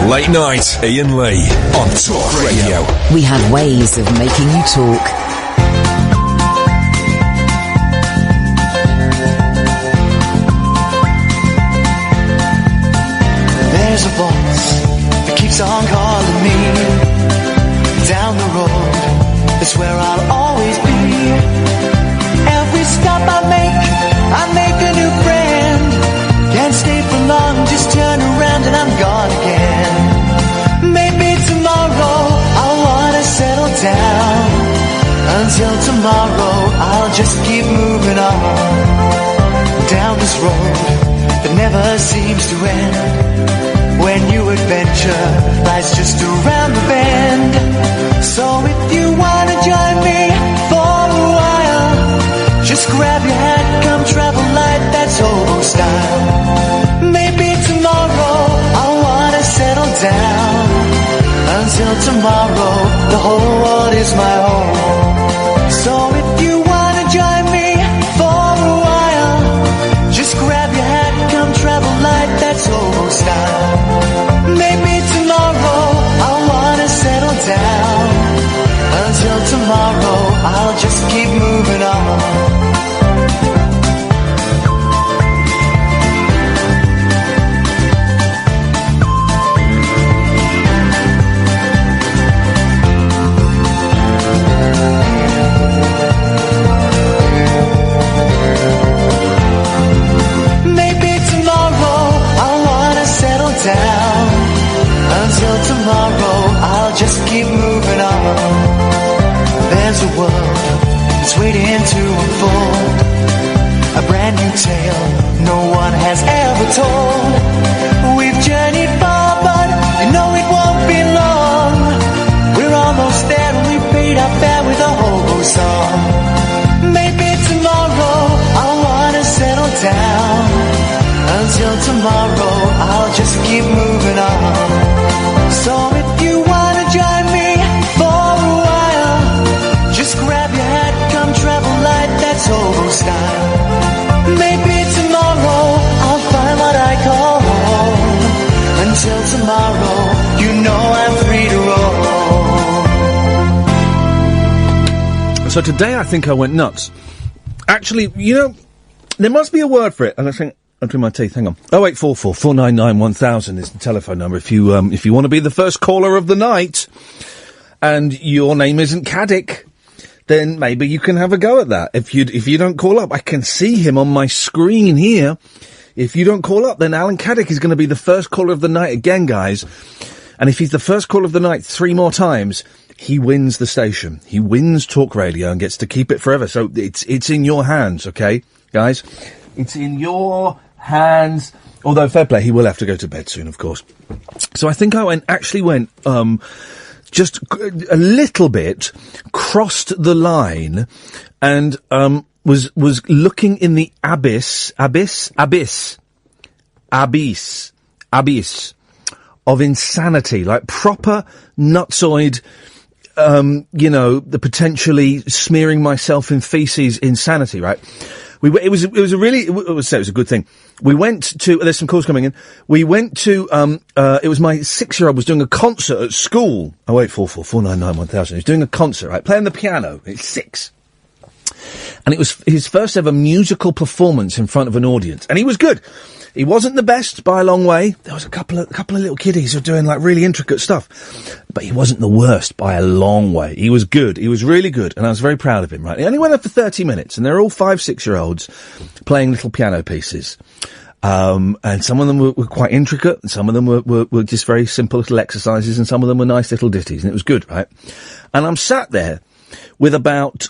Late night, Iain Lee on Talk Radio. We have ways of making you talk. There's a voice that keeps on calling me. Down the road, that's where I'll always be. Every stop I make a new friend. Can't stay for long, just turn around and I'm gone again. Maybe tomorrow I'll wanna settle down. Until tomorrow I'll just keep moving on. Down this road that never seems to end. When new adventure lies just around the bend. So if you wanna join me for a while, just grab your hat, come travel light, that's old style. Maybe tomorrow I'll wanna settle down. Until tomorrow, the whole world is my home. So if you wanna join me for a while, just grab your hat, come travel light, that's old style. Maybe tomorrow I'll wanna settle down. Until tomorrow, I'll just keep moving on. Until tomorrow, I'll just keep moving on. There's a world that's waiting to unfold, a brand new tale no one has ever told. We've journeyed far, but you know it won't be long. We're almost there and we paid our fare with a hobo song. Maybe tomorrow, I'll wanna settle down. Until tomorrow, I'll just keep moving on. So if you wanna join me for a while, just grab your hat, come travel light, that's old style. Maybe tomorrow I'll find what I call home. Until tomorrow, you know I'm free to roam. So today I think I went nuts. Actually, you know, there must be a word for it, and I think I'm doing my teeth, hang on. 0844 499 1000 is the telephone number if you want to be the first caller of the night and your name isn't Caddick, then maybe you can have a go at that. If you don't call up, I can see him on my screen here. If you don't call up, then Alan Caddick is going to be the first caller of the night again, guys. And if he's the first caller of the night 3 more times, he wins the station. He wins Talk Radio and gets to keep it forever. So it's in your hands, okay, guys? It's in your hands. Although, fair play, he will have to go to bed soon, of course. So I think I went just a little bit, crossed the line, and was looking in the abyss of insanity, like proper nutsoid. The potentially smearing myself in feces insanity, right? It was a good thing. We went to, there's some calls coming in. We went to, it was my 6-year-old was doing a concert at school. 0844 499 1000. He was doing a concert, right? Playing the piano. It's 6. And it was his first ever musical performance in front of an audience. And he was good. He wasn't the best by a long way. There was a couple of little kiddies who were doing like really intricate stuff. But he wasn't the worst by a long way. He was good. He was really good. And I was very proud of him, right? He only went up for 30 minutes and they're all 5-6-year-olds playing little piano pieces. And some of them were quite intricate and some of them were just very simple little exercises and some of them were nice little ditties and it was good, right? And I'm sat there with about,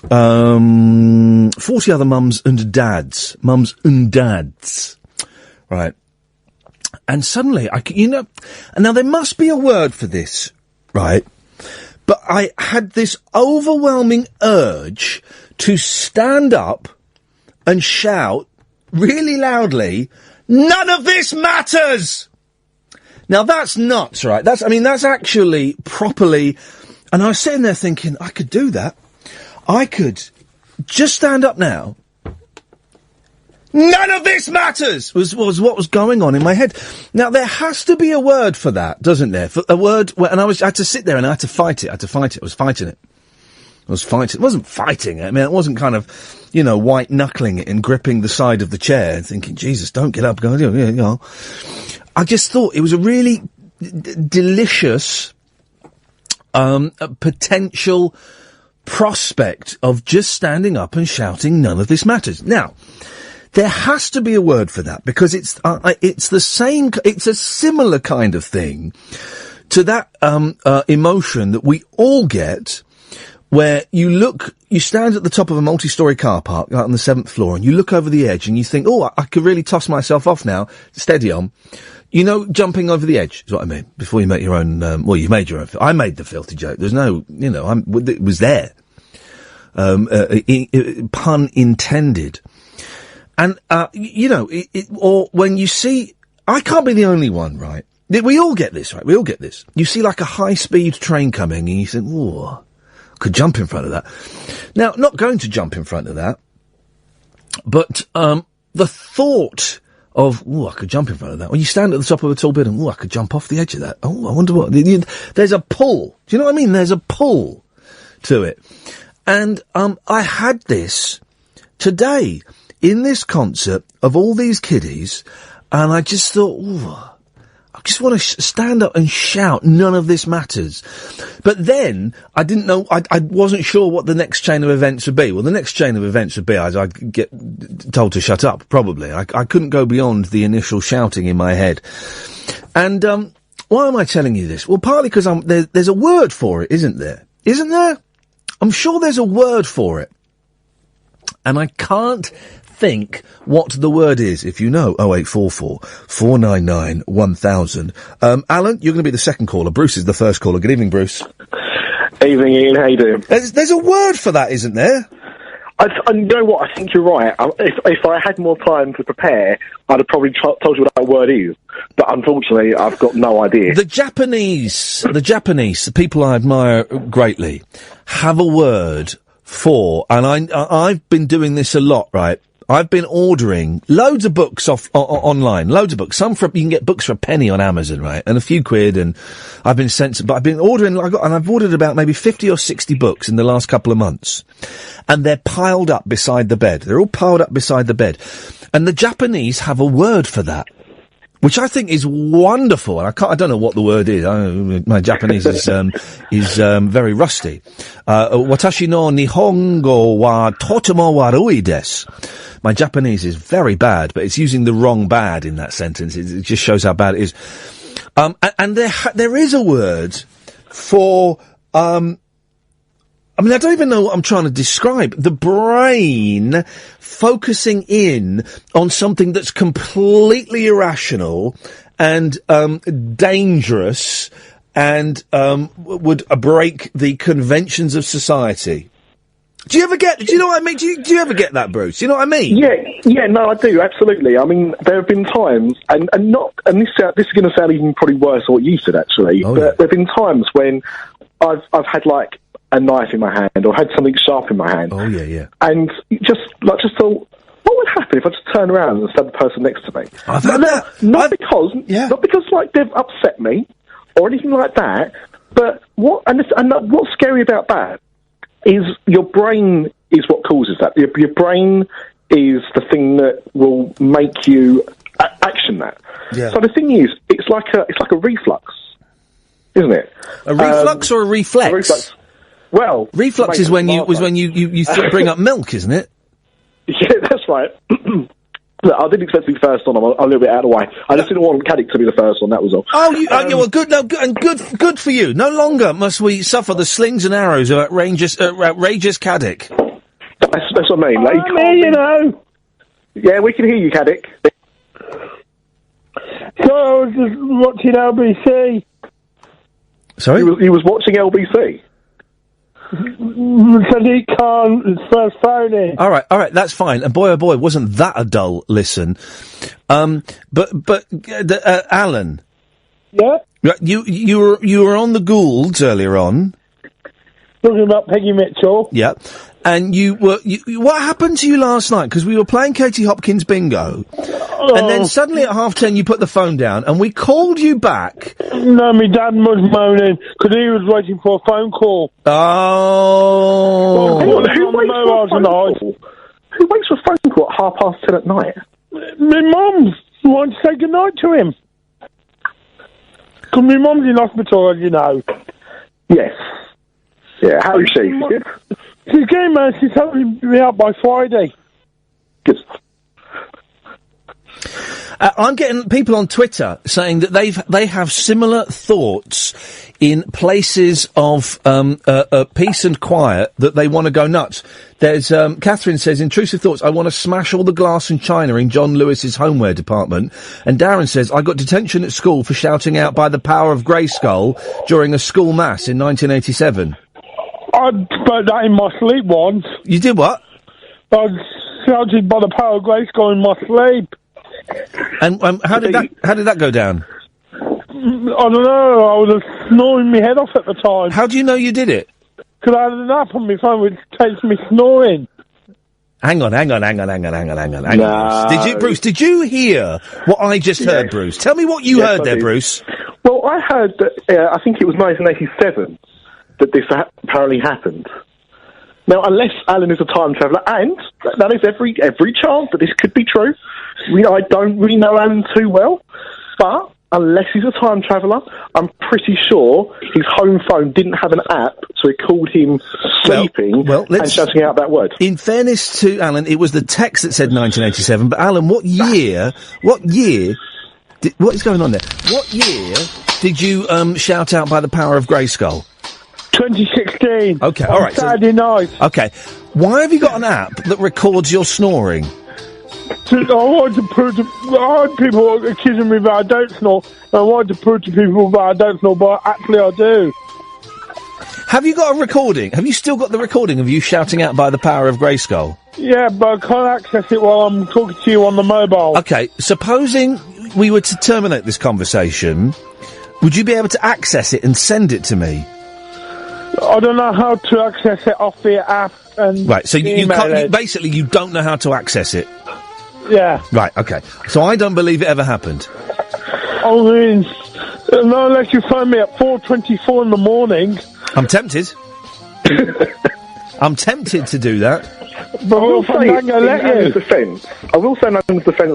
40 other mums and dads, right? And suddenly, and now there must be a word for this, right? But I had this overwhelming urge to stand up and shout really loudly, "None of this matters!" Now that's nuts, right? That's actually properly, and I was sitting there thinking, I could do that. I could just stand up now. None of this matters was what was going on in my head. Now, there has to be a word for that, doesn't there? For a word, and I had to sit there and I had to fight it. I was fighting it. It wasn't fighting it. I mean, it wasn't kind of, white knuckling it and gripping the side of the chair and thinking, Jesus, don't get up. I just thought it was a really delicious, potential prospect of just standing up and shouting, none of this matters. Now, there has to be a word for that, because it's the same, it's a similar kind of thing to that, emotion that we all get where you stand at the top of a multi-storey car park, out on the 7th floor, and you look over the edge and you think, oh, I could really toss myself off now, steady on. Jumping over the edge is what I mean. Before you make your own, you made your own. I made the filthy joke. There's no, it was there. Pun intended. And, or when you see, I can't be the only one, right? We all get this, right? We all get this. You see like a high-speed train coming and you think, oh, I could jump in front of that. Now, not going to jump in front of that, but, the thought of, I could jump in front of that. When you stand at the top of a tall building, I could jump off the edge of that. Oh, I wonder what, there's a pull. Do you know what I mean? There's a pull to it. And, I had this today in this concert of all these kiddies, and I just thought, I just want to stand up and shout, none of this matters. But then, I didn't know, I wasn't sure what the next chain of events would be. Well, the next chain of events would be I'd get told to shut up, probably. I couldn't go beyond the initial shouting in my head. And, why am I telling you this? Well, partly because there's a word for it, isn't there? Isn't there? I'm sure there's a word for it. And I can't think what the word is. If you know, 0844 499 1000. Alan, you're going to be the second caller. Bruce is the first caller. Good evening, Bruce. Evening, Ian. How you doing? There's a word for that, isn't there? You know what? I think you're right. If I had more time to prepare, I'd have probably told you what that word is. But unfortunately, I've got no idea. The Japanese, the people I admire greatly, have a word for, and I've been doing this a lot, right? I've been ordering loads of books online, loads of books. You can get books for a penny on Amazon, right? And a few quid, and I've been ordering, I've ordered about maybe 50 or 60 books in the last couple of months. And they're piled up beside the bed. They're all piled up beside the bed. And the Japanese have a word for that, which I think is wonderful. And I don't know what the word is. My Japanese is very rusty. Watashi no Nihongo wa totemo warui desu. My Japanese is very bad, but it's using the wrong bad in that sentence. It just shows how bad it is. And there is a word for, I don't even know what I'm trying to describe. The brain focusing in on something that's completely irrational and dangerous and would break the conventions of society. Do you know what I mean? Do you ever get that, Bruce? Do you know what I mean? Yeah, no, I do, absolutely. I mean, there have been times, and this is going to sound even probably worse than what you said, actually, but there have been times when I've had, like, a knife in my hand, or had something sharp in my hand. Oh, yeah. And just thought, what would happen if I just turned around and stabbed the person next to me? Not because, like, they've upset me, or anything like that, but what's scary about that is your brain is what causes that. Your brain is the thing that will make you action that. Yeah. So the thing is, it's like a reflux, isn't it? A reflux or a reflex? A reflux. Well, reflux is when you bring up milk, isn't it? Yeah, that's right. Look, I didn't expect to be first on. I'm a little bit out of the way. I just didn't want Katia to be the first one. That was all. Well, good. No, good for you. No longer must we suffer the slings and arrows of outrageous Katia. That's what I mean. Like, you know. Yeah, we can hear you, Katia. So I was just watching LBC. Sorry, he was watching LBC. Sadiq Khan's first phone in. All right, that's fine. And boy, oh boy, wasn't that a dull listen? But Alan. Yeah. You were on the Goulds earlier on. Talking about Peggy Mitchell. Yeah. and what happened to you last night? Because we were playing Katie Hopkins bingo, and then suddenly at 10:30 you put the phone down, and we called you back. No, my dad was moaning because he was waiting for a phone call. Oh. Who waits for a phone call at 10:30 at night? My mum wanted to say goodnight to him. Because my mum's in hospital, as you know. Yes. Yeah, how is she? She's getting, man. She's hoping to be out by Friday. Good. I'm getting people on Twitter saying that they have similar thoughts in places of peace and quiet, that they want to go nuts. There's Catherine says, intrusive thoughts, I want to smash all the glass and china in John Lewis's homeware department. And Darren says, I got detention at school for shouting out by the power of Grayskull during a school mass in 1987. I put that in my sleep once. You did what? I shouted by the power of Grayskull in my sleep. And how did that go down? I don't know. I was snoring my head off at the time. How do you know you did it? Because I had an app on my phone which takes me snoring. Hang on. No. Bruce, did you hear what I just heard, Bruce? Tell me what you heard there, Bruce. Well, I heard that, I think it was 1987, that this apparently happened. Now, unless Alan is a time traveller, and that is every chance that this could be true. I don't really know Alan too well, but unless he's a time traveller, I'm pretty sure his home phone didn't have an app, so it called him sleeping and shouting out that word. In fairness to Alan, it was the text that said 1987, but Alan, what is going on there? What year did you shout out by the power of Grayskull? 2016. Okay, all right. Saturday night. Okay. Why have you got an app that records your snoring? I wanted to prove to... I had people accusing me that I don't snore. I wanted to prove to people that I don't snore, but actually I do. Have you got a recording? Have you still got the recording of you shouting out by the power of Grayskull? Yeah, but I can't access it while I'm talking to you on the mobile. Okay, supposing we were to terminate this conversation, would you be able to access it and send it to me? I don't know how to access it off the app and right, so you can't, basically you don't know how to access it. Yeah. Right, okay. So I don't believe it ever happened. I mean, not unless you phone me at 4:24 in the morning. I'm tempted. I'm tempted to do that. But I will say, in Alan's defence,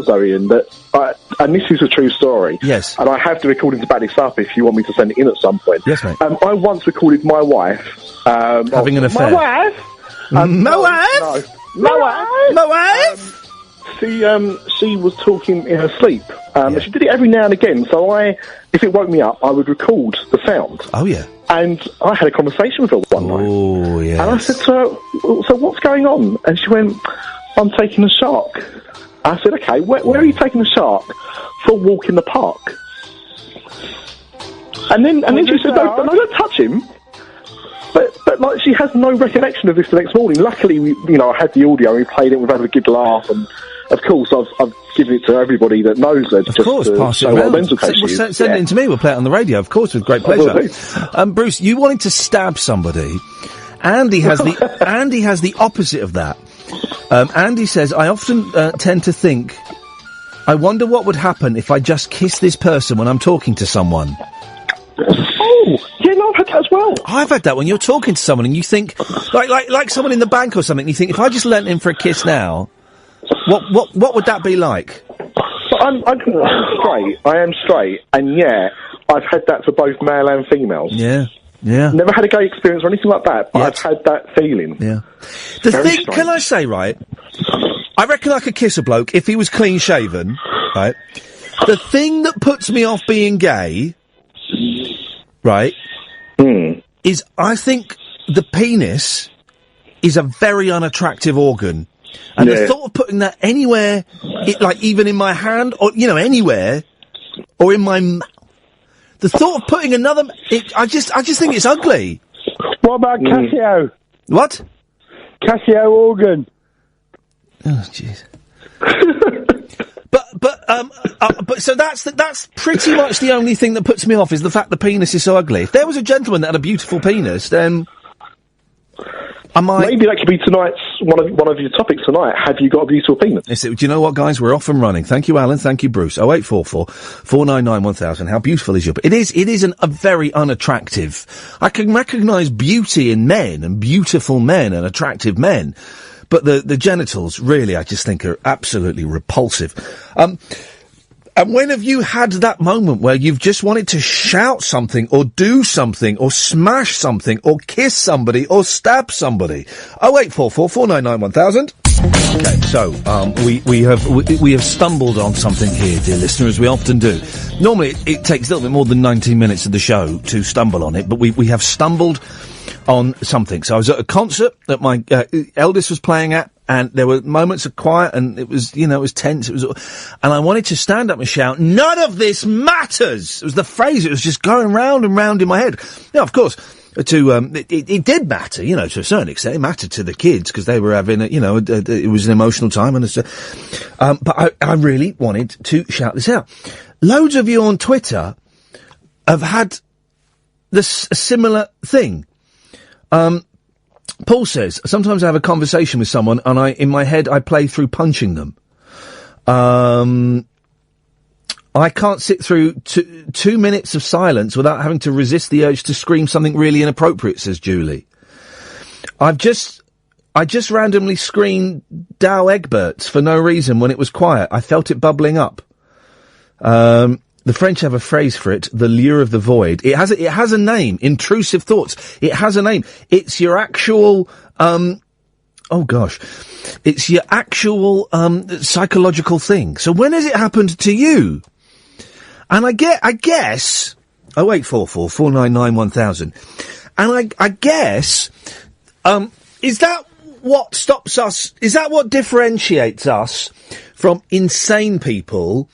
though, Ian, that, and this is a true story. Yes. And I have the recording to back this up if you want me to send it in at some point. Yes, mate. I once recorded my wife... having an affair. My wife? My wife? No. My wife? She was talking in her sleep. She did it every now and again, so if it woke me up, I would record the sound. Oh, yeah. And I had a conversation with her one night. Oh, yeah. And I said to her, so what's going on? And she went, I'm taking a shark. I said, okay, where are you taking a shark? For a walk in the park. And then she said, no, don't touch him. But like, she has no recollection of this the next morning. Luckily, I had the audio and we played it, we've had a good laugh, and of course, I've given it to everybody that knows her. Of course, pass it around. Send it in to me. We'll play it on the radio, of course, with great pleasure. Bruce, you wanted to stab somebody. Andy has the opposite of that. Andy says, I often tend to think, I wonder what would happen if I just kiss this person when I'm talking to someone. Oh, yeah, no, I've had that as well. I've had that when you're talking to someone and you think, like someone in the bank or something, you think, if I just leant in for a kiss now, what would that be like? I'm straight. I am straight, and yeah, I've had that for both male and females. Yeah. Yeah. Never had a gay experience or anything like that, but I've had that feeling. Yeah. Can I say, right, I reckon I could kiss a bloke if he was clean shaven, right? The thing that puts me off being gay, right, is I think the penis is a very unattractive organ. And the thought of putting that anywhere, even in my hand, or, anywhere, or in my the thought of putting another... I just think it's ugly. What about Casio? What? Casio organ. Oh, jeez. But so that's pretty much the only thing that puts me off, is the fact the penis is so ugly. If there was a gentleman that had a beautiful penis, then... Maybe that could be tonight's one of your topics tonight. Have you got a beautiful penis? Do you know what, guys? We're off and running. Thank you, Alan. Thank you, Bruce. 0844 499 1000. How beautiful is your? It is a very unattractive. I can recognise beauty in men and beautiful men and attractive men, but the genitals really, I just think, are absolutely repulsive. And when have you had that moment where you've just wanted to shout something or do something or smash something or kiss somebody or stab somebody? 0844 499 1000. Okay, so we have stumbled on something here, dear listener, as we often do. Normally it takes a little bit more than 19 minutes of the show to stumble on it, but we have stumbled on something. So I was at a concert that my eldest was playing at, and there were moments of quiet, and it was, it was tense. And I wanted to stand up and shout, "None of this matters!" It was the phrase. It was just going round and round in my head. Now, of course, it did matter, to a certain extent. It mattered to the kids because they were having it was an emotional time, but I really wanted to shout this out. Loads of you on Twitter have had a similar thing. Paul says, sometimes I have a conversation with someone and in my head, I play through punching them. I can't sit through 2 minutes of silence without having to resist the urge to scream something really inappropriate, says Julie. I just randomly screamed Dow Egberts for no reason when it was quiet. I felt it bubbling up. The French have a phrase for it, the lure of the void. It has a name, intrusive thoughts. It has a name. It's your actual, it's your actual, psychological thing. So when has it happened to you? And I guess, 0844 499 1000. And I guess, is that what stops us, is that what differentiates us from insane people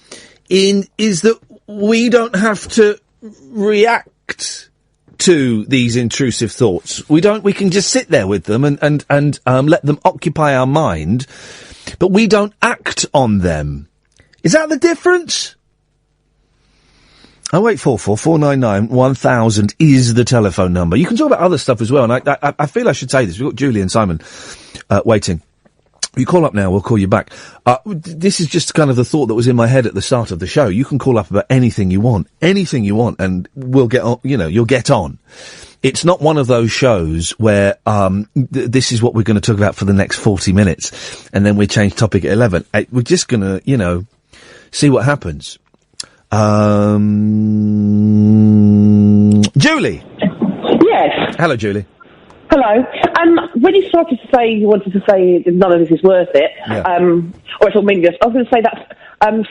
is that we don't have to react to these intrusive thoughts. We can just sit there with them and let them occupy our mind, but we don't act on them. Is that the difference? 0844 499 1000 is the telephone number. You can talk about other stuff as well, and I feel I should say this. We've got Julie and Simon waiting. You call up now, we'll call you back. This is just kind of the thought that was in my head at the start of the show. You can call up about anything you want, and we'll get on, you'll get on. It's not one of those shows where, this is what we're going to talk about for the next 40 minutes, and then we change topic at 11. We're just going to, see what happens. Julie! Yes. Hello, Julie. Hello. When you started to say you wanted to say none of this is worth it, or it's all meaningless, I was going to say that's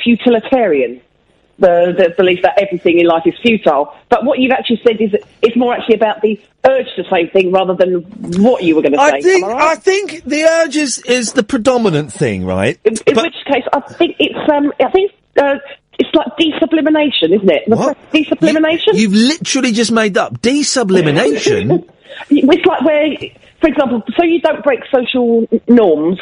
futilitarian, the belief that everything in life is futile. But what you've actually said is that it's more actually about the urge to say thing rather than what you were going to say. I think the urge is the predominant thing, right? In which case, I think it's like desublimation, isn't it? What? Desublimation? You've literally just made up desublimation. It's like where, for example, so you don't break social norms,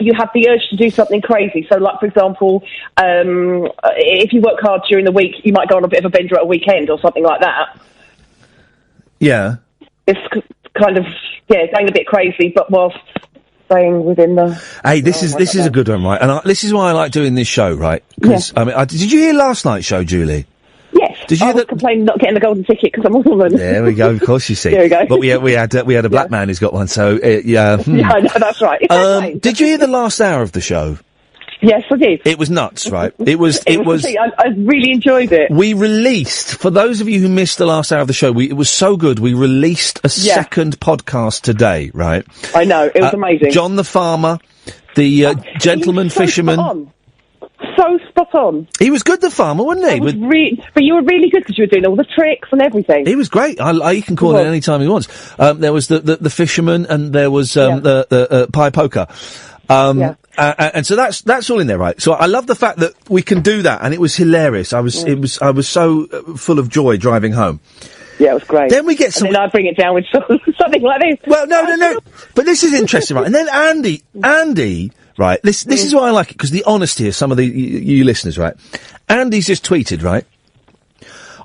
you have the urge to do something crazy. So, like, for example, if you work hard during the week, you might go on a bit of a bender at a weekend or something like that. Yeah. It's kind of, going a bit crazy, but whilst staying within the... Hey, this is a good one, right? And this is why I like doing this show, right? Because, did you hear last night's show, Julie? Yes. Did you I was complaining not getting the golden ticket because I'm a woman. There we go. Of course, you see. There we go. But we had a black man who's got one. So Yeah, I know, that's right. Did you hear the last hour of the show? Yes, I did. It was nuts, right? It was. I really enjoyed it. We released, for those of you who missed the last hour of the show, it was so good. We released a second podcast today, right? I know, it was amazing. John the farmer, the gentleman fisherman. So spot on. He was good, the farmer, wasn't he? But you were really good because you were doing all the tricks and everything. He was great. You can call it any time he wants. There was the fisherman, and there was the pie poker. And so that's all in there, right? So I love the fact that we can do that, and it was hilarious. I was so full of joy driving home. Yeah, it was great. Then we get some. And then I bring it down with something like this. Well, no. But this is interesting, right? And then Andy. Right, this is why I like it, because the honesty of some of you listeners, right? Andy's just tweeted, right?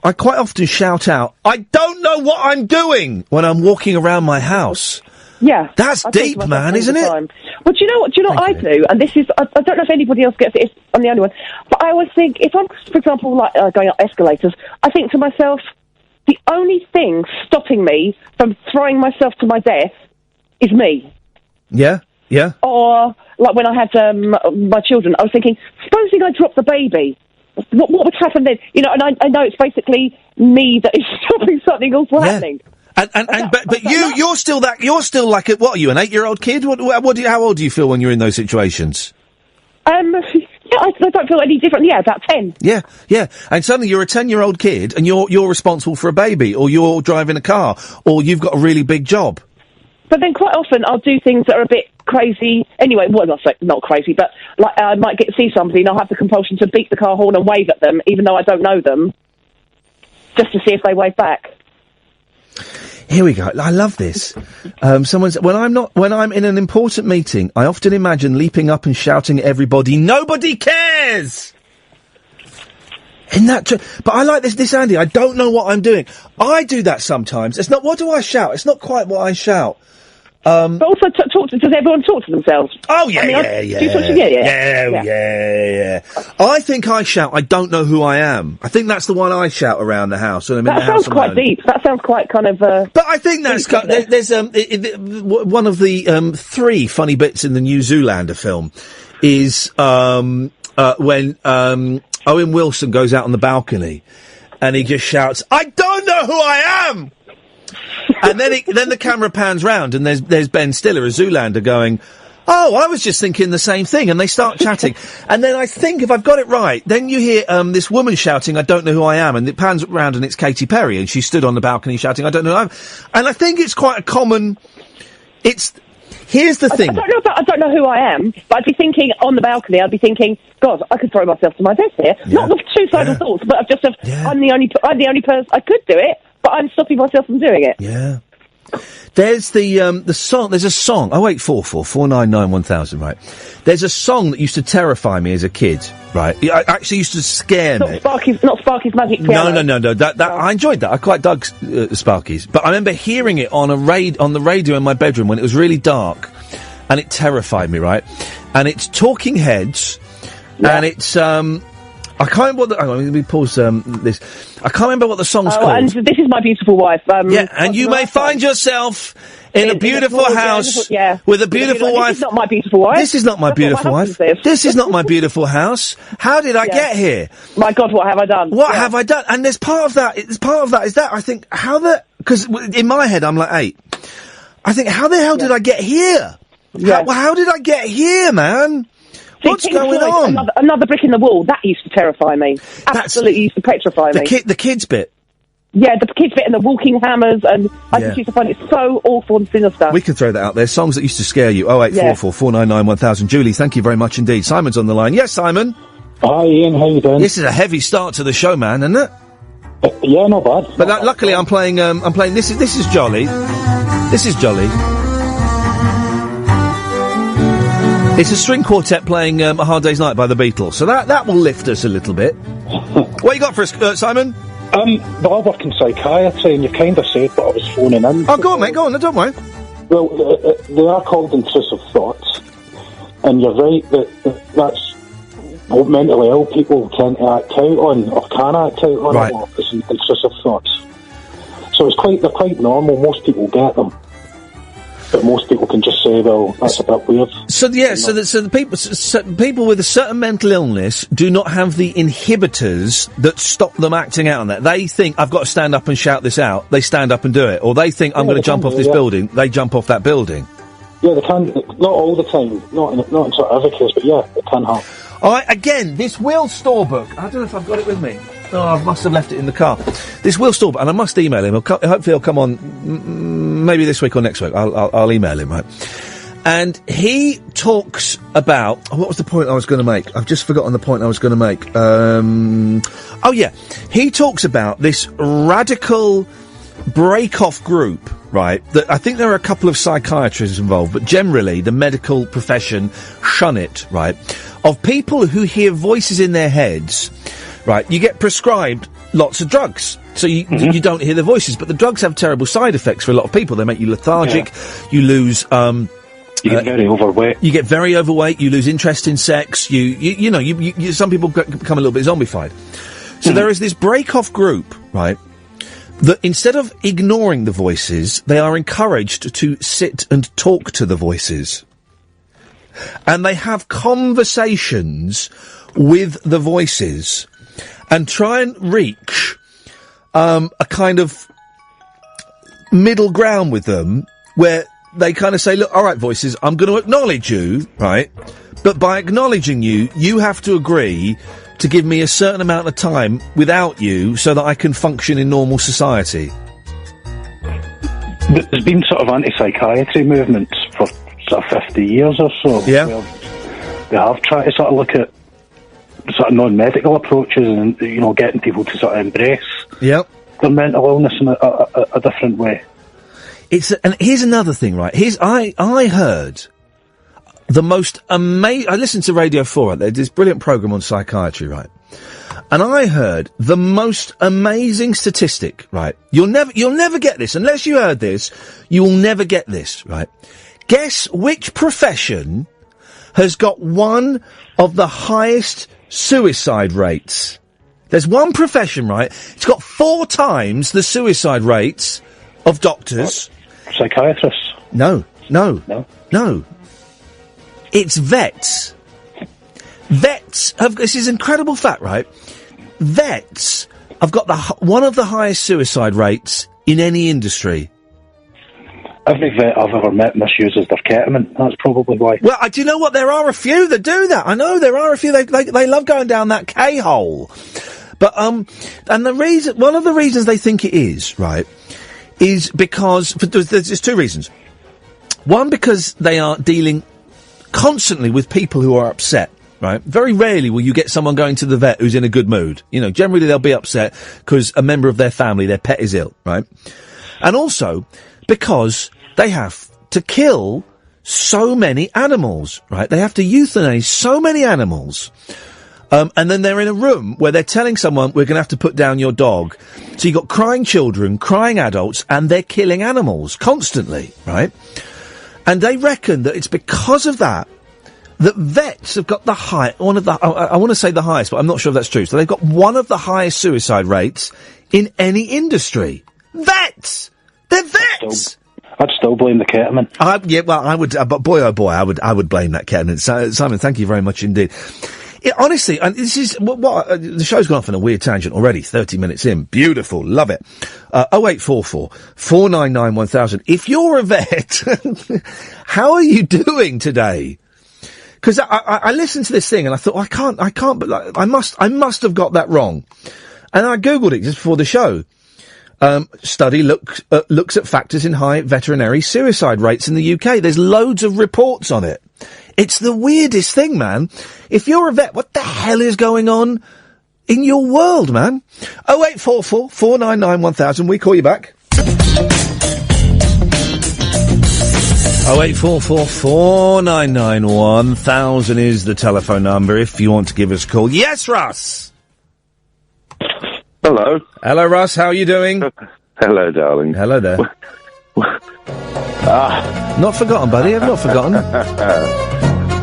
I quite often shout out, "I don't know what I'm doing," when I'm walking around my house. Yeah. That's deep, man, isn't it? Well, do you know what I do? And this is, I don't know if anybody else gets it, I'm the only one, but I always think, if I'm, for example, like going up escalators, I think to myself, the only thing stopping me from throwing myself to my death is me. Yeah, yeah. Or, like when I had my children, I was thinking, supposing I drop the baby, what would happen then? You know, and I know it's basically me that is stopping something else from happening. But you're still like what are you, an 8-year-old kid? How old do you feel when you're in those situations? Yeah, I don't feel any different. Yeah, about 10. Yeah, yeah. And suddenly you're a 10-year-old kid and you're responsible for a baby, or you're driving a car, or you've got a really big job. But then quite often I'll do things that are a bit crazy. Anyway, well, not crazy, but like I might see somebody and I'll have the compulsion to beat the car horn and wave at them, even though I don't know them, just to see if they wave back. Here we go. I love this. Someone's when I'm in an important meeting, I often imagine leaping up and shouting at everybody, "Nobody cares!" But I like this, Andy. I don't know what I'm doing. I do that sometimes. It's not. What do I shout? It's not quite what I shout. But also, does everyone talk to themselves? Oh, yeah, yeah. I think I shout, I don't know who I am. I think that's the one I shout around the house when I'm in the house. That sounds quite deep. That sounds quite kind of... But I think that's... There's one of the 3 funny bits in the new Zoolander film is when Owen Wilson goes out on the balcony and he just shouts, "I don't know who I am!" And then the camera pans round and there's Ben Stiller as Zoolander going, "Oh, I was just thinking the same thing," and they start chatting. And then I think, if I've got it right, then you hear this woman shouting, "I don't know who I am," and it pans round and it's Katy Perry, and she stood on the balcony shouting, "I don't know who I am." And I think it's quite a common... Here's the thing. I don't know who I am, but I'd be thinking, on the balcony, I'd be thinking, God, I could throw myself to my death here. Yeah. Not with suicidal thoughts, but I'm the only person, I could do it, but I'm stopping myself from doing it. Yeah. There's the song, there's a song, 0844 499 1000, right? There's a song that used to terrify me as a kid, right? It actually used to scare me. Not Sparky's Magic Piano. No. I enjoyed that. I quite dug Sparky's. But I remember hearing it on the radio in my bedroom when it was really dark, and it terrified me, right? And it's Talking Heads, and it's, I can't remember let me pause this. I can't remember what the song's called. And This Is My Beautiful Wife. And you may find yourself in a beautiful house with a beautiful wife. This is not my beautiful wife. This is not my beautiful wife. This is not my beautiful house. How did I get here? My God, what have I done? What have I done? And there's part of that is that I think, because in my head I'm like 8. I think, how the hell did I get here? Yeah. How did I get here, man? What's going on? Another brick in the wall. That used to terrify me. Absolutely used to petrify me. The kids bit. Yeah, the kids bit and the walking hammers, and I just used to find it so awful and sinister. We can throw that out there. Songs that used to scare you. 0844 499 1000. Julie, thank you very much indeed. Simon's on the line. Yes, Simon. Hi, Ian. How you doing? This is a heavy start to the show, man, isn't it? Yeah, not bad. But luckily, I'm playing. This is jolly. This is jolly. It's a string quartet playing A Hard Day's Night by the Beatles, so that will lift us a little bit. What you got for us, Simon? Well, I work in psychiatry, and you kind of said, but I was phoning in. Oh, go on, mate, go on, no, don't worry. Well, they are called intrusive thoughts, and you're right that's what mentally ill people tend to act out on, or can act out on, right. Is intrusive thoughts. So they're quite normal, most people get them. But most people can just say, well, that's a bit weird. So the people with a certain mental illness do not have the inhibitors that stop them acting out on that. They think, I've got to stand up and shout this out. They stand up and do it. Or they think, I'm going to jump off this building. They jump off that building. Yeah, they can. Not all the time. Not in sort of every case, but yeah, it can happen. All right, again, this Will Storbook. I don't know if I've got it with me. Oh, I must have left it in the car. This Will Storbook, and I must email him. Hopefully he'll come on maybe this week or next week. I'll email him, right? And he talks about... what was the point I was going to make? I've just forgotten the point I was going to make. He talks about this radical break-off group, right? That I think there are a couple of psychiatrists involved, but generally the medical profession shun it, right? Of people who hear voices in their heads, right? You get prescribed lots of drugs. So you don't hear the voices, but the drugs have terrible side effects for a lot of people. They make you lethargic, you lose, you get very overweight. You get very overweight, you lose interest in sex, you know, some people become a little bit zombified. So there is this break-off group, right, that instead of ignoring the voices, they are encouraged to sit and talk to the voices. And they have conversations with the voices and try and reach a kind of middle ground with them where they kind of say, look, all right, voices, I'm going to acknowledge you, right? But by acknowledging you, you have to agree to give me a certain amount of time without you so that I can function in normal society. There's been sort of anti-psychiatry movements for sort of 50 years or so. Yeah. They have tried to sort of look at sort of non-medical approaches and, you know, getting people to sort of embrace their mental illness in a different way. And here's another thing, right? I heard the most amazing... I listened to Radio 4, there's this brilliant programme on psychiatry, right? And I heard the most amazing statistic, right? You'll never get this. Unless you heard this, you will never get this, right? Guess which profession has got one of the highest suicide rates? There's one profession, right? It's got 4 times the suicide rates of doctors. What? Psychiatrists? No. It's vets. Vets have... This is an incredible fact, right? Vets have got one of the highest suicide rates in any industry. Every vet I've ever met misuses their ketamine. That's probably why. Well, do you know what? There are a few that do that. I know there are a few. They love going down that K-hole. But, and one of the reasons they think it is, right, is because... There's 2 reasons. One, because they are dealing constantly with people who are upset, right? Very rarely will you get someone going to the vet who's in a good mood. You know, generally they'll be upset because a member of their family, their pet, is ill, right? And also because they have to kill so many animals, right? They have to euthanize so many animals. And then they're in a room where they're telling someone, we're going to have to put down your dog. So you've got crying children, crying adults, and they're killing animals constantly, right? And they reckon that it's because of that vets have got I want to say the highest, but I'm not sure if that's true. So they've got one of the highest suicide rates in any industry. Vets! They're vets! I'd still blame the ketamine. I would, but boy oh boy, I would blame that ketamine. Simon, thank you very much indeed. Honestly, and this is the show's gone off on a weird tangent already. 30 minutes in, beautiful, love it. 0844 499 1000. If you're a vet, how are you doing today? Because I listened to this thing and I thought, I can't, but I must have got that wrong. And I googled it just before the show. Study looks at factors in high veterinary suicide rates in the UK. There's loads of reports on it. It's the weirdest thing, man. If you're a vet, what the hell is going on in your world, man? 0844 499 1000. We call you back. 0844 499 1000 is the telephone number if you want to give us a call. Yes, Russ! Hello. Hello, Russ. How are you doing? Hello, darling. Hello there. Not forgotten, buddy. I've not forgotten.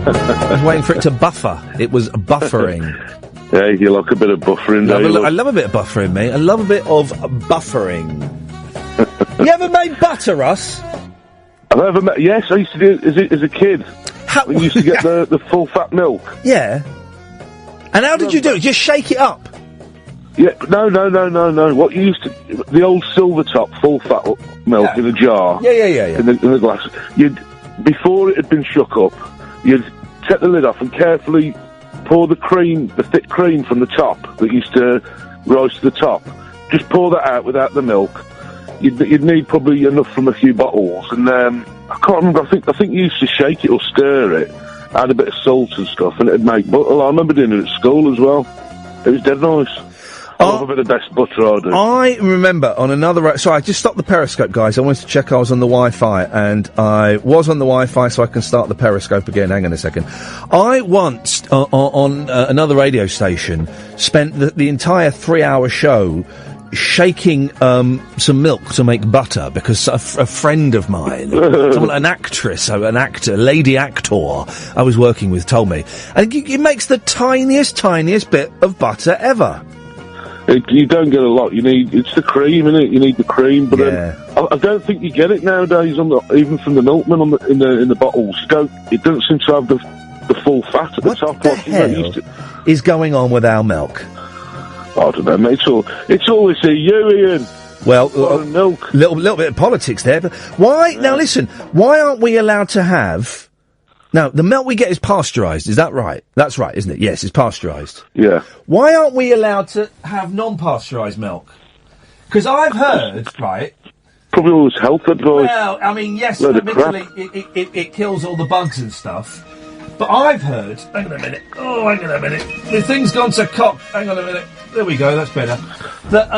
I was waiting for it to buffer. It was buffering. Yeah, you like a bit of buffering, I love a bit of buffering, mate. I love a bit of buffering. You ever made butter, Russ? I've ever made... Yes, I used to do it as a kid. We used to get the full fat milk. Yeah. And how did you do it? Just shake it up? Yeah, no. What you used to... The old silver top full fat milk in a jar. Yeah. In the glass. Before it had been shook up, you'd take the lid off and carefully pour the cream, the thick cream from the top that used to rise to the top. Just pour that out without the milk. You'd need probably enough from a few bottles, and I can't remember. I think you used to shake it or stir it, add a bit of salt and stuff, and it'd make butter. I remember doing it at school as well. It was dead nice. I love a bit of best butter, I do. I remember on another... Sorry, I just stopped the Periscope, guys. I wanted to check I was on the Wi-Fi, and I was on the Wi-Fi, so I can start the Periscope again. Hang on a second. I once, on another radio station, spent the entire 3-hour show shaking some milk to make butter because a friend of mine, an actor, lady actor I was working with told me. And it makes the tiniest bit of butter ever. You don't get a lot. It's the cream, isn't it? You need the cream, but I don't think you get it nowadays. Even from the milkman in the bottles, it doesn't seem to have the full fat at the top. What the hell is going on with our milk? I don't know, mate. It's always you, Ian. Well, milk. Little bit of politics there. But why? Now listen. Why aren't we allowed to have? Now, the milk we get is pasteurised, is that right? That's right, isn't it? Yes, it's pasteurised. Yeah. Why aren't we allowed to have non-pasteurised milk? Because I've heard, right... Probably all this health advice. Well, I mean, yes, admittedly, it kills all the bugs and stuff. But I've heard... Hang on a minute. The thing's gone to cock. Hang on a minute. There we go, that's better. That,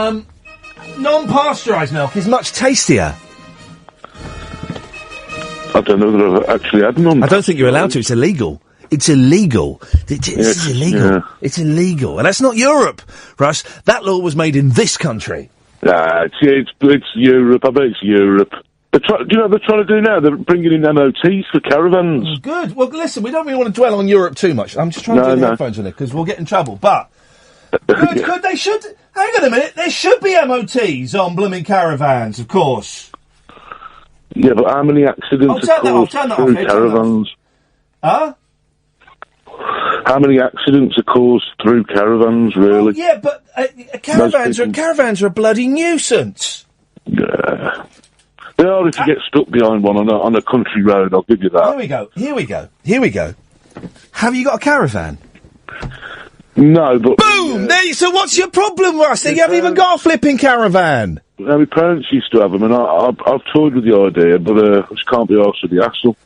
non-pasteurised milk is much tastier. I don't know that I've actually had none. I don't think you're allowed to. It's illegal. It's illegal. It's illegal. Yeah. It's illegal. And that's not Europe, Russ. That law was made in this country. It's Europe. I bet it's Europe. Do you know what they're trying to do now? They're bringing in MOTs for caravans. Good. Well, listen, we don't really want to dwell on Europe too much. I'm just trying to do the headphones on it, because we'll get in trouble. But, hang on a minute, there should be MOTs on blooming caravans, of course. Yeah, but how many accidents are caused through caravans? Huh? How many accidents are caused through caravans, really? Yeah, but caravans are a bloody nuisance. Yeah. They are if you get stuck behind one on a country road, I'll give you that. Here we go. Have you got a caravan? No, but... Boom! So what's your problem, Russ? You haven't even got a flipping caravan. Now, my parents used to have them, and I've toyed with the idea, but I just can't be arsed with the hassle.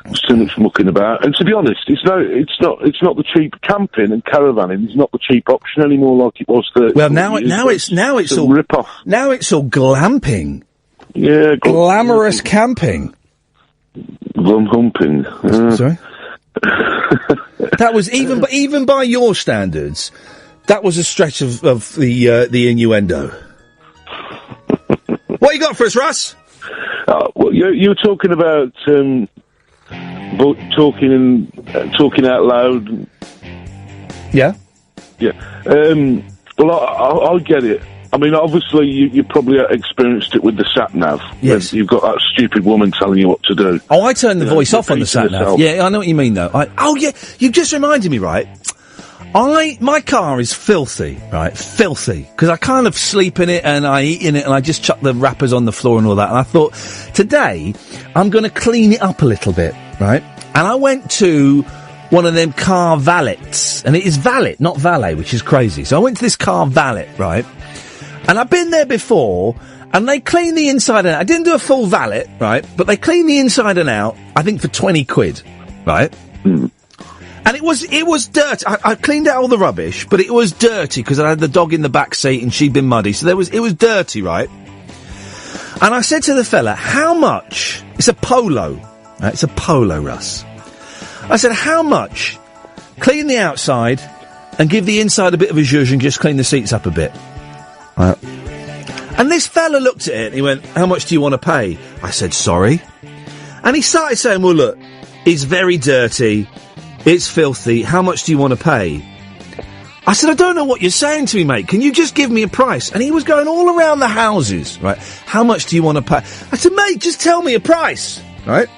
There's too much mucking about. And to be honest, it's not the cheap camping and caravanning. It's not the cheap option anymore like it was 30 Well, now it's all rip-off. Now it's all glamping. Yeah, glamorous camping. Humping. Sorry. That was even by your standards, that was a stretch of the innuendo. What you got for us, Russ? Well, you were talking about talking out loud. Yeah. Yeah. Well, I'll get it. I mean, obviously, you probably experienced it with the sat-nav. Yes. You've got that stupid woman telling you what to do. Oh, I turned the voice off on the sat-nav. Yeah, I know what you mean, though. Yeah, you've just reminded me, right? My car is filthy, right? Filthy. Because I kind of sleep in it and I eat in it and I just chuck the wrappers on the floor and all that. And I thought, today, I'm going to clean it up a little bit, right? And I went to one of them car valets. And it is valet, not valet, which is crazy. So I went to this car valet, right? And I've been there before, and they clean the inside and out. I didn't do a full valet, right? But they clean the inside and out, I think for 20 quid, right? Mm. And it was dirty. I cleaned out all the rubbish, but it was dirty because I had the dog in the back seat and she'd been muddy. So it was dirty, right? And I said to the fella, how much? It's a Polo. Right? It's a Polo, Russ. I said, how much? Clean the outside and give the inside a bit of a zhuzh and just clean the seats up a bit. Right. And this fella looked at it and he went, how much do you want to pay? I said, sorry. And he started saying, well, look, it's very dirty. It's filthy. How much do you want to pay? I said, I don't know what you're saying to me, mate. Can you just give me a price? And he was going all around the houses, right? How much do you want to pay? I said, mate, just tell me a price, right?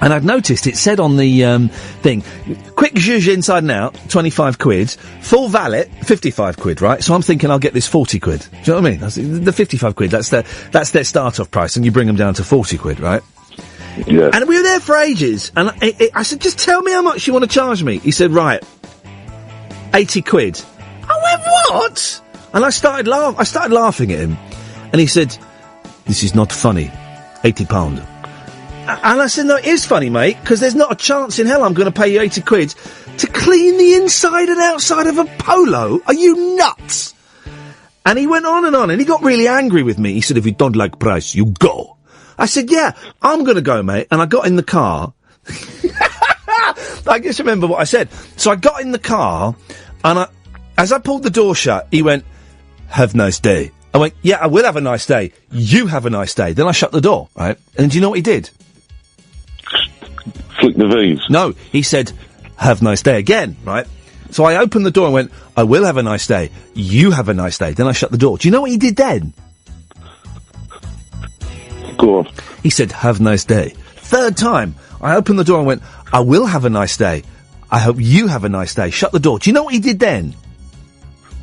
And I'd noticed it said on the thing, quick zhuzh inside and out, 25 quid. Full valet, 55 quid, right? So I'm thinking I'll get this 40 quid. Do you know what I mean? That's the 55 quid, that's their start-off price, and you bring them down to 40 quid, right? Yeah. And we were there for ages, and I said, just tell me how much you want to charge me. He said, right, 80 quid. I went, what? And I started laughing at him. And he said, this is not funny. £80. And I said, no, it is funny, mate, because there's not a chance in hell I'm going to pay you 80 quid to clean the inside and outside of a Polo. Are you nuts? And he went on, and he got really angry with me. He said, if you don't like price, you go. I said, yeah, I'm going to go, mate. And I got in the car. I just remember what I said. So I got in the car, and as I pulled the door shut, he went, have a nice day. I went, yeah, I will have a nice day. You have a nice day. Then I shut the door, right? And do you know what he did? Flick the V's. No, he said, have a nice day again, right? So I opened the door and went, I will have a nice day. You have a nice day. Then I shut the door. Do you know what he did then? Go on. He said, have a nice day. Third time, I opened the door and went, I will have a nice day. I hope you have a nice day. Shut the door. Do you know what he did then?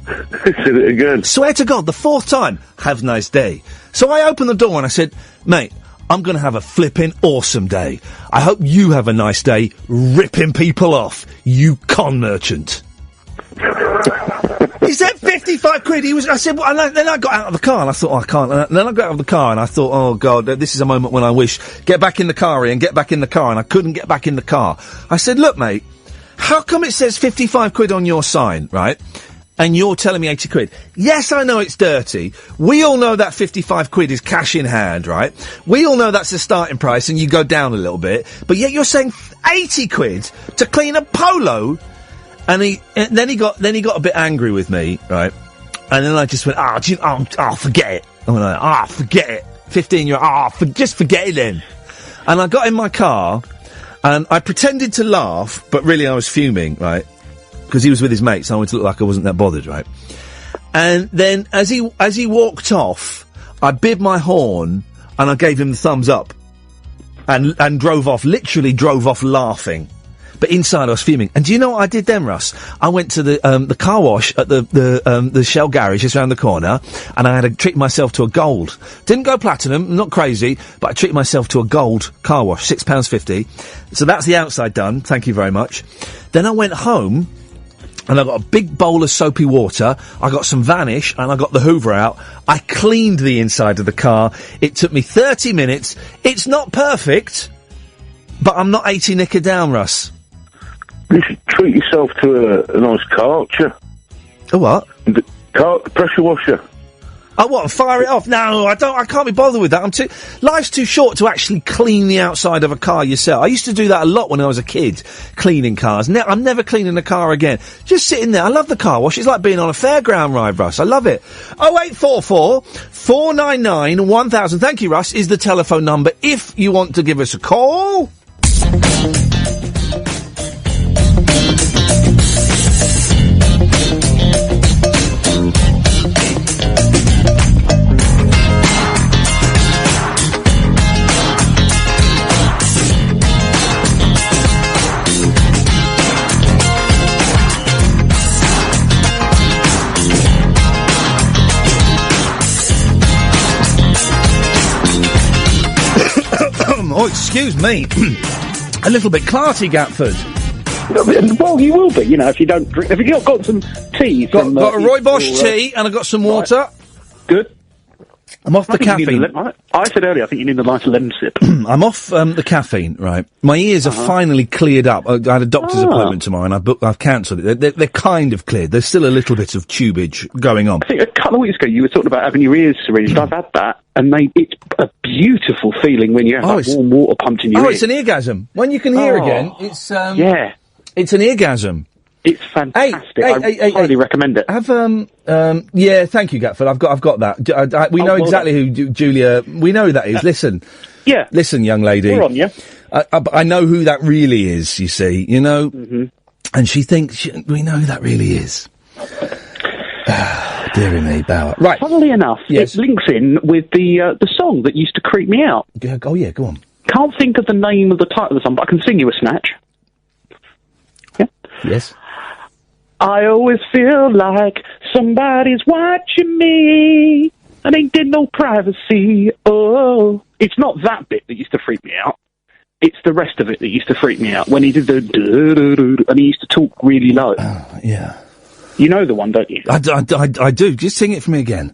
He said it again. Swear to God, the fourth time, have a nice day. So I opened the door and I said, mate, I'm going to have a flipping awesome day. I hope you have a nice day ripping people off, you con merchant. He said 55 quid. I said, well, and then I got out of the car and I thought, oh, I can't. And then I got out of the car and I thought, oh, God, this is a moment when I wish. Get back in the car, Ian, get back in the car. And I couldn't get back in the car. I said, look, mate, how come it says 55 quid on your sign, right? And you're telling me 80 quid. Yes, I know it's dirty. We all know that 55 quid is cash in hand, right? We all know that's the starting price and you go down a little bit. But yet you're saying 80 quid to clean a polo? And then he got a bit angry with me, right? And then I just went, forget it. I went, forget it. 15-year-old, just forget it then. And I got in my car and I pretended to laugh, but really I was fuming, right? Because he was with his mates, so I wanted to look like I wasn't that bothered, right? And then, as he walked off, I bid my horn, and I gave him the thumbs up, and drove off, literally drove off laughing. But inside I was fuming. And do you know what I did then, Russ? I went to the car wash at the Shell garage just around the corner, and I had to treat myself to a gold. Didn't go platinum, not crazy, but I treated myself to a gold car wash, £6.50. So that's the outside done, thank you very much. Then I went home, and I got a big bowl of soapy water, I got some Vanish, and I got the Hoover out. I cleaned the inside of the car. It took me 30 minutes. It's not perfect, but I'm not 80 knicker down, Russ. You should treat yourself to a nice Karcher. A what? The pressure washer. Oh, what? Fire it off? No, I can't be bothered with that. Life's too short to actually clean the outside of a car yourself. I used to do that a lot when I was a kid, cleaning cars. I'm never cleaning a car again. Just sitting there. I love the car wash. It's like being on a fairground ride, Russ. I love it. 0844 499 1000. Thank you, Russ, is the telephone number if you want to give us a call. Oh, excuse me. A little bit clarty, Gatford. Well, you will be, if you don't drink. Have you got some tea? Got a Rooibos tea, and I've got some water. Right. Good. I'm off the caffeine. I said earlier, I think you need a nice lemon sip. I'm off the caffeine, right? My ears are finally cleared up. I had a doctor's appointment tomorrow, and I've cancelled it. They're kind of cleared. There's still a little bit of tubage going on. I think a couple of weeks ago you were talking about having your ears syringed. I've had that, and it's a beautiful feeling when you have warm water pumped in your ears. Oh, it's an eargasm. When you can hear again, it's yeah, it's an eargasm. It's fantastic. I highly recommend it. Yeah, thank you, Gatford. I've got that. We know exactly who Julia. We know who that is. Listen. Yeah. Listen, young lady. We're on, yeah. I know who that really is. You see, and she thinks we know who that really is. Deary me, Bauer. Right. Funnily enough, it links in with the song that used to creep me out. Oh yeah, go on. Can't think of the name of the title of the song, but I can sing you a snatch. Yeah. Yes. I always feel like somebody's watching me, and ain't there no privacy. Oh, it's not that bit that used to freak me out. It's the rest of it that used to freak me out when he did the and he used to talk really low. Yeah. You know the one, don't you? I do. Just sing it for me again.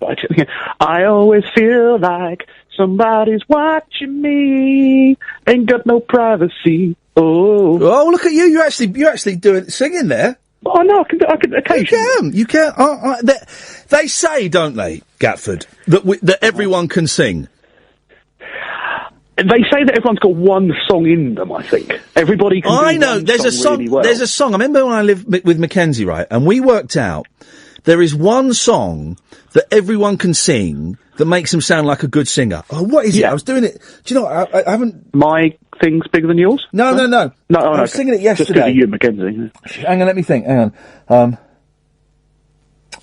I always feel like somebody's watching me, ain't got no privacy. Oh, look at you! You're actually doing singing there. Oh no, I can occasionally. You can. They say, don't they, Gatford, that everyone can sing. They say that everyone's got one song in them. I think everybody can. I know. There's a song. Really well. There's a song. I remember when I lived with Mackenzie, right, and we worked out there is one song that everyone can sing that makes them sound like a good singer. Oh, what is it? I was doing it. Do you know what? I haven't... My Thing's Bigger Than Yours? No. I was singing it yesterday. Just Iain Mackenzie. Hang on, let me think. Hang on.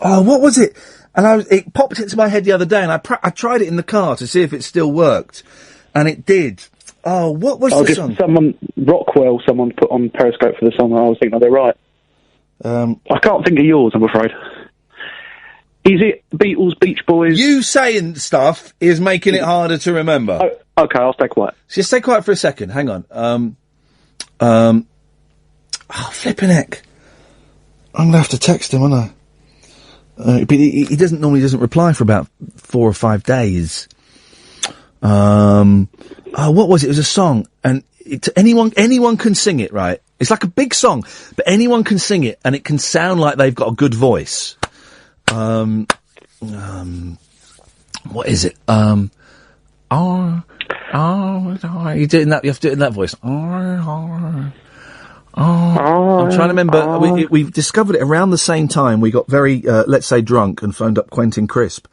Oh, what was it? And it popped into my head the other day, and I tried it in the car to see if it still worked, and it did. Oh, what was the song? Rockwell, someone put on Periscope for the song, and I was thinking, they're right. I can't think of yours, I'm afraid. Is it Beatles, Beach Boys? You saying stuff is making it harder to remember. Oh, okay, I'll stay quiet. Just stay quiet for a second. Hang on. Oh, flipping heck. I'm gonna have to text him, aren't I? But he normally doesn't reply for about 4 or 5 days. What was it? It was a song, and anyone can sing it, right? It's like a big song, but anyone can sing it, and it can sound like they've got a good voice. What is it? You doing that? You have to do it in that voice. I'm trying to remember. We discovered it around the same time. We got very, let's say, drunk and phoned up Quentin Crisp.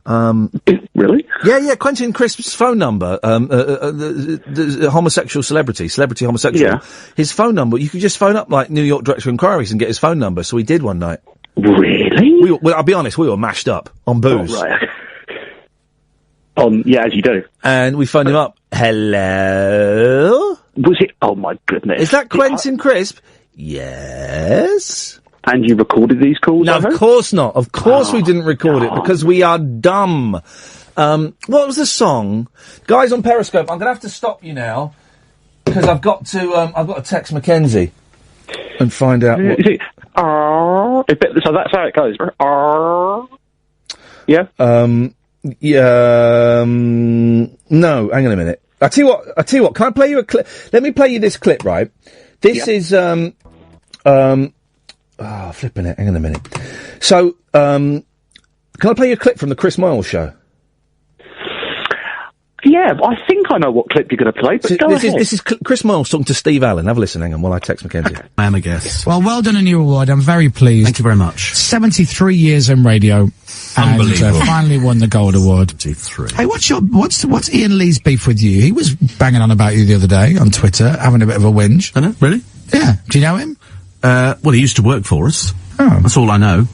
Really? Yeah, Quentin Crisp's phone number, the homosexual celebrity homosexual. Yeah. His phone number, you could just phone up, like, New York Director of Inquiries and get his phone number, so we did one night. Really? I'll be honest, we were mashed up on booze. Oh, right. As you do. And we phoned him up. Hello? Was it? Oh, my goodness. Is that Quentin Crisp? Yes. And you recorded these calls? No, of course not. Of course we didn't record it, because we are dumb. What was the song? Guys on Periscope, I'm going to have to stop you now, because I've got to text Mackenzie and find out what... Is it... so that's how it goes. Yeah? No, hang on a minute. I tell you what, can I play you a clip? Let me play you this clip, right? This is, flipping it, hang on a minute. So, can I play you a clip from the Chris Miles show? Yeah, I think I know what clip you're going to play, but this is Chris Miles talking to Steve Allen. Have a listen, hang on, while I text Mackenzie. Okay. I am a guest. Well, well done on your award. I'm very pleased. Thank you very much. 73 years in radio. Unbelievable. And finally won the Gold Award. 73. Hey, what's Iain Lee's beef with you? He was banging on about you the other day on Twitter, having a bit of a whinge. I know, really? Yeah. Do you know him? Well, he used to work for us. Oh. That's all I know.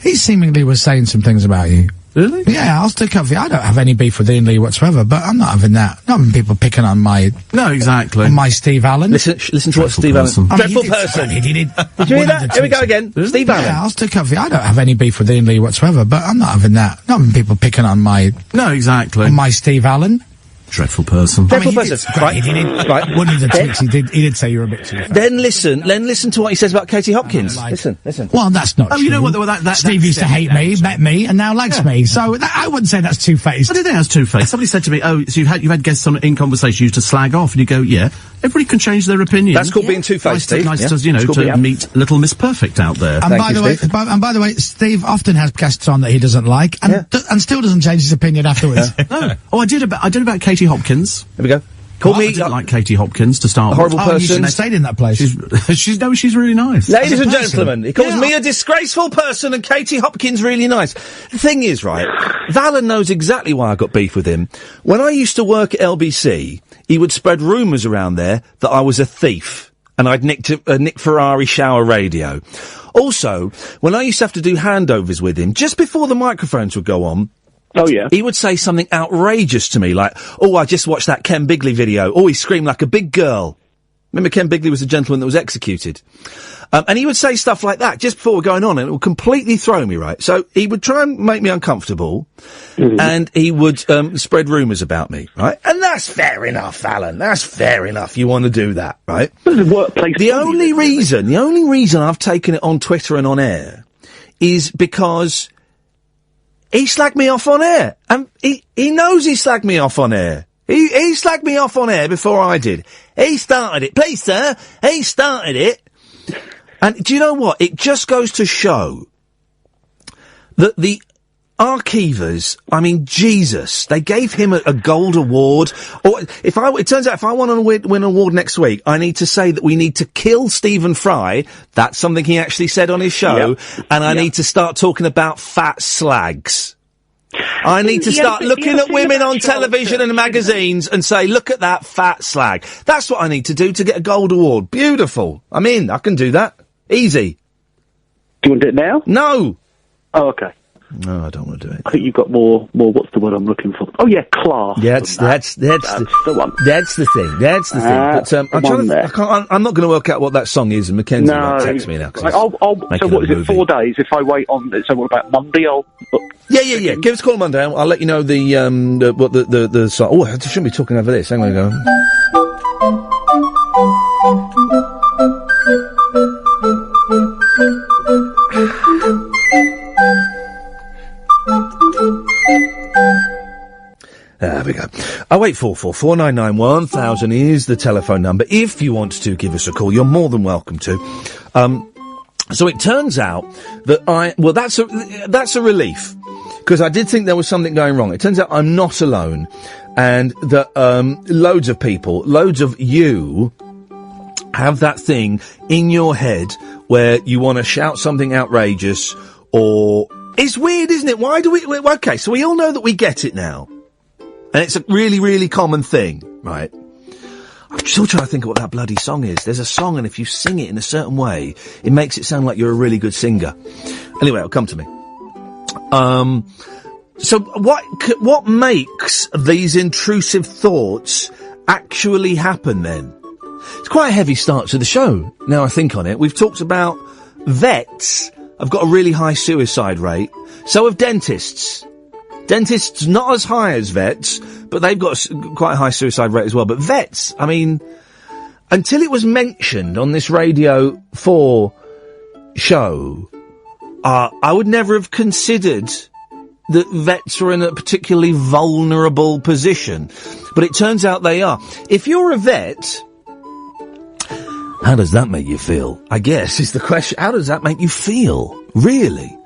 He seemingly was saying some things about you. Really? Yeah, I'll stick up for you. I don't have any beef with Iain Lee whatsoever, but I'm not having that. Not having people picking on my... No, exactly. On my Steve Allen. Listen to what Steve Allen... Dreadful person. Did you hear that? Here we go again. Really? Steve Allen. Yeah, I'll stick up for you. I don't have any beef with Iain Lee whatsoever, but I'm not having that. Not having people picking on my... No, exactly. On my Steve Allen. Dreadful person. Dreadful person. Right. One of the tweets he did say you were a bit too fat. Then listen to what he says about Katie Hopkins. Listen. Well, that's not true. You know what? That Steve used to hate me, met me, and now likes me. So I wouldn't say that's two-faced. I don't think that's two-faced. Somebody said to me, "Oh, so you've had guests in conversation you used to slag off," and you go, "Yeah." Everybody can change their opinion. That's called being two-faced, Steve. Nice to meet Little Miss Perfect out there. And by the way, Steve often has guests on that he doesn't like, and still doesn't change his opinion afterwards. No. Oh, I did about Katie Hopkins. There we go. I didn't like Katie Hopkins to start with. Horrible person. You shouldn't have stayed in that place. She's really nice. Ladies and gentlemen, he calls me a disgraceful person and Katie Hopkins really nice. The thing is, right, Valen knows exactly why I got beef with him. When I used to work at LBC, he would spread rumours around there that I was a thief and I'd nicked a Nick Ferrari shower radio. Also, when I used to have to do handovers with him, just before the microphones would go on, oh, yeah. he would say something outrageous to me, like, "Oh, I just watched that Ken Bigley video. Oh, he screamed like a big girl." Remember Ken Bigley was the gentleman that was executed? And he would say stuff like that just before we're going on, and it would completely throw me, right? So he would try and make me uncomfortable, and he would spread rumours about me, right? And that's fair enough, Alan. That's fair enough. You want to do that, right? The only reason I've taken it on Twitter and on air is because he slagged me off on air. And he knows he slagged me off on air. He slagged me off on air before I did. He started it. Please, sir. He started it. And do you know what? It just goes to show that the Archivers, I mean, Jesus, they gave him a gold award. Or it turns out if I want to win an award next week, I need to say that we need to kill Stephen Fry. That's something he actually said on his show. Yep. And I need to start talking about fat slags. I need to start looking at women on television and magazines and say, look at that fat slag. That's what I need to do to get a gold award. Beautiful. I'm in. I can do that. Easy. Do you want to do it now? No. Oh, okay. No, I don't want to do it. I think you've got more, what's the word I'm looking for? Oh yeah, class. Yeah, that's the one. That's the thing. That's the thing. But, I'm not going to work out what that song is, and Mackenzie might text me now. So what is it, 4 days? If I wait on, so what about Monday? Yeah. Give us a call Monday. I'll let you know the song. Oh, I shouldn't be talking over this. Hang on, go. There we go. 0844 499 1000 is the telephone number. If you want to give us a call, you're more than welcome to. So it turns out that that's a relief, because I did think there was something going wrong. It turns out I'm not alone, and that loads of people, loads of you, have that thing in your head where you want to shout something outrageous, or it's weird, isn't it? Why do we? Okay, so we all know that we get it now. And it's a really, really common thing, right? I'm still trying to think of what that bloody song is. There's a song, and if you sing it in a certain way, it makes it sound like you're a really good singer. Anyway, it'll come to me. So what makes these intrusive thoughts actually happen then? It's quite a heavy start to the show, now I think on it. We've talked about vets have got a really high suicide rate. So have dentists. Dentists not as high as vets, but they've got quite a high suicide rate as well. But vets, I mean, until it was mentioned on this Radio 4 show, I would never have considered that vets were in a particularly vulnerable position. But it turns out they are. If you're a vet, how does that make you feel? I guess is the question. How does that make you feel? Really?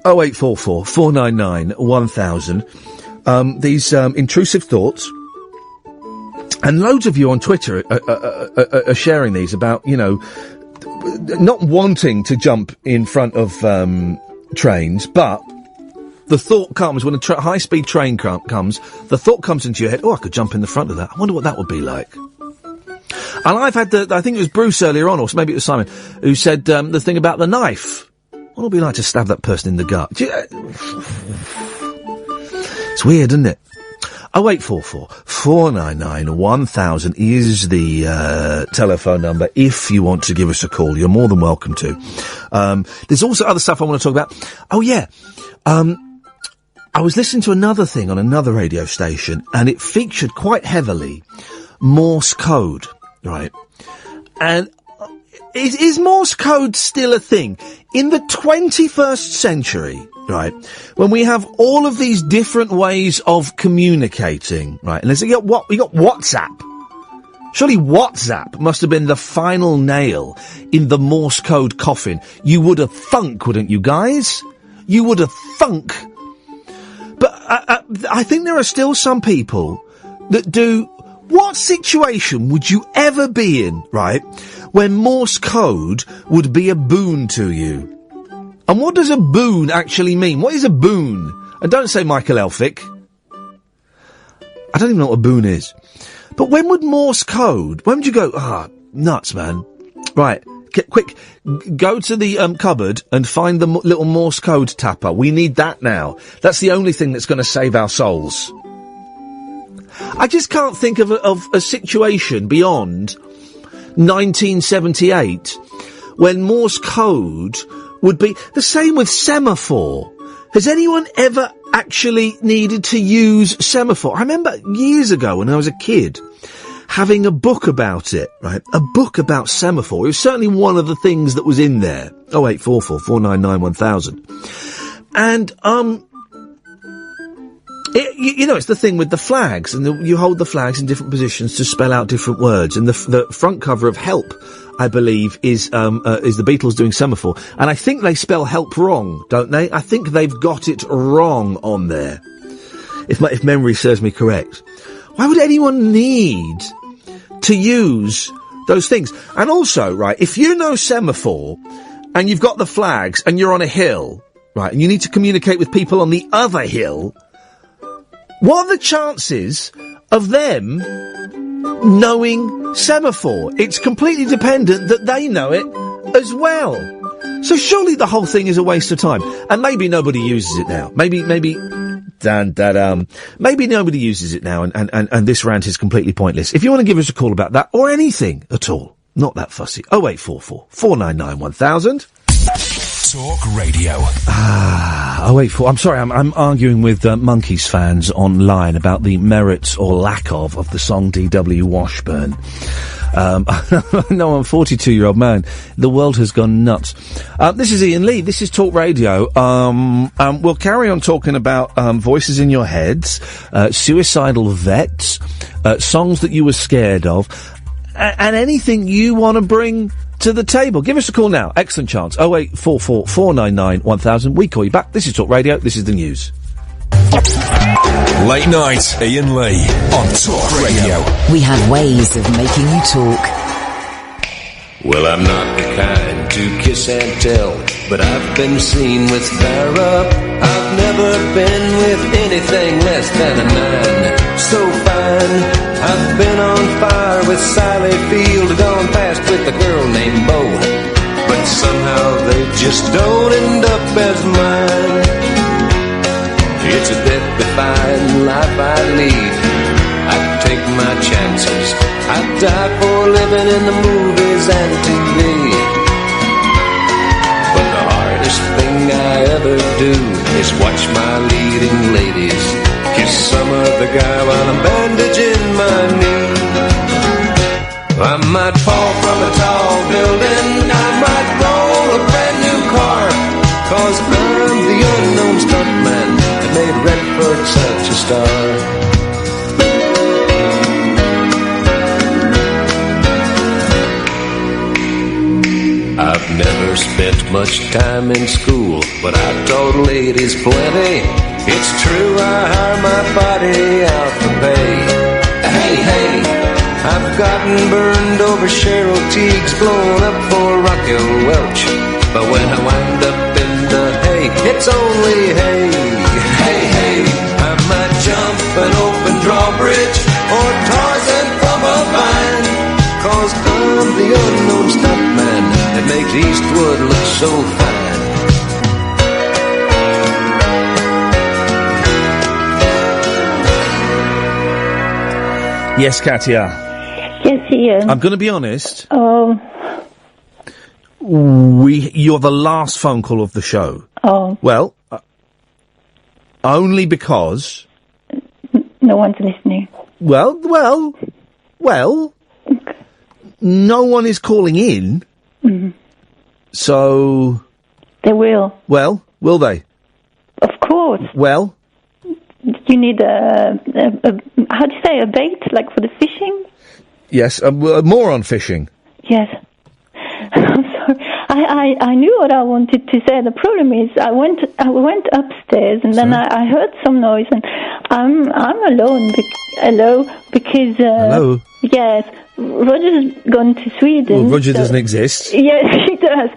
0844 499 1000. These intrusive thoughts, and loads of you on Twitter are sharing these about, you know, not wanting to jump in front of trains, but the thought comes when a high-speed train comes. The thought comes into your head, oh, I could jump in the front of that. I wonder what that would be like. And I've had I think it was Bruce earlier on, or maybe it was Simon, who said the thing about the knife. What would it be like to stab that person in the gut? It's weird, isn't it? 0844 499 1000 is the telephone number if you want to give us a call. You're more than welcome to. There's also other stuff I want to talk about. Oh, yeah. I was listening to another thing on another radio station, and it featured quite heavily Morse code, right? And is Morse code still a thing? In the 21st century, right, when we have all of these different ways of communicating, right, and we got WhatsApp. Surely WhatsApp must have been the final nail in the Morse code coffin. You would have thunk, wouldn't you guys? You would have thunk. But I think there are still some people that do. What situation would you ever be in, right, when Morse code would be a boon to you? And what does a boon actually mean? What is a boon? And don't say Michael Elphick. I don't even know what a boon is. But when would Morse code, when would you go, nuts, man. Right, quick, go to the cupboard and find the little Morse code tapper. We need that now. That's the only thing that's going to save our souls. I just can't think of a situation beyond 1978 when Morse code would be the same with semaphore. Has anyone ever actually needed to use semaphore? I remember years ago when I was a kid having a book about it, right? A book about semaphore. It was certainly one of the things that was in there. 0844 499 1000. And, you know, it's the thing with the flags, and you hold the flags in different positions to spell out different words. And the front cover of Help, I believe, is the Beatles doing Semaphore. And I think they spell help wrong, don't they? I think they've got it wrong on there. If memory serves me correct. Why would anyone need to use those things? And also, right, if you know Semaphore, and you've got the flags, and you're on a hill, right, and you need to communicate with people on the other hill, what are the chances of them knowing Semaphore? It's completely dependent that they know it as well. So surely the whole thing is a waste of time. And maybe nobody uses it now. Maybe nobody uses it now, and this rant is completely pointless. If you want to give us a call about that, or anything at all, not that fussy, 0844 499 1000. Talk Radio. 084. I'm sorry, I'm arguing with Monkeys fans online about the merits or lack of the song D.W. Washburn. No, I'm a 42-year-old man. The world has gone nuts. This is Iain Lee. This is Talk Radio. We'll carry on talking about voices in your heads, suicidal vets, songs that you were scared of, and anything you want to bring to the table. Give us a call now. Excellent chance. 0844 499 1000. We call you back. This is Talk Radio. This is the news. Late night, Iain Lee on Talk Radio. We have ways of making you talk. Well, I'm not the kind to kiss and tell, but I've been seen with fire up. I've never been with anything less than a 9. So fine, I've been on fire with Sally Field, gone past with a girl named Bo, but somehow they just don't end up as mine. It's a death-defying life I lead. I take my chances. I die for living in the movies and TV. But the hardest thing I ever do is watch my leading ladies kiss some other guy while I'm bandaging my knee. I might fall from a tall building, I might roll a brand new car, 'cause I'm the unknown stuntman that made Redford such a star. I've never spent much time in school, but I taught ladies plenty. It's true, I hire my body out for pay. Hey, hey, I've gotten burned over Cheryl Teague's, blown up for Raquel Welch. But when I wind up in the hay, it's only hay. Hey, hey, I might jump an open drawbridge or Tarzan from a vine, 'cause I'm the unknown stuntman that makes Eastwood look so fine. Yes, Katia. Yes, Ian. I'm going to be honest. Oh. You're the last phone call of the show. Oh. Well, only because... No one's listening. Well, no one is calling in. Mm. So... They will. Well, will they? Of course. Well? You need a how do you say, a bait, like for the fishing? Yes, more on fishing. Yes. I'm sorry. I knew what I wanted to say. The problem is I went upstairs and then I heard some noise and I'm alone. Because hello. Yes, Roger's gone to Sweden. Well, Roger doesn't exist. Yes, he does.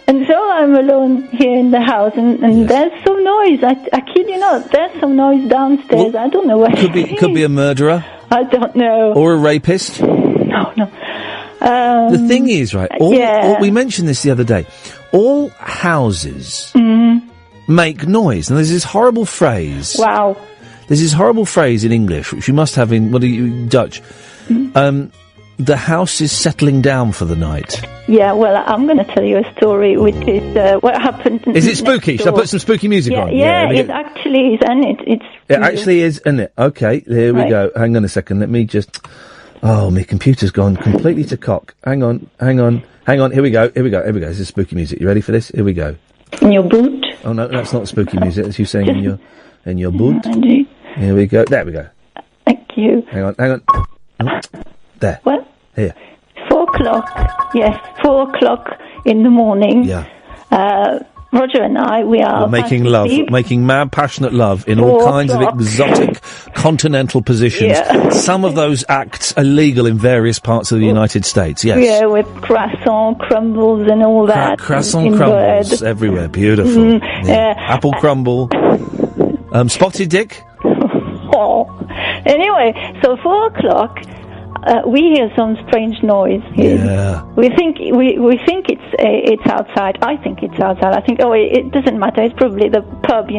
And so I'm alone here in the house, and there's some noise. I kid you not, there's some noise downstairs. Well, I don't know what it is. Could be a murderer. I don't know. Or a rapist. No. The thing is, right, we mentioned this the other day, all houses make noise. And there's this horrible phrase. Wow. There's this horrible phrase in English, which you must have in, Dutch. The house is settling down for the night. Yeah, well, I'm going to tell you a story, which is what happened. Is it spooky? Should I put some spooky music on? Yeah, it actually is, and it actually is, isn't it? Okay, here we go. Hang on a second. Let me just. Oh, my computer's gone completely to cock. Hang on. Here we go. This is spooky music. You ready for this? Here we go. In your boot? Oh no, that's not spooky music. That's you saying in your boot. Indeed. Here we go. There we go. Thank you. Hang on. There. What? Here. 4 o'clock. Yes, 4 o'clock in the morning. Yeah. Roger and I, we are making love, making mad, passionate love in all kinds of exotic continental positions. Yeah. Some of those acts are legal in various parts of the United States, yes. Yeah, with croissant crumbles and all that. Croissant crumbles everywhere. Beautiful. Apple crumble. Spotted dick? Oh. Anyway, so 4 o'clock, we hear some strange noise. Yeah. We think it's outside. I think it's outside. I think, it doesn't matter. It's probably the pub,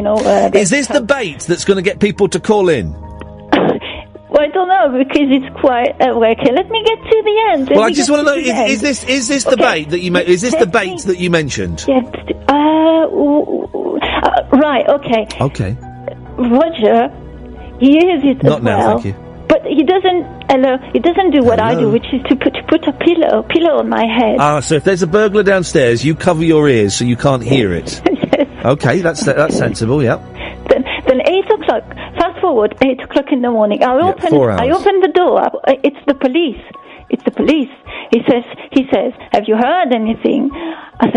Is this the bait that's going to get people to call in? Well, I don't know, because it's quite... okay, let me get to the end. Well, I just want to know, is this the bait that you is this the bait that you mentioned? Yes. Right, okay. Okay. Roger, he hears it Not as now, well. thank you. But he doesn't do what I do, which is to put a pillow on my head. So if there's a burglar downstairs, you cover your ears so you can't hear it. Yes. Okay, that's sensible, yeah. Then 8 o'clock, fast forward, 8 o'clock in the morning, 4 hours. I open the door, it's the police. It's the police. He says, have you heard anything? I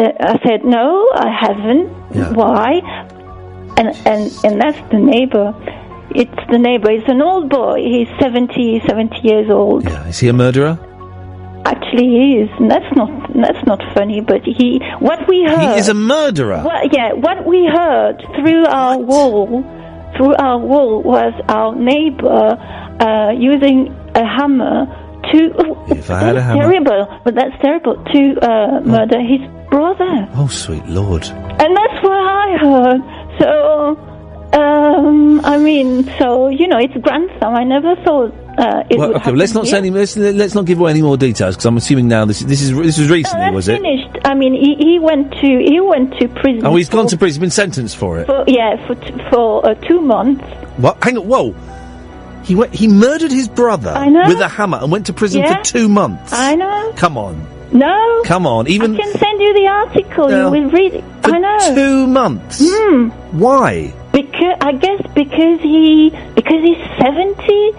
said, no, I haven't. Yeah. Why? And that's the neighbor. It's the neighbor. He's an old boy. He's 70 years old. Yeah. Is he a murderer? Actually, he is. And that's not funny. But what we heard. He is a murderer. What we heard through our wall was our neighbor using a hammer to. If I had a hammer. Terrible. But that's terrible to murder his brother. Oh, sweet Lord. And that's what I heard. So. It's grandson. I never thought it would happen. Let's not say any. Let's not give away any more details, because I'm assuming now this was recently, was it? Finished. I mean, he went to prison. Oh, he's gone to prison. He's been sentenced for it. For 2 months. What? Hang on. Whoa. He murdered his brother with a hammer and went to prison for 2 months. I know. Come on. No. Come on. I can send you the article. You will read it. I know. 2 months. Because Why? because he's 70,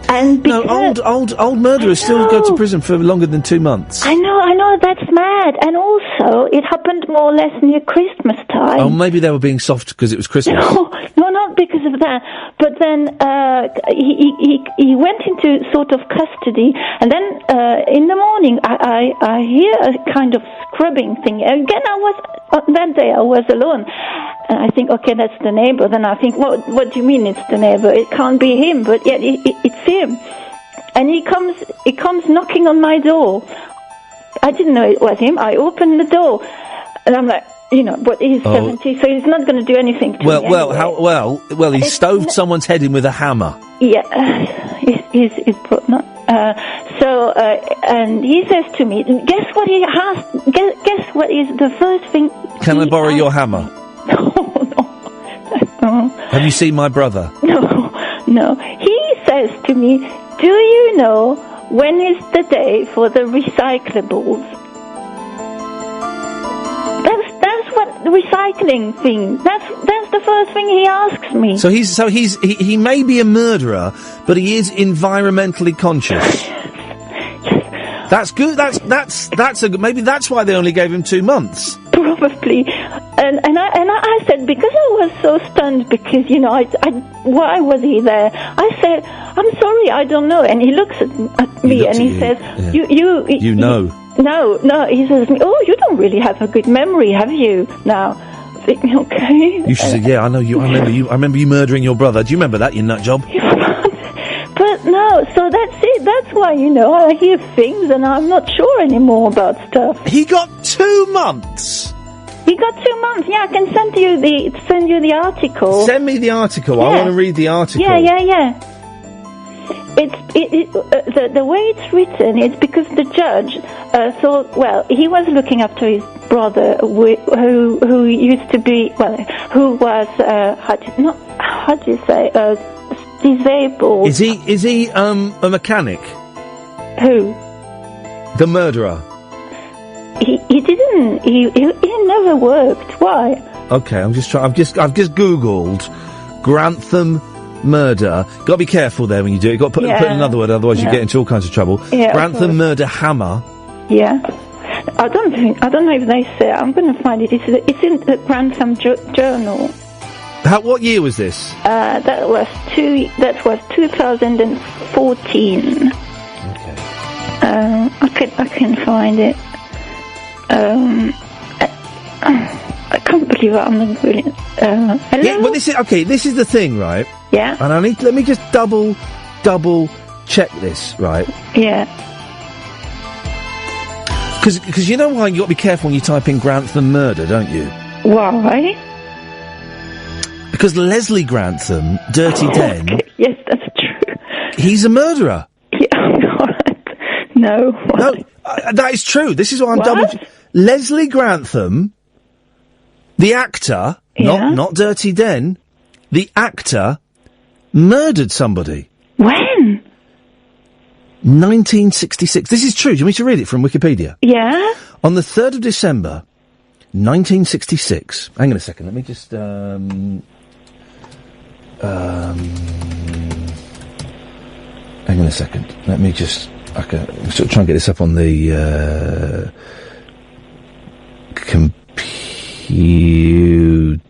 and because old murderers still go to prison for longer than 2 months. I know that's mad, and also it happened more or less near Christmas time. Oh, maybe they were being soft because it was Christmas. No, not because of that. But then he went into sort of custody, and then in the morning I hear a kind of scrubbing thing. Again, that day I was alone, and I think, okay, that's the neighbor. Then I think, what do you mean it's the neighbor? It can't be him, but yet it's him. And he comes knocking on my door. I didn't know it was him. I opened the door, and I'm like, but he's 70, so he's not going to do anything to me anyway. He stoved someone's head in with a hammer. Yeah, he's put not. And he says to me, guess what he asked? Guess what is the first thing? Can I borrow your hammer? No. Have you seen my brother? No. He says to me, do you know when is the day for the recyclables? That's what the recycling thing. That's the first thing he asks me. So he may be a murderer, but he is environmentally conscious. That's good. That's a good. Maybe that's why they only gave him 2 months. Probably, and I said, because I was so stunned, because why was he there? I said, I'm sorry, I don't know. And he looks at me and he says, you know. No, he says to me, oh, you don't really have a good memory, have you? Now, I think, okay. You should say, yeah, I know you. I remember you murdering your brother. Do you remember that, you nut job? But no, so that's it. That's why, I hear things and I'm not sure anymore about stuff. He got 2 months. He got 2 months. Yeah, I can send you the article. Send me the article. Yeah. I want to read the article. Yeah. The way it's written is because the judge thought, well, he was looking after his brother, who used to be, who was how do you say, disabled. Is he a mechanic? Who? The murderer. He didn't. He never worked. Why? Okay, I've just googled Grantham murder. Got to be careful there when you do it. Got to put in another word, otherwise you get into all kinds of trouble. Yeah, Grantham murder hammer. Yeah. I don't know if they say. I'm going to find it. It's in the Grantham Journal. What year was this? That was 2014. Okay. I can find it. I can't believe I'm not really. Hello? Yeah, well, this is the thing, right? Yeah. And let me just double check this, right? Yeah. Because you know why you got to be careful when you type in Grantham murder, don't you? Why? Because Leslie Grantham, Dirty Den. Okay. Yes, that's true. He's a murderer. Yeah. No. No, that is true. This is what I'm double. Leslie Grantham, the actor, not Dirty Den, the actor murdered somebody. When? 1966. This is true. Do you want me to read it from Wikipedia? Yeah. On the 3rd of December, 1966. Hang on a second. Let me just. Hang on a second. Let me just. I'm sort of trying to get this up on the computer.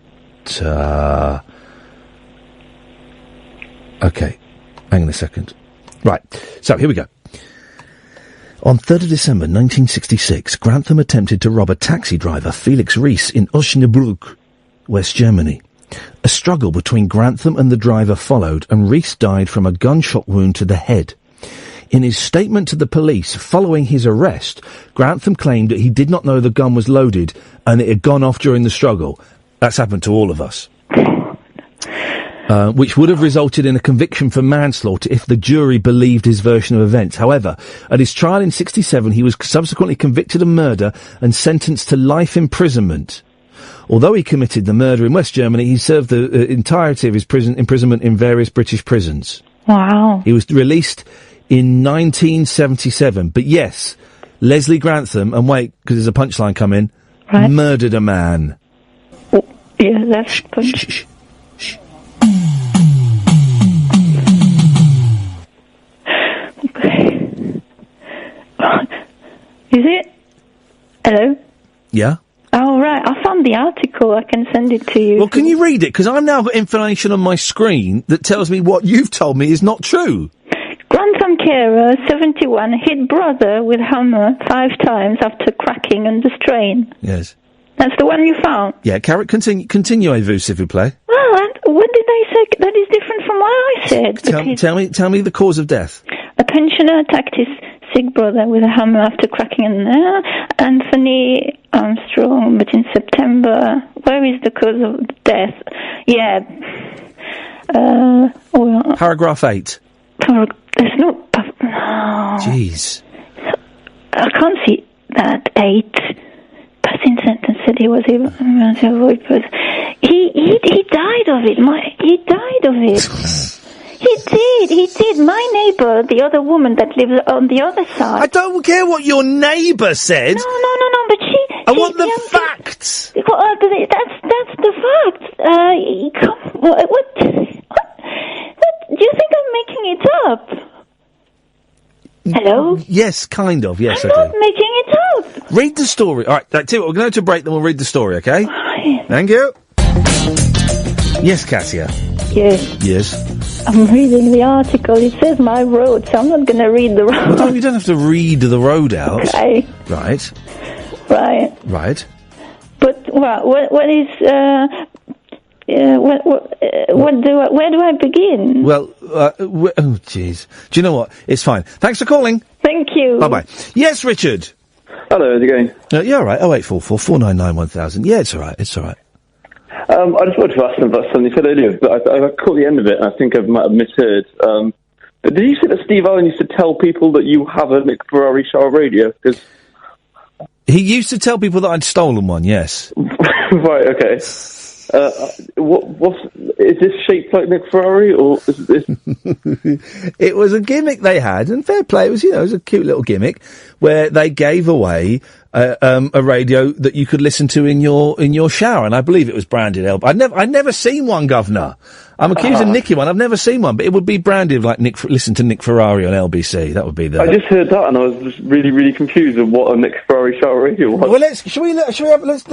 Okay. Hang on a second. Right. So, here we go. On 3rd of December 1966, Grantham attempted to rob a taxi driver, Felix Ries, in Osnabrück, West Germany. A struggle between Grantham and the driver followed, and Ries died from a gunshot wound to the head. In his statement to the police following his arrest, Grantham claimed that he did not know the gun was loaded and it had gone off during the struggle. That's happened to all of us. Which would have resulted in a conviction for manslaughter if the jury believed his version of events. However, at his trial in 1967, he was subsequently convicted of murder and sentenced to life imprisonment. Although he committed the murder in West Germany, he served the entirety of his imprisonment in various British prisons. Wow. He was released in 1977. But yes, Leslie Grantham, and wait, because there's a punchline coming, murdered a man. Oh, yeah, that's good. Shh. Is it? Hello? Yeah? Oh, right. I found the article. I can send it to you. Well, can you read it? Because I've now got information on my screen that tells me what you've told me is not true. Grantham carer, 71, hit brother with hammer 5 times after cracking under strain. Yes. That's the one you found? Yeah, continue, vous, s'il vous plaît. Well, what did I say? That is different from what I said. Tell me the cause of death. A pensioner attacked his sick brother with a hammer after cracking an Anthony Armstrong, but in September. Where is the cause of death? Yeah. Paragraph 8. There's no... Jeez. I can't see that. 8. Passing sentence said he was able to avoid... He died of it. He died of it. He did. My neighbour, the other woman that lives on the other side. I don't care what your neighbour said. No, but she... I want the facts. Well, that's the fact. What? Do you think I'm making it up? Hello? Yes, kind of, yes, I'm not making it up. Read the story. All right, that's it. We're going to break, then we'll read the story, okay? Thank you. Yes, Katia. Yes. I'm reading the article. It says my road, so I'm not going to read the road. Well, you don't have to read the road out. Okay. Right. But what is? Where do I begin? Well, oh jeez. Do you know what? It's fine. Thanks for calling. Thank you. Bye bye. Yes, Richard. Hello, how's it going? Yeah, all right. 0844 499 1000. Yeah, it's all right. It's all right. I just wanted to ask them about something you said earlier, but I caught the end of it, and I think I might have misheard. But did you say that Steve Allen used to tell people that you have a Nick Ferrari shower radio? Because he used to tell people that I'd stolen one, yes. Right, okay. Is this shaped like Nick Ferrari, or is this... It was a gimmick they had, and fair play, it was a cute little gimmick, where they gave away a radio that you could listen to in your shower, and I believe it was branded I'd never seen one, Governor. I'm accused of nicking one. I've never seen one, but it would be branded like listen to Nick Ferrari on LBC. That would be the... I just heard that and I was just really, really confused of what a Nick Ferrari shower radio was. Well,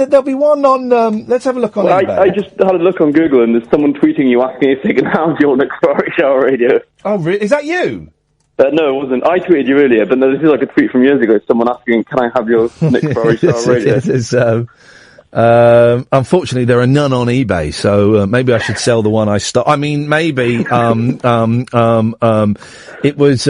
there'll be one on, let's have a look on eBay. I just had a look on Google and there's someone tweeting you asking if they can have your Nick Ferrari shower radio. Oh, really? Is that you? No, it wasn't. I tweeted you earlier, but no, this is like a tweet from years ago. Someone asking, can I have your Nick Ferrari shower radio? Unfortunately, there are none on eBay, so maybe I should sell the one I stole. I mean, maybe it was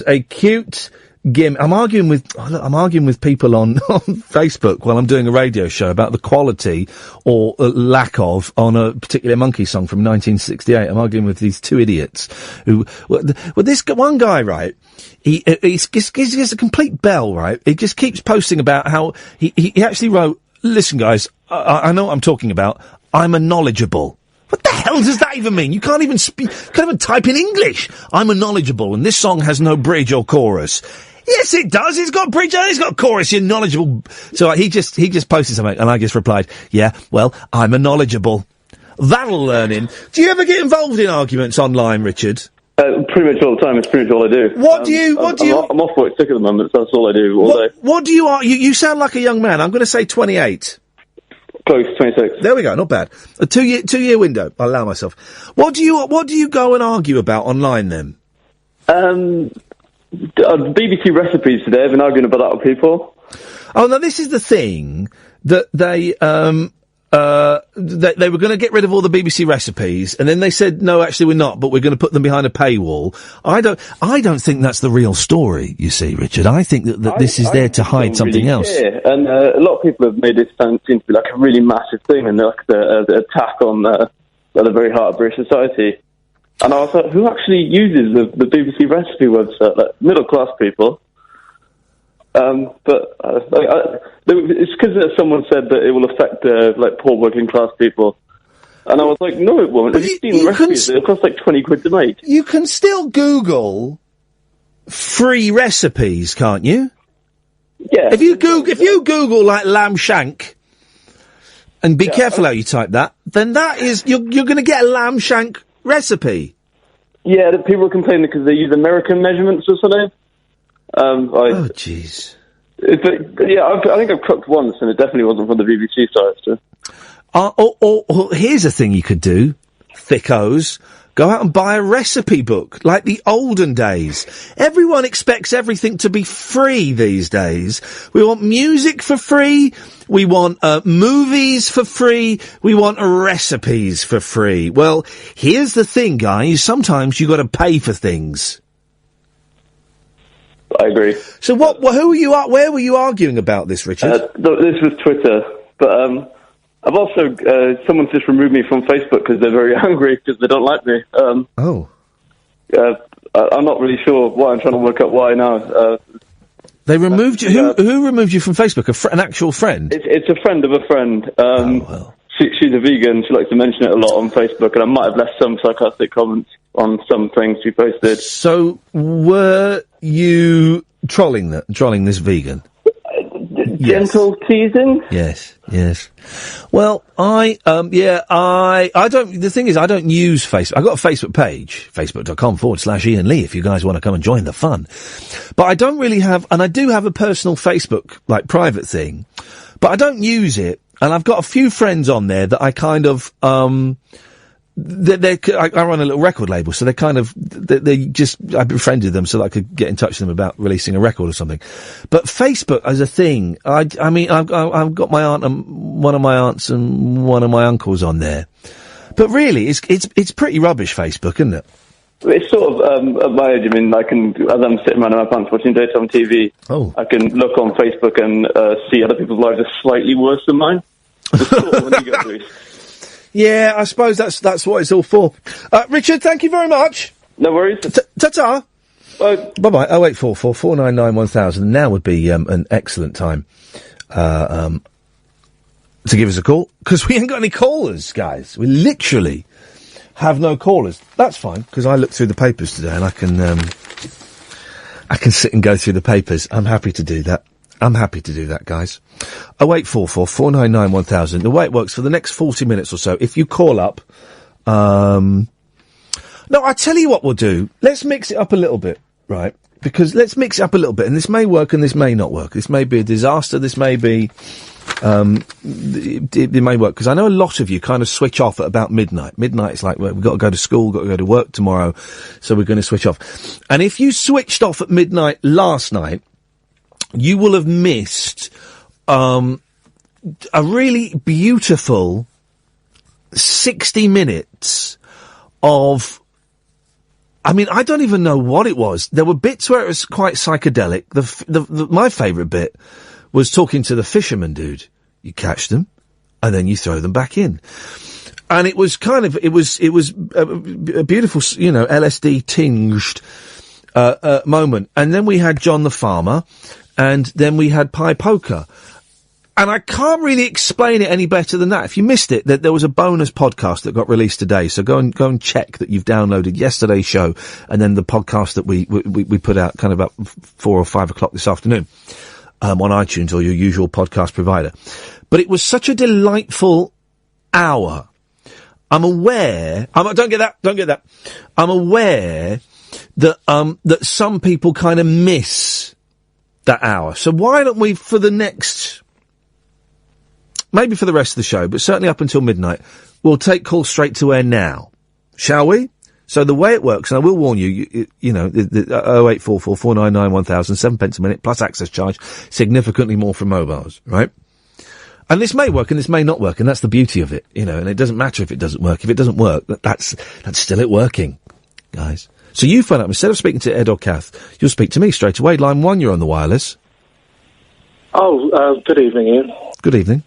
a cute gimmick. I'm arguing with people on Facebook while I'm doing a radio show about the quality or lack of on a particular Monkey song from 1968. I'm arguing with these two idiots who. Well, this one guy, right? He gets a complete bell, right? He just keeps posting about how he actually wrote. Listen, guys, I know what I'm talking about. I'm a knowledgeable. What the hell does that even mean? You can't even type in English. I'm a knowledgeable, and this song has no bridge or chorus. Yes, it does. It's got bridge and it's got chorus. You're knowledgeable. So he just posted something, and I just replied, yeah, well, I'm a knowledgeable. That'll learn him. Do you ever get involved in arguments online, Richard? Pretty much all the time. It's pretty much all I do. I'm off work sick at the moment, so that's all I do all day. What do you are? You sound like a young man. I'm going to say 28. Close, 26. There we go. Not bad. A two-year window. I'll allow myself. What do you go and argue about online then? BBC recipes today. I've been arguing about that with people. Oh, now this is the thing that they were going to get rid of all the BBC recipes, and then they said, no, actually we're not, but we're going to put them behind a paywall. I don't think that's the real story, you see, Richard. I think that this is there to hide something else. And a lot of people have made it seem to be like a really massive thing, and like the attack on the very heart of British society. And I was like, who actually uses the BBC recipe website? Like, middle-class people. It's because someone said that it will affect poor working class people, and I was like, no, it won't. Have you seen recipes? It costs like 20 quid to make. You can still Google free recipes, can't you? Yeah. If you Google like lamb shank, and be careful how you type that, then that is you're going to get a lamb shank recipe. Yeah, that people are complaining because they use American measurements or something. Oh, jeez. I think I've cooked once, and it definitely wasn't from the BBC site. So. Here's a thing you could do, thickos. Go out and buy a recipe book, like the olden days. Everyone expects everything to be free these days. We want music for free. We want movies for free. We want recipes for free. Well, here's the thing, guys. Sometimes you got to pay for things. I agree. So where were you arguing about this, Richard? This was Twitter, but I've also someone's just removed me from Facebook because they're very angry because they don't like me. I'm not really sure why. I'm trying to work out why now. They removed you. Who removed you from Facebook? An actual friend? It's a friend of a friend. She's a vegan. She likes to mention it a lot on Facebook, and I might have left some sarcastic comments on some things she posted. So, were you trolling this vegan? Gentle teasing? Yes. Well, I don't, the thing is, I don't use Facebook. I've got a Facebook page, facebook.com/Iain Lee, if you guys want to come and join the fun. But I don't really have, and I do have a personal Facebook, like, private thing, but I don't use it, and I've got a few friends on there that I kind of, I run a little record label, so I befriended them so that I could get in touch with them about releasing a record or something. But Facebook as a thing, I've got my aunt and one of my aunts and one of my uncles on there. But really, it's pretty rubbish, Facebook, isn't it? It's sort of, at my age, I mean, I can, as I'm sitting around in my pants watching daytime TV, I can look on Facebook and see other people's lives are slightly worse than mine. It's sort of an ego boost. Yeah, I suppose that's what it's all for. Richard, thank you very much. No worries. Ta-ta. Bye-bye. 0844 499 1000. Now would be an excellent time to give us a call, because we ain't got any callers, guys. We literally have no callers. That's fine, because I looked through the papers today, and I can sit and go through the papers. I'm happy to do that. Guys. 0844 499 1000. The way it works, for the next 40 minutes or so, if you call up, No, I tell you what we'll do. Let's mix it up a little bit, right? Because let's mix it up a little bit, and this may work and this may not work. This may be a disaster, this may be, it may work, because I know a lot of you kind of switch off at about midnight. Midnight is like, well, we've got to go to school, got to go to work tomorrow, so we're going to switch off. And if you switched off at midnight last night, you will have missed, a really beautiful 60 minutes of, I mean, I don't even know what it was. There were bits where it was quite psychedelic. My favourite bit was talking to the fisherman dude. You catch them, and then you throw them back in. And it was kind of, it was a beautiful, you know, LSD tinged, moment. And then we had John the Farmer, and then we had Pie Poker. And I can't really explain it any better than that. If you missed it, there was a bonus podcast that got released today. So go and check that you've downloaded yesterday's show and then the podcast that we put out kind of about 4 or 5 o'clock this afternoon, on iTunes or your usual podcast provider. But it was such a delightful hour. I'm aware, don't get that. I'm aware that some people kind of miss that hour. So why don't we, for the next, maybe for the rest of the show, but certainly up until midnight, we'll take calls straight to air now. Shall we? So the way it works, and I will warn you, you know, the 0844 499 1000, 7 pence a minute, plus access charge, significantly more from mobiles, right? And this may work and this may not work, and that's the beauty of it, you know, and it doesn't matter if it doesn't work. If it doesn't work, that's still it working, guys. So you phone up, instead of speaking to Ed or Kath, you'll speak to me straight away. Line 1, you're on the wireless. Oh, good evening, Ian. Good evening.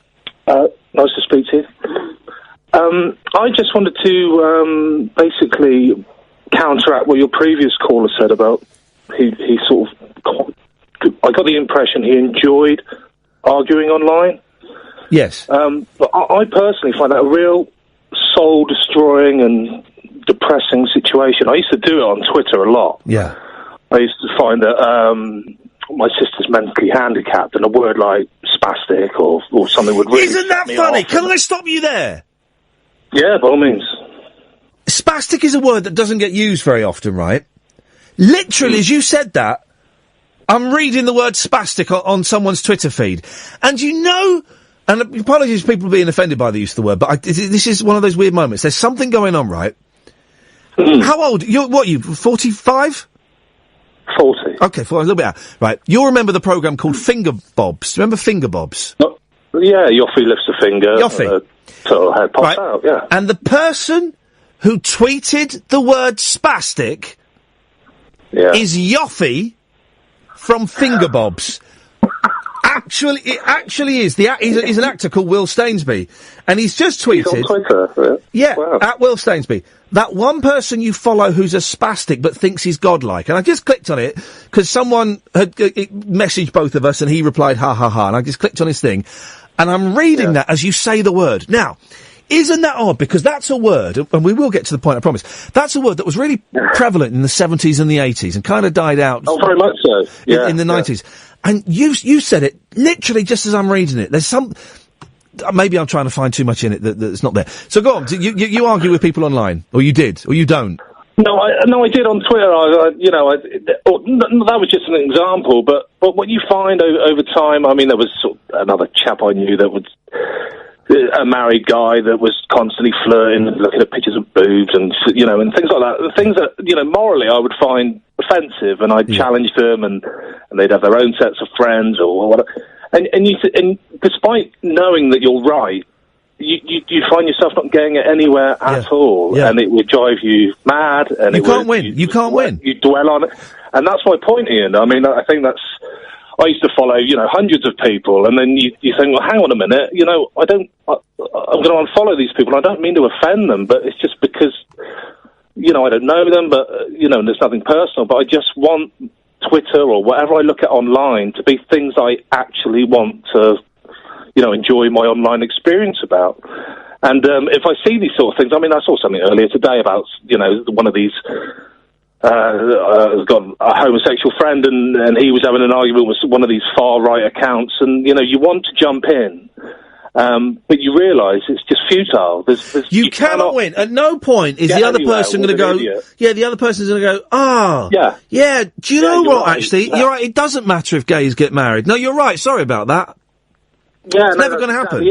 Nice to speak to you. I just wanted to basically counteract what your previous caller said about he sort of, I got the impression he enjoyed arguing online. Yes. But I personally find that a real soul-destroying and depressing situation. I used to do it on Twitter a lot. Yeah. I used to find that my sister's mentally handicapped, and a word like spastic or something would really... Isn't that funny? Can I stop you there? Yeah, by all means. Spastic is a word that doesn't get used very often, right? Literally, as you said that, I'm reading the word spastic on someone's Twitter feed. And you know, and apologies for people being offended by the use of the word, but this is one of those weird moments. There's something going on, right? How old? What are you, 45? 40. Okay, a little bit out. Right. You'll remember the programme called Finger Bobs. Remember Finger Bobs? Yeah, Yoffie lifts a finger. Yoffie. So head pops out, yeah. And the person who tweeted the word spastic is Yoffie from Finger Bobs. It actually is. He's an actor called Will Stainsby. And he's just tweeted... He's on Twitter, yeah, wow. at Will Stainsby. That one person you follow who's a spastic but thinks he's godlike. And I just clicked on it because someone had messaged both of us and he replied, ha, ha, ha. And I just clicked on his thing. And I'm reading that as you say the word. Now, isn't that odd? Because that's a word, and we will get to the point, I promise. That's a word that was really prevalent in the 70s and the 80s and kind of died out. Oh, very much so. Yeah, in the 90s. And you said it literally just as I'm reading it. There's some... Maybe I'm trying to find too much in it that's not there. So go on. You argue with people online, or you did, or you don't. No, I did on Twitter. That was just an example. But what you find over time, I mean, there was sort of another chap I knew that was a married guy that was constantly flirting and looking at pictures of boobs and and things like that. The things that morally I would find offensive, and I'd challenge them, and they'd have their own sets of friends or whatever. And despite knowing that you're right, you find yourself not getting it anywhere at all, and it would drive you mad. And you can't win. You can't win. You dwell on it, and that's my point, Ian. I mean, I think that's. I used to follow, hundreds of people, and then you think, well, hang on a minute, I'm going to unfollow these people. I don't mean to offend them, but it's just because, I don't know them, but there's nothing personal. But I just want Twitter or whatever I look at online to be things I actually want to, enjoy my online experience about. And if I see these sort of things, I mean, I saw something earlier today about, one of these has got a homosexual friend, and he was having an argument with one of these far-right accounts, and, you want to jump in But you realise it's just futile. You cannot win. At no point is the other person going to go, the other person's going to go, yeah, do you know what, actually? You're right, it doesn't matter if gays get married. No, you're right, sorry about that. Yeah, it's never going to happen.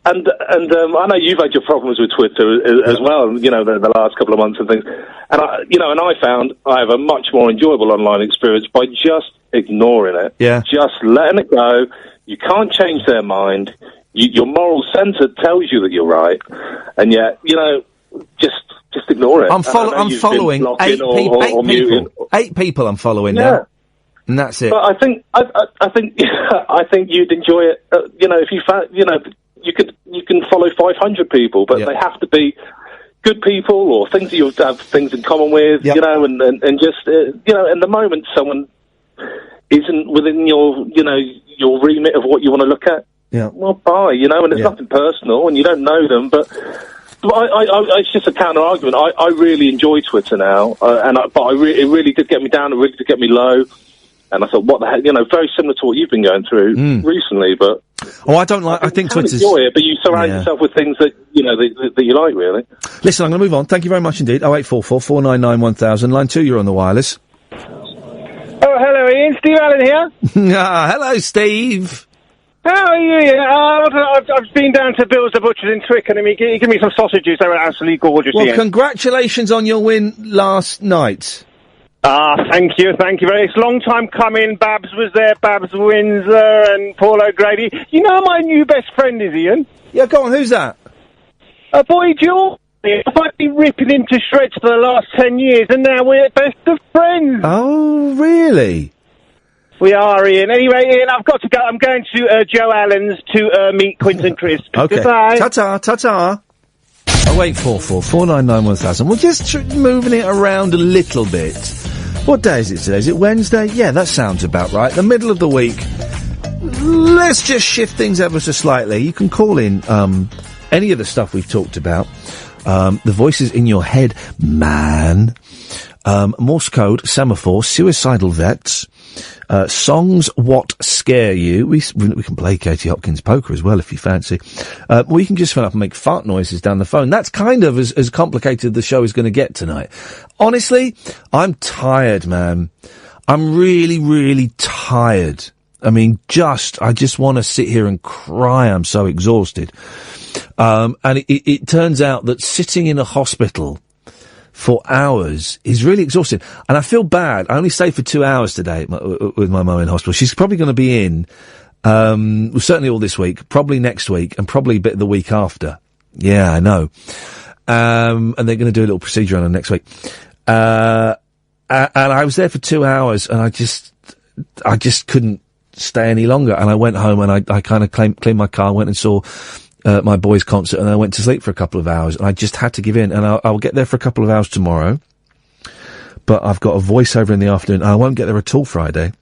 And I know you've had your problems with Twitter as well, you know, the last couple of months and things. And I found I have a much more enjoyable online experience by just ignoring it. Yeah. Just letting it go. You can't change their mind. Your moral centre tells you that you're right. And yet, you know, just ignore it. I'm following 8 people I'm following now. And that's it. But I think you'd enjoy it. You know, if you found, you know, you can follow 500 people, but they have to be good people or things that you have things in common with. You know, and just you know, in the moment someone isn't within your remit of what you want to look at. Yeah. Well, bye. You know, and it's nothing personal, and you don't know them, but. It's just a counter argument. I really enjoy Twitter now, it really did get me down. It really did get me low. And I thought, what the heck, you know, very similar to what you've been going through recently, but... I think Twitter's... enjoy it, but you surround yourself with things that, you know, that you like, really. Listen, I'm going to move on. Thank you very much indeed. 0844 499 1000. Line 2, you're on the wireless. Oh, hello, Ian. Steve Allen here. Hello, Steve. How are you, Ian? I've been down to Bill's the Butcher's in Twickenham. He gave me some sausages. They were absolutely gorgeous, Well, Ian. congratulations on your win last night. Thank you very much. It's a long time coming. Babs was there, Babs Windsor and Paul O'Grady. You know who my new best friend is, Ian? Yeah, go on, who's that? Boy George. I've been ripping him to shreds for the last 10 years, and now we're best of friends. Oh, really? We are, Ian. Anyway, Ian, I've got to go. I'm going to Joe Allen's to meet Quinton Crisp. Okay. Goodbye. Ta-ta. 0844 499 1000. We're just moving it around a little bit. What day is it today? Is it Wednesday? Yeah, that sounds about right. The middle of the week. Let's just shift things ever so slightly. You can call in any of the stuff we've talked about. The voices in your head, man. Morse code, semaphore, suicidal vets. Songs what scare you. We can play Katie Hopkins poker as well if you fancy. Or you can just phone up and make fart noises down the phone. That's kind of as complicated the show is going to get tonight. Honestly, I'm tired, man. I'm really, really tired. I mean, I just want to sit here and cry. I'm so exhausted. And it turns out that sitting in a hospital for hours is really exhausting. And I feel bad. I only stayed for 2 hours today with my mum in hospital. She's probably going to be in, certainly all this week, probably next week, and probably a bit of the week after. Yeah, I know. And they're going to do a little procedure on her next week. And I was there for 2 hours, and I just couldn't stay any longer. And I went home, and I kind of cleaned my car, went and saw my boys' concert, and then I went to sleep for a couple of hours, and I just had to give in. And I'll get there for a couple of hours tomorrow, but I've got a voiceover in the afternoon, and I won't get there at all Friday,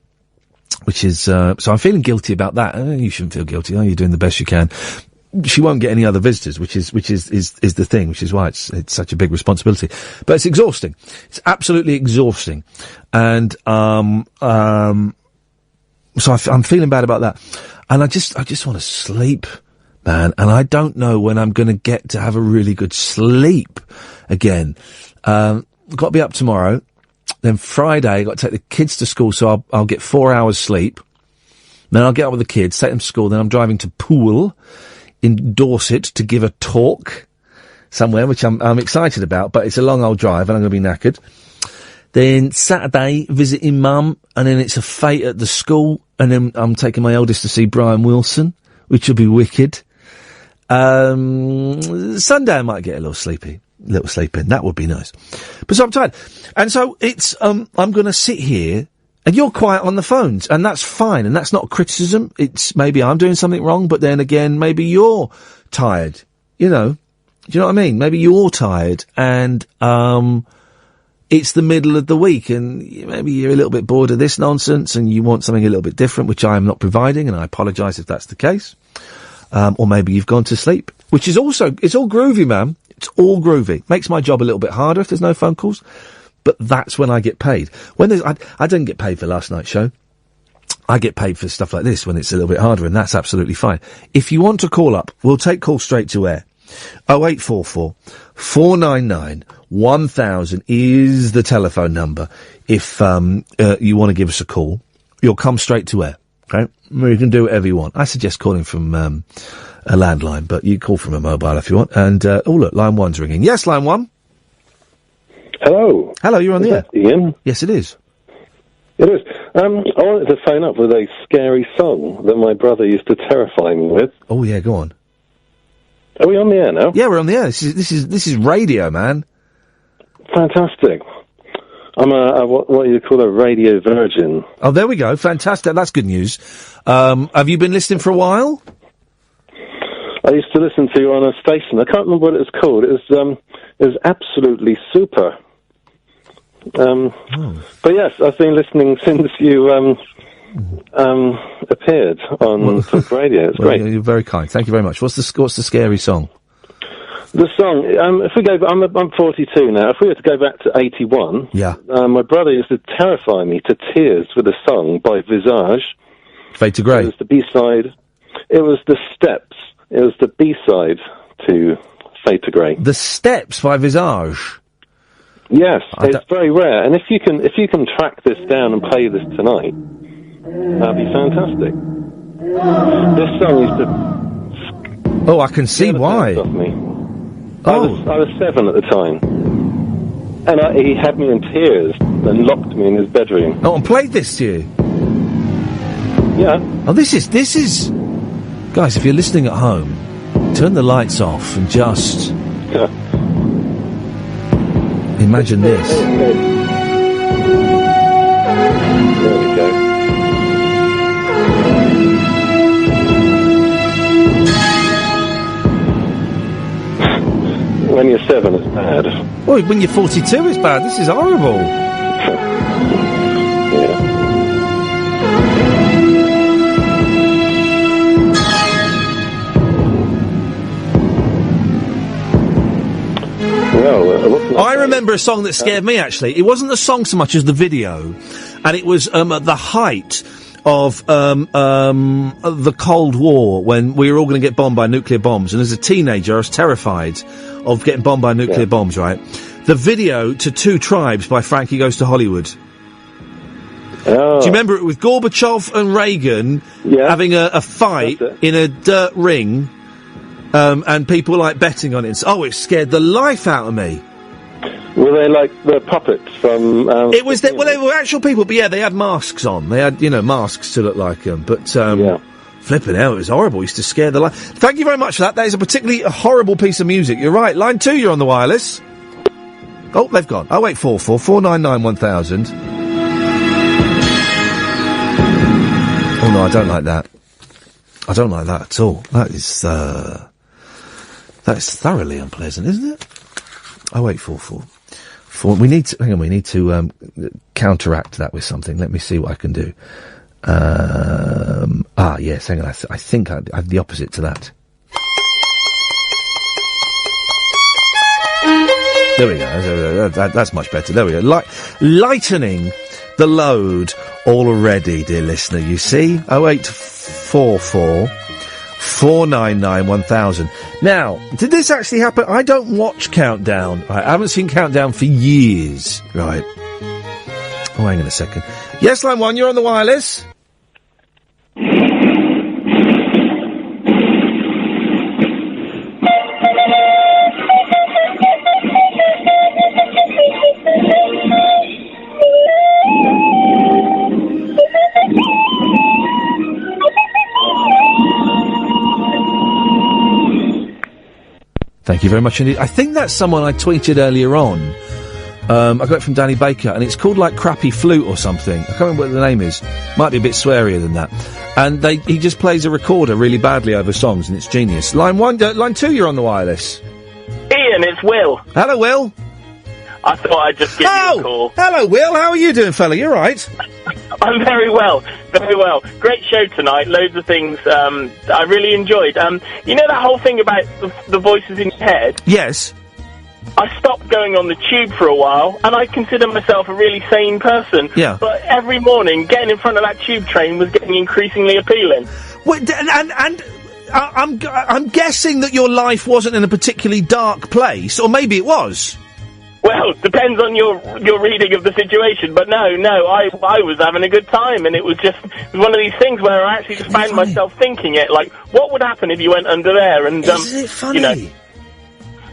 which is, so I'm feeling guilty about that. You shouldn't feel guilty, are you? You're doing the best you can. She won't get any other visitors, which is the thing, which is why it's such a big responsibility. But it's exhausting. It's absolutely exhausting. And, so I'm feeling bad about that. And I just want to sleep, man, and I don't know when I'm going to get to have a really good sleep again. Got to be up tomorrow. Then Friday, got to take the kids to school, so I'll get 4 hours sleep. Then I'll get up with the kids, take them to school. Then I'm driving to Poole in Dorset to give a talk somewhere, which I'm excited about, but it's a long old drive and I'm going to be knackered. Then Saturday, visiting Mum, and then it's a fete at the school, and then I'm taking my eldest to see Brian Wilson, which will be wicked. Sunday I might get a little sleepy. That would be nice. But so I'm tired. And so it's, I'm gonna sit here, and you're quiet on the phones, and that's fine, and that's not criticism. It's maybe I'm doing something wrong, but then again, maybe you're tired. You know? Do you know what I mean? Maybe you're tired, and, it's the middle of the week, and maybe you're a little bit bored of this nonsense, and you want something a little bit different, which I am not providing, and I apologise if that's the case. Or maybe you've gone to sleep, which is also, it's all groovy, man. It's all groovy. Makes my job a little bit harder if there's no phone calls, but that's when I get paid. When there's, I didn't get paid for last night's show. I get paid for stuff like this when it's a little bit harder, and that's absolutely fine. If you want to call up, we'll take calls straight to air. 0844 499 1000 is the telephone number. If you want to give us a call, you'll come straight to air. Okay, you can do whatever you want. I suggest calling from a landline, but you call from a mobile if you want. And look, line 1's ringing. Yes, line 1. Hello. Hello, you're on the air. Ian? Yes, it is. It is. I wanted to phone up with a scary song that my brother used to terrify me with. Oh yeah, go on. Are we on the air now? Yeah, we're on the air. This is radio, man. Fantastic. I'm what you call a radio virgin. Oh, there we go. Fantastic. That's good news. Have you been listening for a while? I used to listen to you on a station. I can't remember what it was called. It was absolutely super. But yes, I've been listening since you appeared on Talk Radio. It's great. You're very kind. Thank you very much. What's the scary song? The song. If we go, I'm 42 now. If we were to go back to 81, my brother used to terrify me to tears with a song by Visage. Fade to Grey. It was the B-side. It was the Steps. It was the B-side to Fade to Grey. The Steps by Visage. Yes, it's very rare. And if you can track this down and play this tonight, that'd be fantastic. This song used to. Oh, I can see why. Off me. I was 7 at the time, and he had me in tears and locked me in his bedroom. Oh, and played this to you? Yeah. Oh, this is. Guys, if you're listening at home, turn the lights off and just. Imagine this. There we go. When you're 7, it's bad. Oh, when you're 42, it's bad. This is horrible. I remember a song that scared me, actually. It wasn't the song so much as the video. And it was at the height of the Cold War, when we were all going to get bombed by nuclear bombs. And as a teenager, I was terrified of getting bombed by nuclear bombs, right? The video to Two Tribes by Frankie Goes to Hollywood. Oh. Do you remember it with Gorbachev and Reagan having a fight in a dirt ring? And people like betting on it. Oh, it scared the life out of me. Were they like the puppets from... it was... they were actual people, but yeah, they had masks on. They had, masks to look like them. But, flipping hell, it was horrible. It used to scare the life. Thank you very much for that. That is a particularly horrible piece of music. You're right. Line 2, you're on the wireless. Oh, they've gone. 0844 499 1000. Oh, no, I don't like that. I don't like that at all. That's thoroughly unpleasant, isn't it? 0844. We need to counteract that with something. Let me see what I can do. Yes, hang on. I think I have the opposite to that. There we go. That's much better. There we go. Lightening the load already, dear listener. You see? 0844 499 1000. Now, did this actually happen? I don't watch Countdown. Right? I haven't seen Countdown for years. Right. Oh, hang on a second. Yes, line 1, you're on the wireless. Thank you very much indeed. I think that's someone I tweeted earlier on. I got it from Danny Baker, and it's called like Crappy Flute or something. I can't remember what the name is. Might be a bit swearier than that. And he just plays a recorder really badly over songs, and it's genius. Line 2, you're on the wireless. Ian, it's Will. Hello, Will. I thought I'd just give you a call. Hello, Will. How are you doing, fella? You all right? I'm very well, very well. Great show tonight. Loads of things I really enjoyed. You know that whole thing about the voices in your head? Yes. I stopped going on the tube for a while, and I consider myself a really sane person. Yeah. But every morning, getting in front of that tube train was getting increasingly appealing. Wait, I'm guessing that your life wasn't in a particularly dark place, or maybe it was. Well, depends on your reading of the situation, but no, I was having a good time, and it was one of these things where I actually just found myself thinking it, like, what would happen if you went under there, and, Isn't it funny? you know...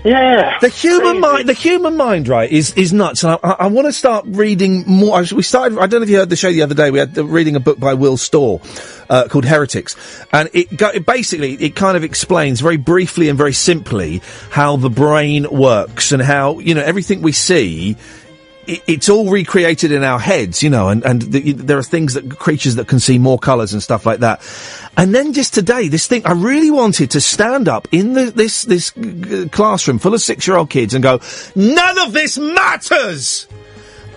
Yeah. The human mind, right, is nuts. And I want to start reading more. We started, I don't know if you heard the show the other day, we had reading a book by Will Storr, called Heretics. And it basically kind of explains very briefly and very simply how the brain works and how, everything we see, it's all recreated in our heads, and there are creatures that can see more colours and stuff like that. And then just today, this thing, I really wanted to stand up in this classroom full of 6-year-old kids and go, none of this matters!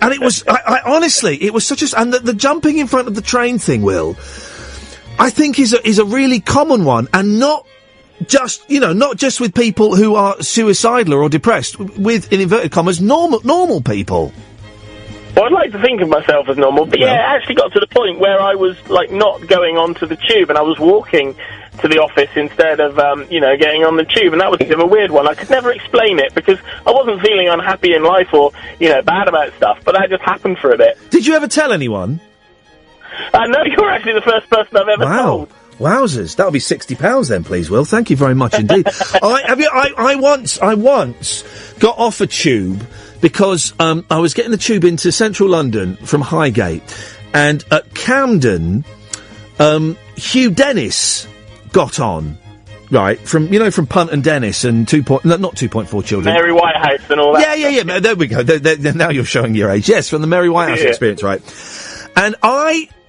And it was, I honestly, it was such a, and the jumping in front of the train thing, Will, I think is a really common one, and not just with people who are suicidal or depressed, with, in inverted commas, normal people. Well, I'd like to think of myself as normal, but yeah, it actually got to the point where I was, not going onto the tube, and I was walking to the office instead of, getting on the tube, and that was a bit of a weird one. I could never explain it, because I wasn't feeling unhappy in life or, bad about stuff, but that just happened for a bit. Did you ever tell anyone? No, you're actually the first person I've ever told. Wowzers, that'll be £60 then, please, Will. Thank you very much indeed. I once got off a tube because I was getting the tube into central London from Highgate, and at Camden, Hugh Dennis got on. Right, from Punt and Dennis and not 2.4 Children. Mary Whitehouse and all that. Yeah. There we go. Now you're showing your age. Yes, from the Mary Whitehouse experience, right? And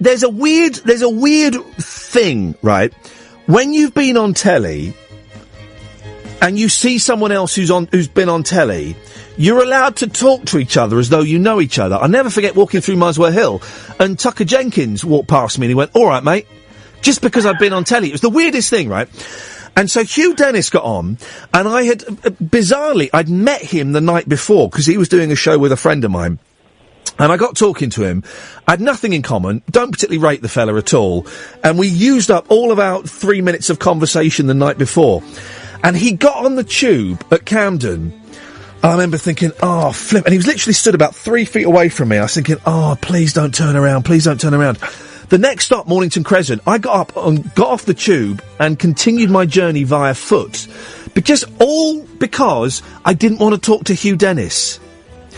there's a weird thing, right? When you've been on telly and you see someone else who's been on telly, you're allowed to talk to each other as though you know each other. I'll never forget walking through Muswell Hill, and Tucker Jenkins walked past me and he went, "All right, mate," just because I'd been on telly. It was the weirdest thing, right? And so Hugh Dennis got on, and I had, bizarrely, I'd met him the night before, because he was doing a show with a friend of mine. And I got talking to him. I had nothing in common, don't particularly rate the fella at all, and we used up all of our 3 minutes of conversation the night before. And he got on the tube at Camden, and I remember thinking, oh, flip, and he was literally stood about 3 feet away from me. I was thinking, oh, please don't turn around, please don't turn around. The next stop, Mornington Crescent, I got up and got off the tube and continued my journey via foot. Because I didn't want to talk to Hugh Dennis.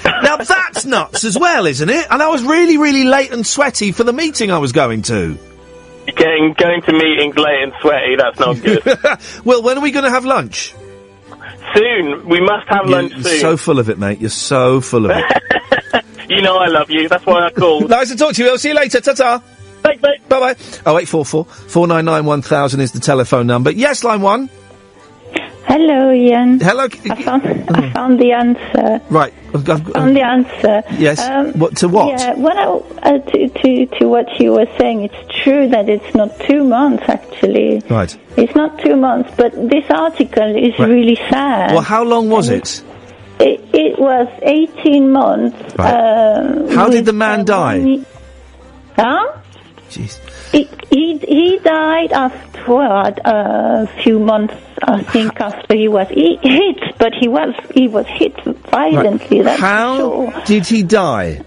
Now that's nuts as well, isn't it? And I was really, really late and sweaty for the meeting I was going to. Going to meetings late and sweaty, that's not good. Well, when are we going to have lunch? Soon. We must have lunch soon. You're so full of it, mate. You're so full of it. You know I love you. That's why I called. Nice to talk to you. I'll see you later. Ta-ta. Thanks, mate. Bye-bye. 0844 499 1000 is the telephone number. Yes, line 1. Hello, Ian. Hello. I found the answer. Right. Found the answer. Yes. To what? Yeah, to what you were saying, it's true that it's not 2 months, actually. Right. It's not 2 months, but this article is really sad. Well, how long was it? It was 18 months. Right. How did the man die? Huh? Jeez. He died after a few months, I think, after he was hit, but he was hit violently. Right. That's how sure. Did he die?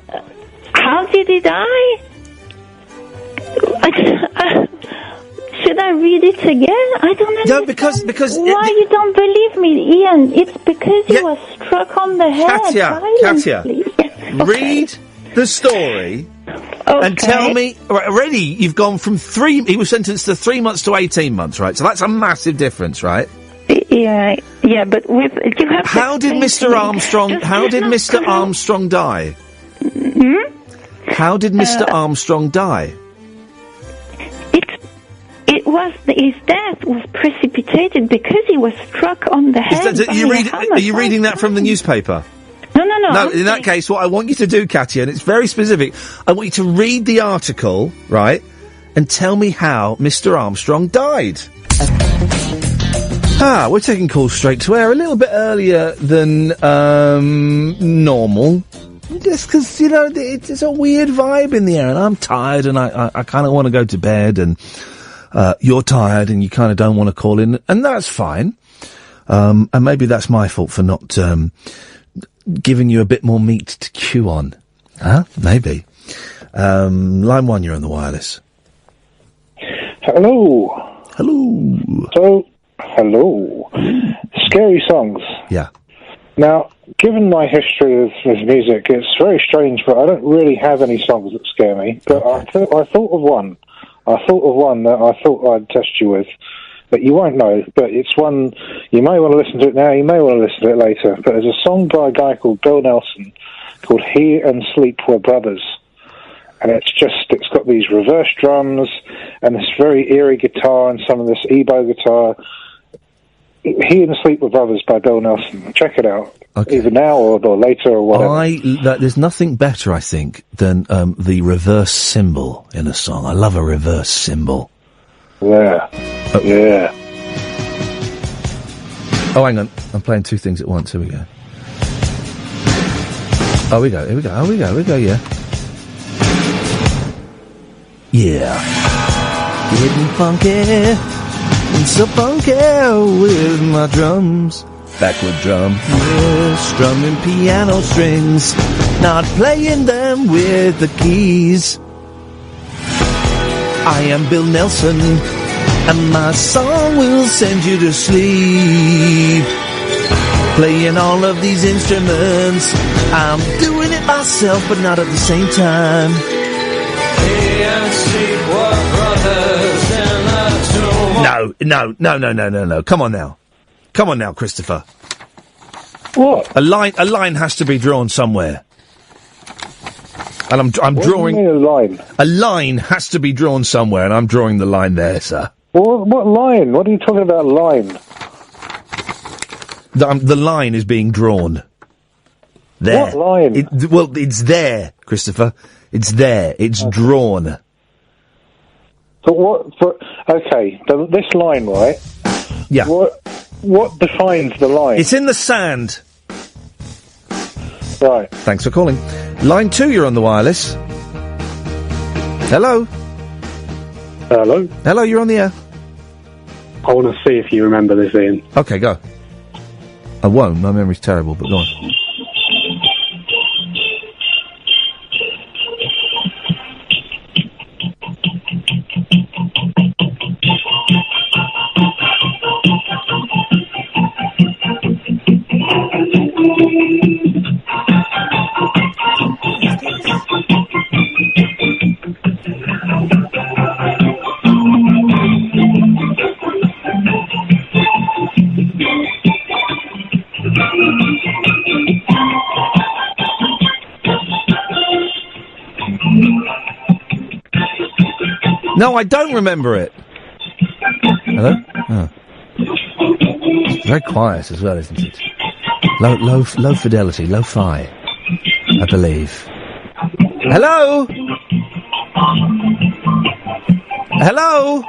How did he die? Should I read it again? I don't understand. No, because why you don't believe me, Ian? It's because he was struck on the head violently. Katia, read the story. Okay. And tell me, already you've gone from he was sentenced to 3 months to 18 months, right? So that's a massive difference, right? Yeah, but you have. How did Mr. Armstrong? How did Mr. Armstrong die? How did Mr. Armstrong die? His death was precipitated because he was struck on the head. Are you reading that from the newspaper? No. In that case, what I want you to do, Katia, and it's very specific, I want you to read the article, right, and tell me how Mr. Armstrong died. We're taking calls straight to air a little bit earlier than normal. Just because, you know, it's a weird vibe in the air, and I'm tired, and I kind of want to go to bed, and you're tired, and you kind of don't want to call in, and that's fine. And maybe that's my fault for not giving you a bit more meat to chew on. Huh? Maybe. Line 1, you're on the wireless. Hello. Hello. So, hello. Scary songs. Yeah. Now, given my history with music, it's very strange, but I don't really have any songs that scare me. But I thought of one. I thought of one that I thought I'd test you with. But you won't know. But it's one, you may want to listen to it now, you may want to listen to it later. But there's a song by a guy called Bill Nelson called He and Sleep Were Brothers. And it's got these reverse drums and this very eerie guitar and some of this Ebo guitar. He and Sleep Were Brothers by Bill Nelson. Check it out. Okay. Either now or later or whatever. There's nothing better, I think, than the reverse cymbal in a song. I love a reverse cymbal. Yeah. Yeah. Oh, hang on. I'm playing two things at once. Here we go. Oh, here we go, yeah. Yeah. Getting funky, and so funky with my drums. Backward drum. Yeah, strumming piano strings, not playing them with the keys. I am Bill Nelson, and my song will send you to sleep. Playing all of these instruments, I'm doing it myself, but not at the same time. No. Come on now, Christopher. What? A line has to be drawn somewhere. And I'm drawing. What do you mean a line? A line has to be drawn somewhere, and I'm drawing the line there, sir. What line? What are you talking about, line? The line is being drawn. There. What line? It's there, Christopher. It's there. It's drawn. So okay, this line, right? Yeah. What defines the line? It's in the sand. Right. Thanks for calling. Line 2, you're on the wireless. Hello. Hello. Hello, you're on the air. I want to see if you remember this, Ian. Okay, go. I won't. My memory's terrible, but go on. No, I don't remember it. Hello? Oh. It's very quiet as well, isn't it? Low fidelity, lo-fi, I believe. Hello? Hello?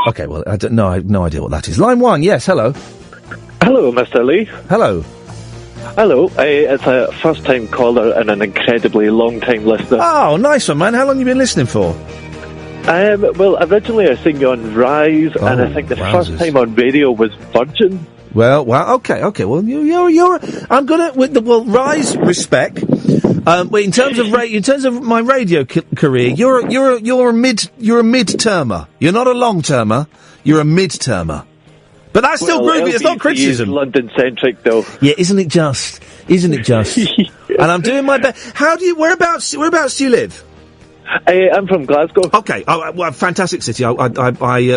Okay, well, I don't know. I have no idea what that is. Line 1, yes, hello. Hello, Mr. Lee. Hello. Hello, it's a first-time caller and an incredibly long-time listener. Oh, nice one, man. How long have you been listening for? Well, originally I seen you on Rise, and I think the first time on radio was Virgin. Well, okay. Well, you're. I'm gonna. Rise, respect. In terms of my radio career, you're a mid-termer. You're not a long-termer. You're a mid-termer. But that's still groovy. It's not criticism. London-centric, though. Yeah, isn't it just? And I'm doing my best. Whereabouts do you live? I'm from Glasgow. Okay, well, fantastic city. I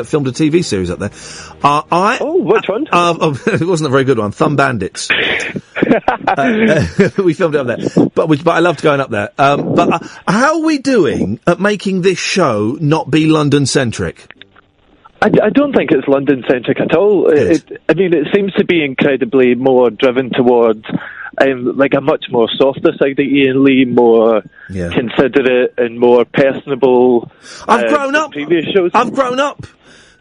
filmed a TV series up there. Which one? It wasn't a very good one. Thumb Bandits. We filmed it up there, but I loved going up there. But how are we doing at making this show not be London centric? I don't think it's London-centric at all. It seems to be incredibly more driven towards like a much more softer side of Iain Lee, more considerate and more personable. I've grown up. Previous shows. I've grown up.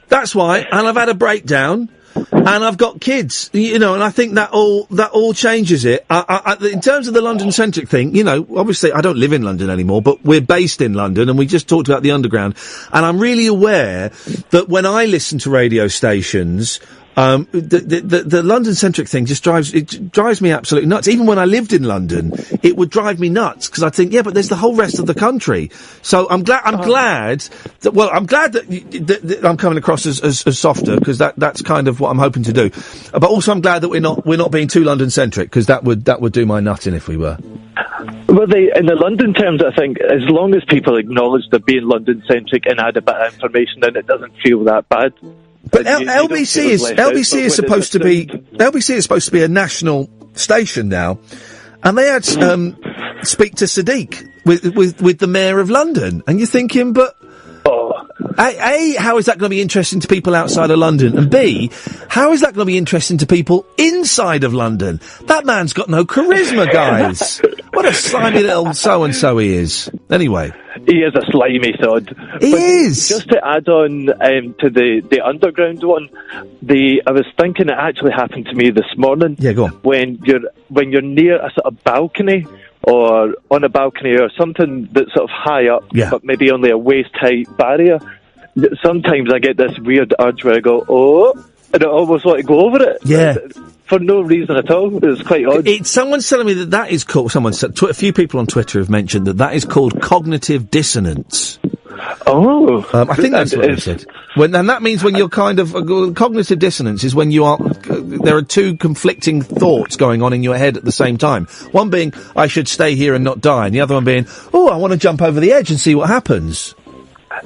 That's why, and I've had a breakdown, and I've got kids, and I think that all changes it. In terms of the London-centric thing, obviously I don't live in London anymore, but we're based in London, and we just talked about the Underground, and I'm really aware that when I listen to radio stations, the London-centric thing just drives me absolutely nuts. Even when I lived in London, it would drive me nuts because I think, yeah, but there's the whole rest of the country. So I'm glad that I'm coming across as softer because that's kind of what I'm hoping to do. But also I'm glad that we're not being too London-centric because that would do my nutting if we were. Well, in the London terms, I think as long as people acknowledge they're being London-centric and add a bit of information, then it doesn't feel that bad. But LBC is supposed to be a national station now, and they had speak to Sadiq with the Mayor of London, and you're thinking, but A, how is that going to be interesting to people outside of London, and B, how is that going to be interesting to people inside of London? That man's got no charisma, guys. What a slimy little so and so he is. Anyway. He is a slimy sod. He is! Just to add on to the Underground one, I was thinking it actually happened to me this morning. Yeah, go on. When you're near a sort of balcony, or on a balcony or something that's sort of high up, but maybe only a waist-height barrier, sometimes I get this weird urge where I go, oh, and I almost want to go over it. Yeah. For no reason at all. It's quite odd. Someone's telling me that is called, a few people on Twitter have mentioned that is called cognitive dissonance. Oh. I think that's what they said. And that means when you're kind of, cognitive dissonance is when there are two conflicting thoughts going on in your head at the same time. One being, I should stay here and not die, and the other one being, oh, I want to jump over the edge and see what happens.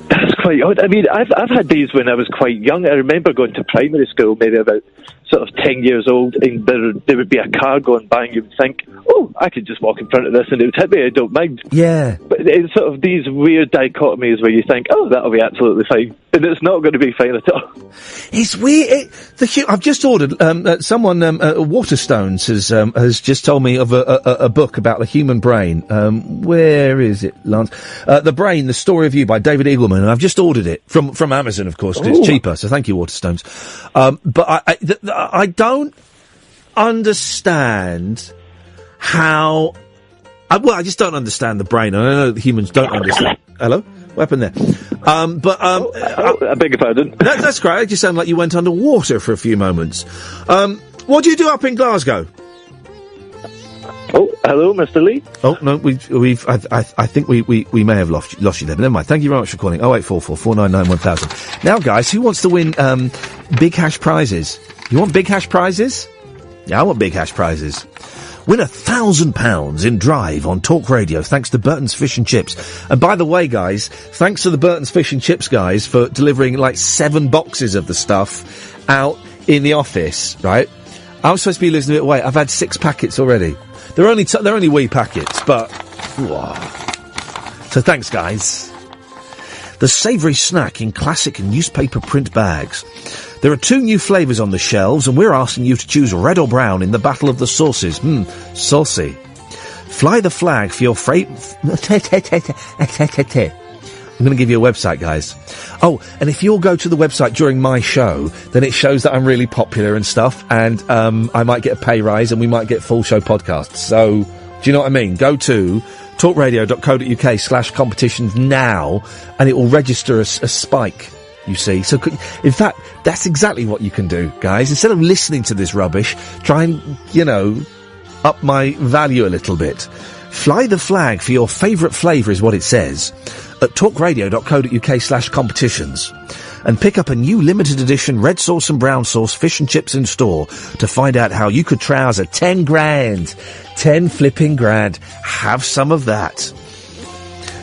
That's quite odd. I mean, I've had days when I was quite young. I remember going to primary school, maybe about sort of 10 years old, and there would be a car going by and you would think, oh, I could just walk in front of this and it would hit me, I don't mind. Yeah. But it's sort of these weird dichotomies where you think, oh, that'll be absolutely fine. And it's not going to be fine at all. It's weird. I've just ordered, someone, Waterstones has just told me of a book about the human brain. Where is it, Lance? The Brain, The Story of You by David Eagleman, and I've just ordered it from Amazon, of course, because it's cheaper, so thank you, Waterstones. But I don't understand how... I just don't understand the brain, and I know that humans don't understand... Hello? What happened there? I beg your pardon. That's great. It just sounded like you went underwater for a few moments. What do you do up in Glasgow? Oh, hello, Mr. Lee. Oh, no, I think we may have lost you there, but never mind. Thank you very much for calling. 0844 499 1000. Now, guys, who wants to win, big hash prizes? You want big hash prizes? Yeah, I want big hash prizes. Win £1,000 in Drive on Talk Radio, thanks to Burton's Fish and Chips. And by the way, guys, thanks to the Burton's Fish and Chips guys for delivering like 7 boxes of the stuff out in the office, right? I was supposed to be losing a bit of weight. I've had 6 packets already. They're only wee packets, but... So thanks, guys. The savoury snack in classic newspaper print bags. There are 2 new flavours on the shelves, and we're asking you to choose red or brown in the battle of the sauces. Saucy. Fly the flag for your I'm going to give you a website, guys. Oh, and if you'll go to the website during my show, then it shows that I'm really popular and stuff, and I might get a pay rise, and we might get full show podcasts. So, do you know what I mean? Go to talkradio.co.uk/competitions now, and it will register a spike. You see, so in fact, that's exactly what you can do, guys. Instead of listening to this rubbish, try and, up my value a little bit. Fly the flag for your favourite flavour is what it says at talkradio.co.uk/competitions, and pick up a new limited edition red sauce and brown sauce fish and chips in store to find out how you could trouser 10 grand. 10 flipping grand. Have some of that.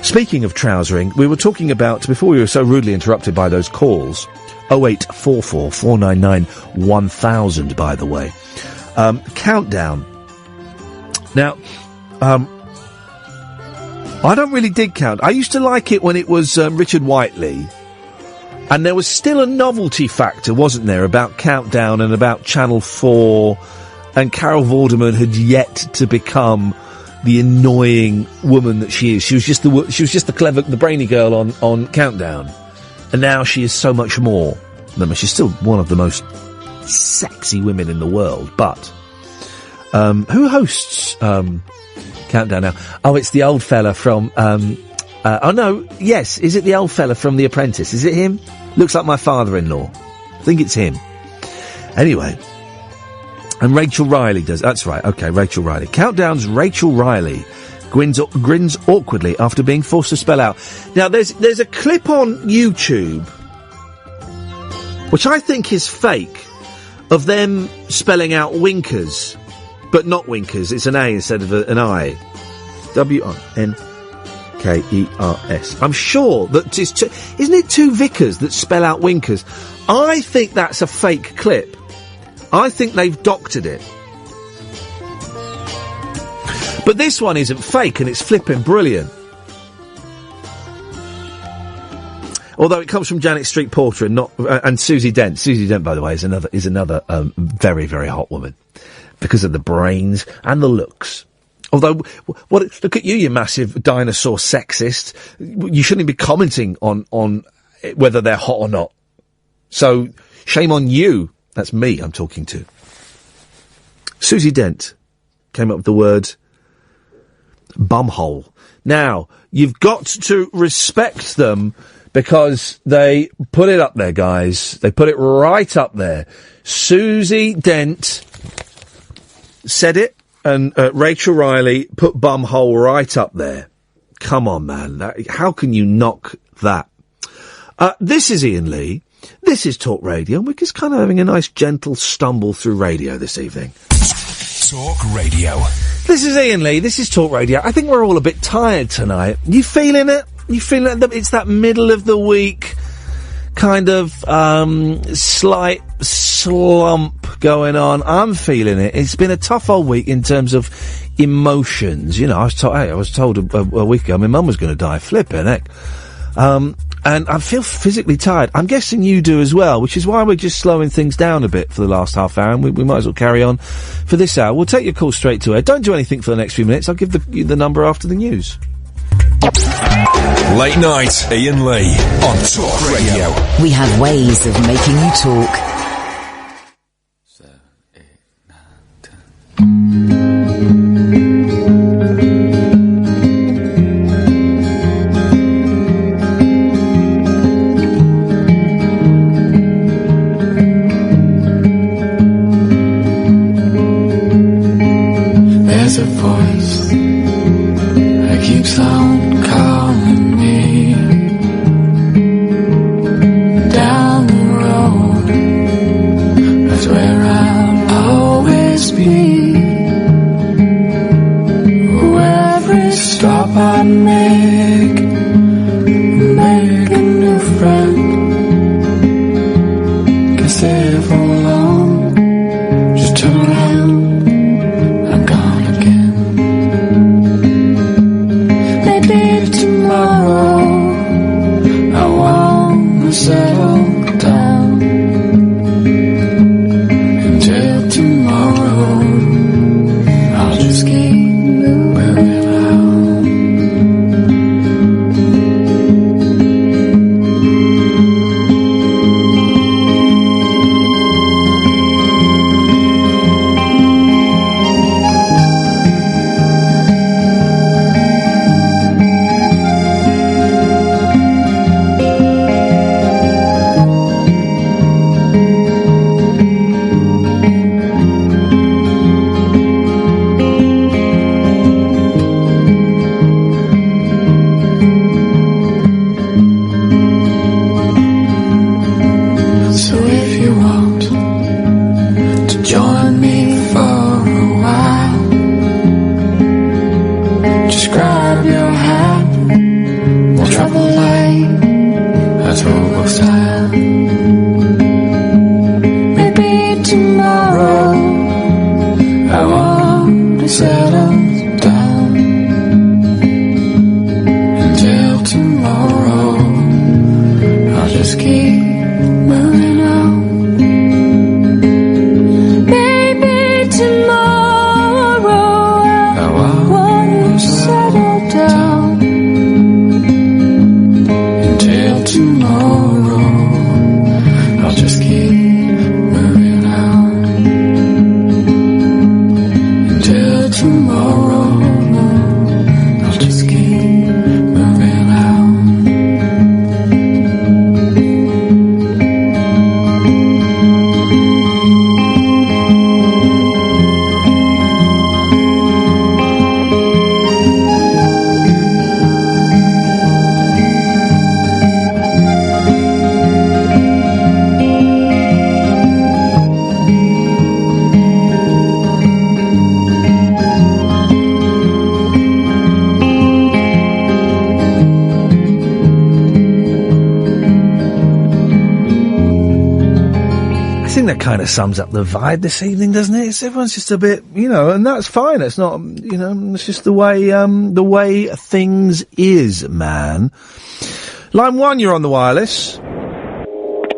Speaking of trousering, we were talking about, before we were so rudely interrupted by those calls, 0844 499 1000, by the way. Countdown. Now, I don't really dig Count. I used to like it when it was Richard Whiteley, and there was still a novelty factor, wasn't there, about Countdown and about Channel 4, and Carol Vorderman had yet to become the annoying woman that she is. She was just the clever, the brainy girl on Countdown, and now she is so much more. She's still one of the most sexy women in the world, but who hosts Countdown now? Oh, it's the old fella from is it the old fella from The Apprentice? Is it him? Looks like my father-in-law. I think it's him. Anyway, and Rachel Riley does. That's right. Okay, Rachel Riley. Countdown's Rachel Riley grins awkwardly after being forced to spell out. Now, there's a clip on YouTube, which I think is fake, of them spelling out winkers, but not winkers. It's an A instead of an I. W-I-N-K-E-R-S. I'm sure that isn't it two Vickers that spell out winkers? I think that's a fake clip. I think they've doctored it. But this one isn't fake, and it's flipping brilliant. Although it comes from Janet Street Porter and not and Susie Dent. Susie Dent, by the way, is another very, very hot woman because of the brains and the looks. Although, look at you massive dinosaur sexist. You shouldn't be commenting on whether they're hot or not. So shame on you. That's me I'm talking to. Susie Dent came up with the word bumhole. Now, you've got to respect them because they put it up there, guys. They put it right up there. Susie Dent said it, and Rachel Riley put bumhole right up there. Come on, man. How can you knock that? This is Iain Lee. This is Talk Radio, and we're just kind of having a nice gentle stumble through radio this evening. Talk Radio. This is Iain Lee, this is Talk Radio. I think we're all a bit tired tonight. You feeling it? You feeling it? It's that middle of the week kind of slight slump going on. I'm feeling it. It's been a tough old week in terms of emotions. You know, I was told a week ago my mum was going to die. Flipping heck. And I feel physically tired. I'm guessing you do as well, which is why we're just slowing things down a bit for the last half hour, and we might as well carry on for this hour. We'll take your call straight to air. Don't do anything for the next few minutes. I'll give the number after the news. Late night, Iain Lee on Talk Radio. We have ways of making you talk. 7, 8, 9, 10. There's a voice that keeps on calling me down the road. That's where I'll always be. Every stop I make a new friend. Can't stay for long. Just turn around. I'm gone again. Maybe tomorrow I wanna settle down. Until tomorrow I'll just keep moving So if you want to join me for a while, just grab your hand. We'll travel light, that's old style. Maybe tomorrow I want to settle down. Until tomorrow I'll just keep moving on. Maybe tomorrow I want to settle down. Until tomorrow I'll just kind of sums up the vibe this evening, doesn't it? Everyone's just a bit, and that's fine. It's not, it's just the way things is, man. Line 1, you're on the wireless.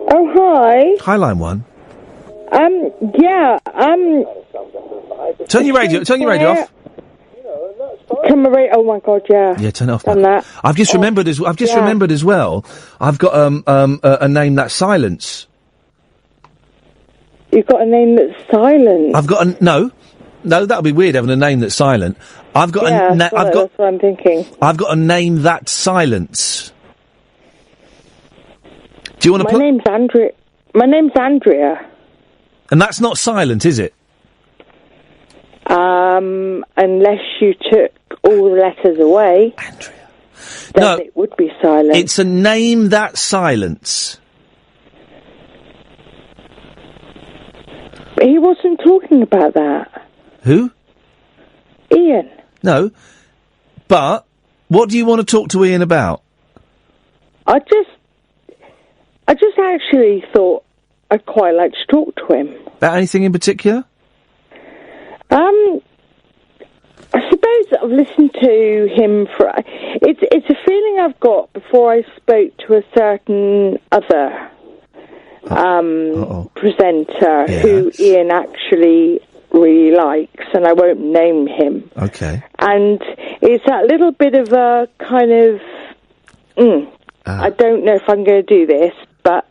Oh, hi. Hi, Line 1. Yeah, Turn your radio off. Turn my radio, oh my god, yeah. Yeah, turn it off. Done that. I've just remembered as well, I've got, a name that's Silence. You've got a name that's silent. I've got no, that'll be weird having a name that's silent. I've got that's what I'm thinking. I've got a name that's Silence. Do you want to My name's Andrea. And that's not silent, is it? Unless you took all the letters away. Andrea. Then it would be silent. It's a name that's Silence. He wasn't talking about that. Who? Ian. No. But, what do you want to talk to Ian about? I just actually thought I'd quite like to talk to him. About anything in particular? I suppose I've listened to him for... It's a feeling I've got before I spoke to a certain other presenter who Ian actually really likes, and I won't name him. Okay. And it's that little bit of a kind of... I don't know if I'm going to do this, but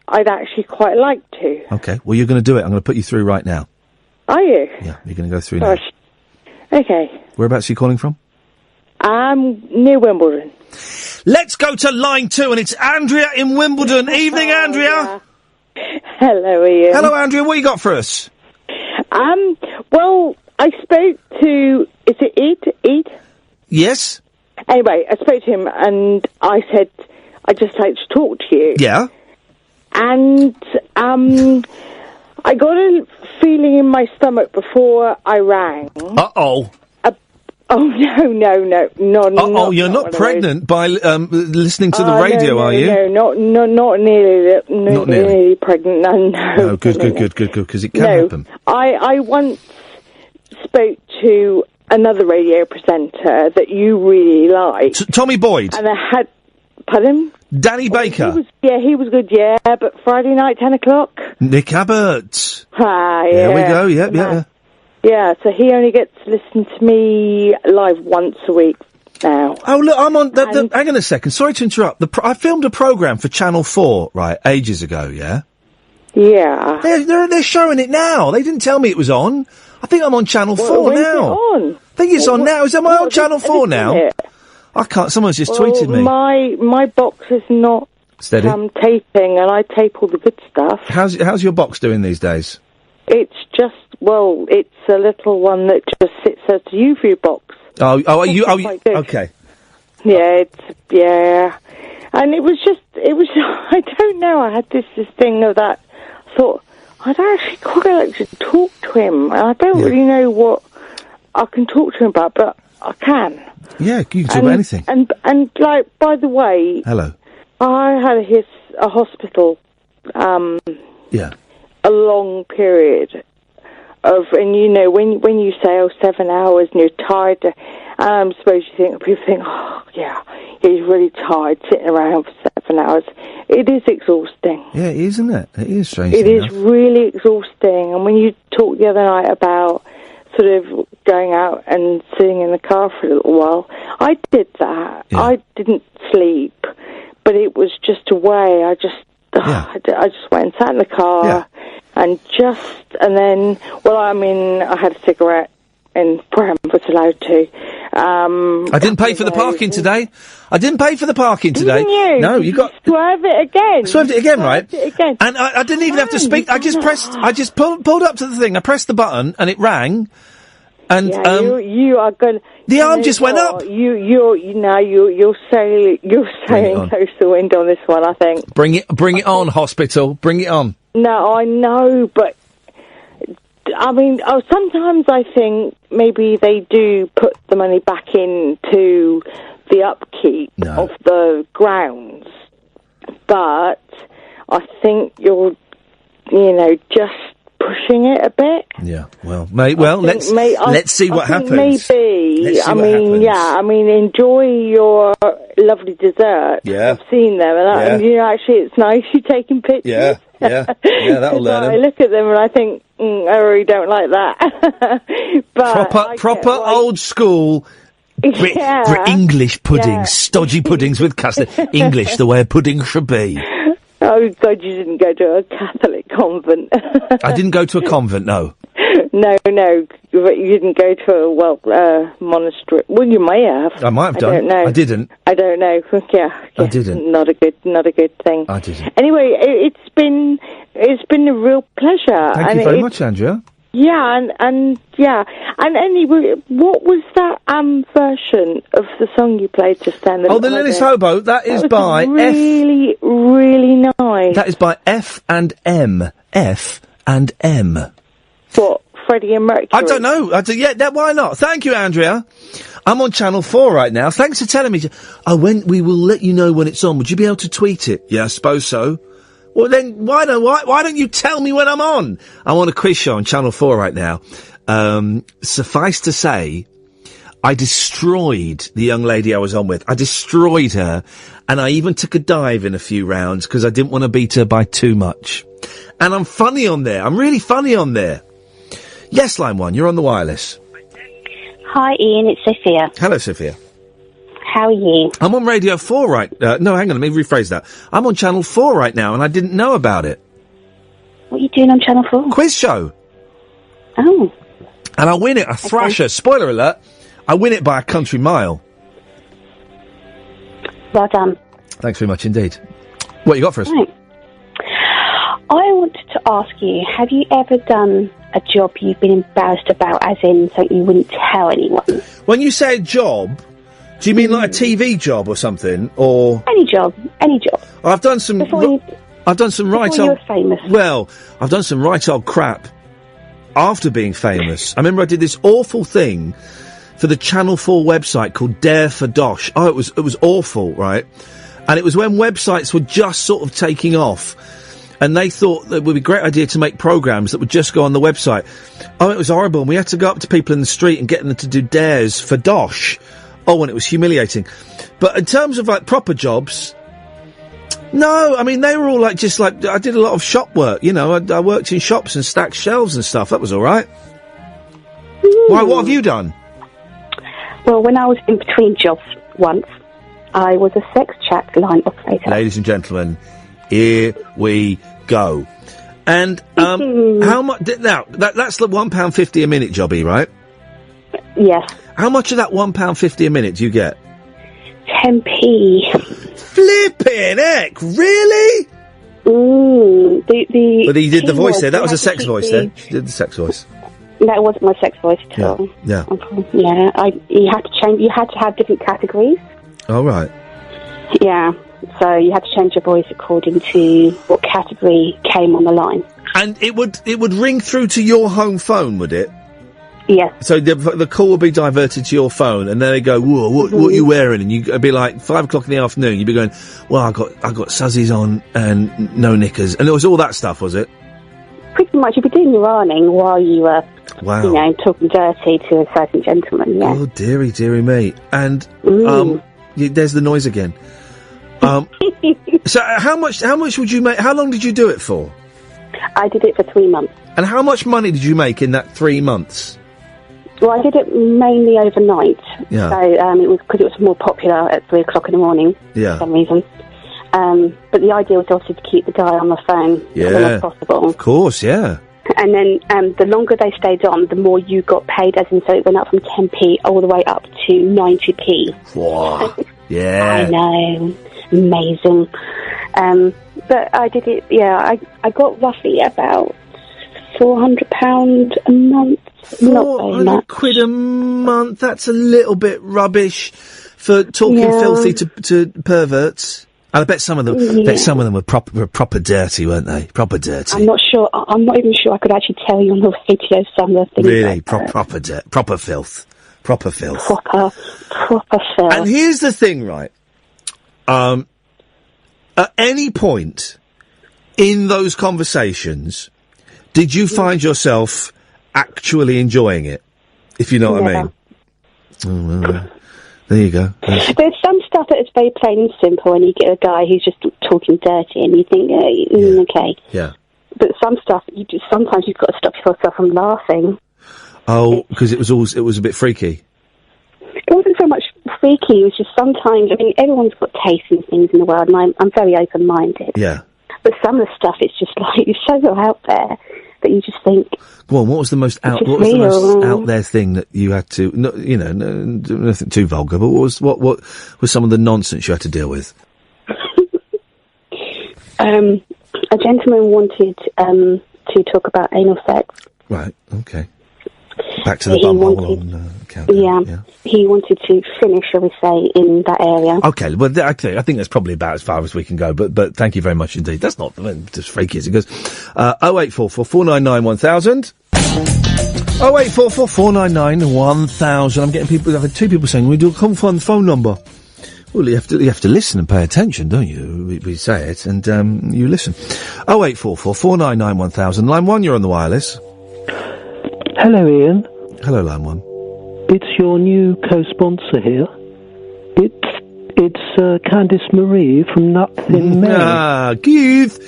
I'd actually quite like to. Okay, well, you're going to do it. I'm going to put you through right now. Are you? Yeah, you're going to go through now. Okay. Whereabouts are you calling from? Near Wimbledon. Let's go to line 2, and it's Andrea in Wimbledon. Evening, Andrea. Yeah. Hello, Ian. Hello, Andrea. What you got for us? Well, I spoke to... Is it Ed? Yes. Anyway, I spoke to him, and I said, I'd just like to talk to you. Yeah. And, I got a feeling in my stomach before I rang. Uh-oh. Oh, no. You're not pregnant by listening to the radio, are you? No, not nearly pregnant, no. No, good, because it can happen. I once spoke to another radio presenter that you really liked. Tommy Boyd? And I had... Pardon? Danny Baker? He was good, but Friday night, 10 o'clock? Nick Abbott. Yeah. There we go, yeah. Yeah, so he only gets to listen to me live once a week now. Oh, look, I'm on... hang on a second, sorry to interrupt. I filmed a programme for Channel 4, right, ages ago, yeah? Yeah. They're showing it now. They didn't tell me it was on. I think I'm on Channel 4 now. When's it on? I think it's on now. Is that on Channel 4 now? I can't... Someone's just tweeted me. My box is not... Steady. Taping, and I tape all the good stuff. How's your box doing these days? It's just... Well, it's a little one that just sits as a UV box. Okay. Yeah, and it was I don't know, I had this thing of that, I thought, I'd actually quite like to talk to him, and I don't really know what I can talk to him about, but I can. Yeah, you can talk about anything. And like, by the way... Hello. I had a hospital, a long period of, and you know, when you say, 7 hours and you're tired, and I suppose people think, he's really tired sitting around for 7 hours. It is exhausting. Yeah, it is, isn't it? It is strange. It is really exhausting. And when you talked the other night about sort of going out and sitting in the car for a little while, I did that. Yeah. I didn't sleep, but it was just a way. I just went and sat in the car and then, I had a cigarette and perhaps was allowed to. I didn't pay for the parking today. Didn't you? No, you got... Swerve it again. Swerved it again, right? And I didn't even have to speak. I just pulled up to the thing. I pressed the button and it rang. And you are going. The arm just went up. You're sailing close to the wind on this one, I think. Bring it on, hospital. Bring it on. No, I know, but I mean, sometimes I think maybe they do put the money back into the upkeep of the grounds, but I think you're just pushing it a bit. Yeah, well, mate, let's see what happens. Maybe. Let's see what happens. Enjoy your lovely dessert. Yeah. I've seen them, and actually, it's nice you taking pictures. Yeah, that'll learn I look at them and I think, I really don't like that. But proper old school. English puddings, stodgy puddings with custard. English, the way a pudding should be. Oh, God, you didn't go to a Catholic convent. I didn't go to a convent, no. No, you didn't go to a monastery. Well, you may have. I might have done. I don't know. I didn't. I don't know. Yeah, I didn't. Not a good thing. I didn't. Anyway, it's been a real pleasure. Thank you very much, Andrea. Yeah, and anyway, what was that version of the song you played just then? The Lillis Hobo. That is by really, really nice. That is by F and M. F and M. What? Freddie and Mercury? I don't know. Why not? Thank you, Andrea. I'm on Channel 4 right now. Thanks for telling me. We will let you know when it's on. Would you be able to tweet it? Yeah, I suppose so. Well, then, why don't you tell me when I'm on? I'm on a quiz show on Channel 4 right now. Suffice to say, I destroyed the young lady I was on with. I destroyed her, and I even took a dive in a few rounds because I didn't want to beat her by too much. And I'm funny on there. I'm really funny on there. Yes, line 1, you're on the wireless. Hi, Ian, it's Sophia. Hello, Sophia. How are you? I'm on Radio 4 no, hang on, let me rephrase that. I'm on Channel 4 right now, and I didn't know about it. What are you doing on Channel 4? Quiz show. Oh. And I win it, I thrash her. Spoiler alert, I win it by a country mile. Well done. Thanks very much indeed. What you got for us? Right. I wanted to ask you, have you ever done a job you've been embarrassed about, as in something you wouldn't tell anyone? When you say a job, do you mean like a TV job or something, or any job? I've done some. I've done some right before old. you were famous. Well, I've done some right old crap after being famous. I remember I did this awful thing for the Channel 4 website called Dare for Dosh. Oh, it was awful, right? And it was when websites were just sort of taking off. And they thought that it would be a great idea to make programmes that would just go on the website. Oh, it was horrible. And we had to go up to people in the street and get them to do dares for dosh. Oh, and it was humiliating. But in terms of, like, proper jobs, no, I mean, they were all, like, just, like, I did a lot of shop work, you know. I worked in shops and stacked shelves and stuff. That was all right. Why, what have you done? Well, when I was in between jobs once, I was a sex chat line operator. Ladies and gentlemen, here we go. And how much? Now that's the £1.50 a minute jobby, right? Yes. How much of that £1.50 a minute do you get? 10p. Flipping heck! Really? But you did the voice there. That was a sex voice there. She did the sex voice. That wasn't my sex voice at all. Yeah. Yeah. You had to change. You had to have different categories. Oh right. Yeah. So you had to change your voice according to what category came on the line. And it would ring through to your home phone, would it? Yes. So the call would be diverted to your phone, and then they go, "Whoa, what are you wearing?" And you'd be like 5 o'clock in the afternoon. You'd be going, "Well, I got suzzies on and no knickers," and it was all that stuff, was it? Pretty much. You'd be doing your ironing while you were, wow, you know, talking dirty to a certain gentleman. Yeah. Oh dearie me! And there's the noise again. So how much would you make? How long did you do it for? I did it for 3 months. And how much money did you make in that 3 months? Well, I did it mainly overnight. Yeah. So it was because it was more popular at 3 o'clock in the morning. Yeah. For some reason. But the idea was obviously to keep the guy on the phone as long as possible. Of course, yeah. And then the longer they stayed on, the more you got paid, as in, so it went up from 10p all the way up to 90p. Wow. Yeah. I know. Amazing. But I did it, I got roughly about £400 a month. £400 a month, that's a little bit rubbish for talking filthy to perverts. And I bet some of them were proper dirty, weren't they? Proper dirty. I'm not sure. I'm not even sure I could actually tell you on the radio some of the things. Really, proper filth. Proper filth. Proper filth. And here's the thing, right? At any point, in those conversations, did you find yourself actually enjoying it? If you know what I mean. Oh, well, there you go. There's some stuff that is very plain and simple, and you get a guy who's just talking dirty, and you think, okay. Yeah. But some stuff, sometimes you've got to stop yourself from laughing. Oh, because it was a bit freaky. It wasn't so much freaky, it was just sometimes, I mean, everyone's got tastes and things in the world, and I'm very open-minded. Yeah. But some of the stuff, it's just like, it's so out there that you just think... Go on, what was the most out there thing that you had to, nothing too vulgar, but what was some of the nonsense you had to deal with? A gentleman wanted to talk about anal sex. Right, okay. Back to the bumhole on countdown. Yeah, he wanted to finish, shall we say, in that area. Okay, well, I think that's probably about as far as we can go, but thank you very much indeed. That's not just freaky as it goes. 0844 499 1000. 0844 499 1000. I'm getting people, I've had two people saying, we can't find the phone number. Well, you have to listen and pay attention, don't you? We say it, and you listen. 0844 499 1000. Line 1, you're on the wireless. Hello, Ian. Hello, Line 1. It's your new co-sponsor here. It's Candice Marie from Nothing May. Keith.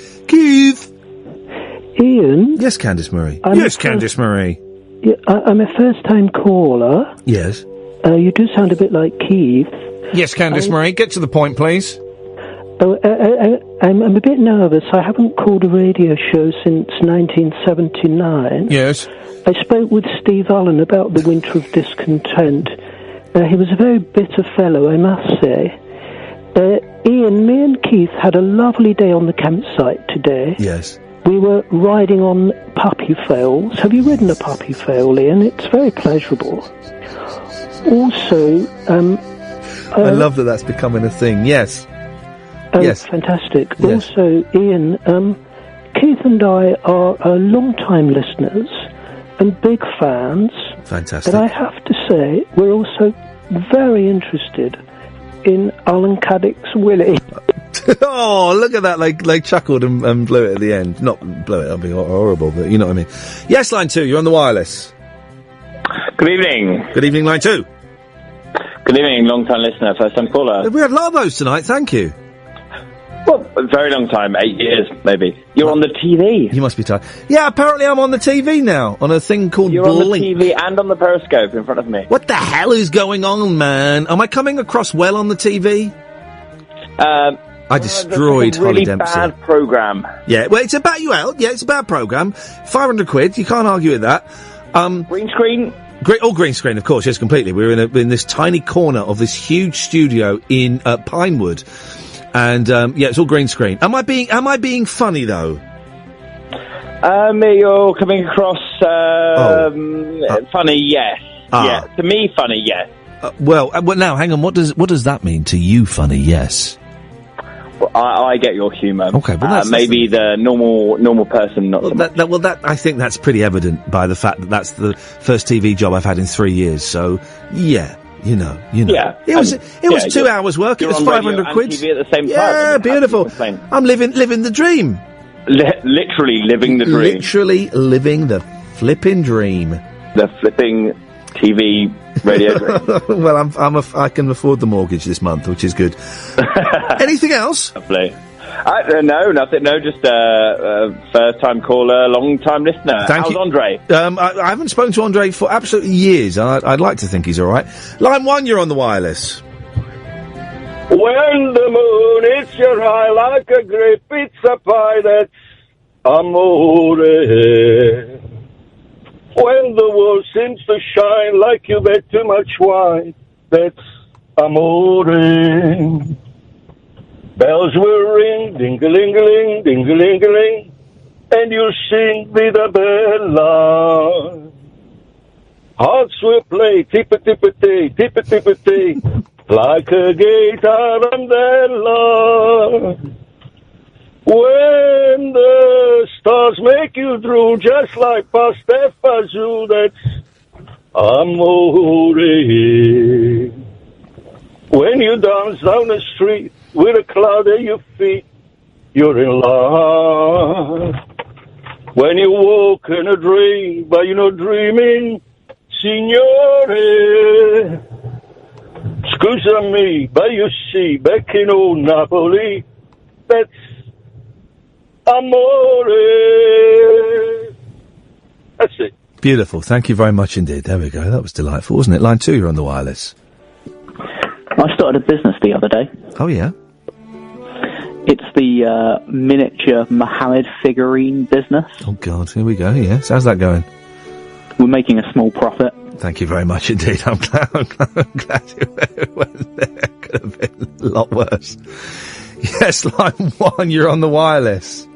Ian? Yes, Candice Marie. Candice Marie. Yeah, I'm a first-time caller. Yes. You do sound a bit like Keith. Yes, Candice Marie. Get to the point, please. I'm a bit nervous. I haven't called a radio show since 1979. Yes. I spoke with Steve Allen about the Winter of Discontent. He was a very bitter fellow, I must say. Ian, me and Keith had a lovely day on the campsite today. Yes. We were riding on puppy fails. Have you ridden a puppy fail, Ian? It's very pleasurable. Also, I love that that's becoming a thing. Yes. Oh, yes. Fantastic. Yes. Also, Ian, Keith and I are long-time listeners and big fans. Fantastic. But I have to say, we're also very interested in Alan Caddick's Willie. Oh, look at that. They chuckled and blew it at the end. Not blew it, that'd be horrible, but you know what I mean. Yes, Line 2, you're on the wireless. Good evening. Good evening, Line 2. Good evening, long-time listener, first-time caller. We had a lot of those tonight, thank you. Well, a very long time, 8 years, maybe. You're on the TV. You must be tired. Yeah, apparently I'm on the TV now, on a thing called You're Blink. on the TV and on the Periscope in front of me. What the hell is going on, man? Am I coming across well on the TV? I destroyed it's like a Holly really Dempsey. bad programme. Yeah, well, it's about you out. Yeah, it's a bad programme. 500 quid, you can't argue with that. Green screen? Green screen, of course, yes, completely. We're in this tiny corner of this huge studio in Pinewood. And, yeah, it's all green screen. Am I being funny, though? You're coming across, funny, yes. Yeah, to me, funny, yes. Well, now, hang on, what does that mean to you, funny, yes? Well, I get your humour. Okay, but that's maybe the normal person, not so much. I think that's pretty evident by the fact that that's the first TV job I've had in 3 years, so, yeah. You know. Yeah. It was 2 hours work. It was 500 quid. TV at the same time. Yeah, beautiful. I'm living the dream. Literally living the dream. Literally living the flipping dream. The flipping TV radio dream. Well, I can afford the mortgage this month, which is good. Anything else? Lovely. No, nothing. No, just first-time caller, long-time listener. How's Andre? I haven't spoken to Andre for absolutely years. I'd like to think he's all right. Line 1, you're on the wireless. When the moon hits your eye like a great pizza pie, that's amore. When the world seems to shine like you've had too much wine, that's amore. Bells will ring, ding-a-ling-a-ling, ding-a-ling-a-ling, and you'll sing Vida Bella. Hearts will play, tippa-tippa-tee, tippa-tippa-tee, like a guitarandella. When the stars make you drool, just like Pasta Fazool, that's amore. When you dance down the street with a cloud at your feet, you're in love. When you walk in a dream, but you're not dreaming, signore. Scusami, but you see, back in old Napoli, that's amore. That's it. Beautiful. Thank you very much indeed. There we go. That was delightful, wasn't it? Line 2, you're on the wireless. I started a business the other day. Oh, yeah? It's the miniature Mohammed figurine business. Oh, God. Here we go. Yes. How's that going? We're making a small profit. Thank you very much indeed. I'm glad you went there. Could have been a lot worse. Yes, line 1, you're on the wireless.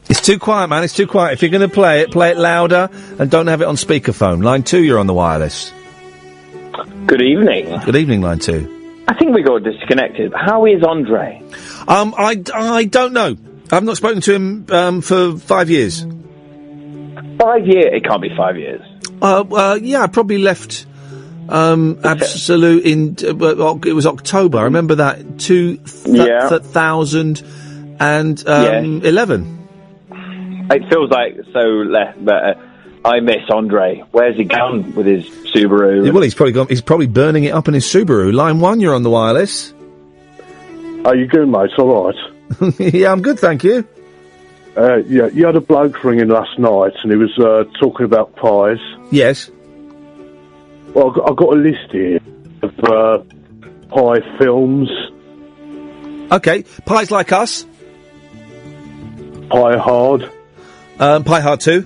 It's too quiet, man. It's too quiet. If you're going to play it louder and don't have it on speakerphone. Line 2, you're on the wireless. Good evening. Good evening, line 2. I think we got disconnected. How is Andre? I don't know. I've not spoken to him for 5 years. 5 years? It can't be 5 years. Yeah, I probably left Absolute in it was October. I remember that 2011. It feels like so left, but I miss Andre. Where's he gone with his Subaru? Well, he's probably burning it up in his Subaru. Line 1, you're on the wireless. How you doing, mate? All right. Yeah, I'm good, thank you. Yeah, you had a bloke ringing last night, and he was talking about pies. Yes. Well, I've got a list here of pie films. Okay, Pies Like Us. Pie Hard. Pie Hard 2.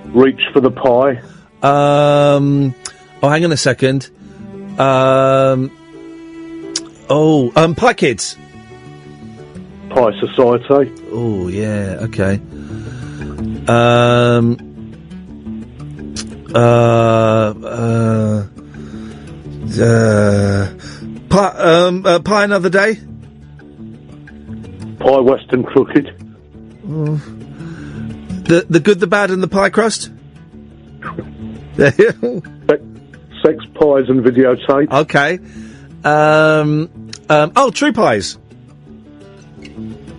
Reach for the Pie. Oh, hang on a second. Pie Kids. Pie Society. Oh, yeah, okay. Pie Another Day. Pie Western Crooked. The Good, the Bad and the Pie Crust. Sex, Pies and Videotape. Okay. True Pies.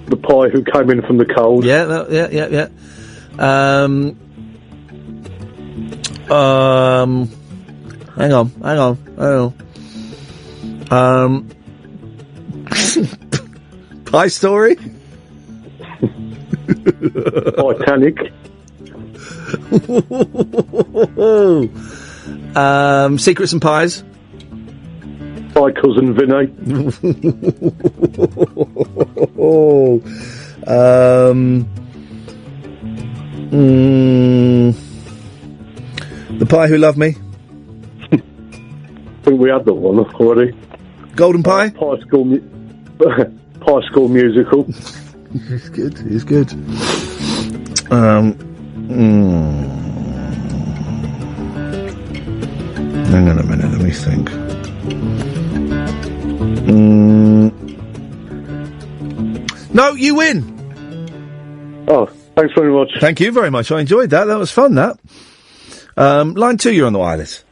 The Pie Who Came In From the Cold. Yeah. Hang on. Pie Story. Titanic. Secrets and Pies. Pie Cousin Vinny. The Pie Who Loved Me. I think we had that one already. Golden Pie. Pie School Musical. It's good. Hang on a minute, let me think. No, you win! Oh, thanks very much. Thank you very much, I enjoyed that. That was fun, that. Line 2, you're on the wireless.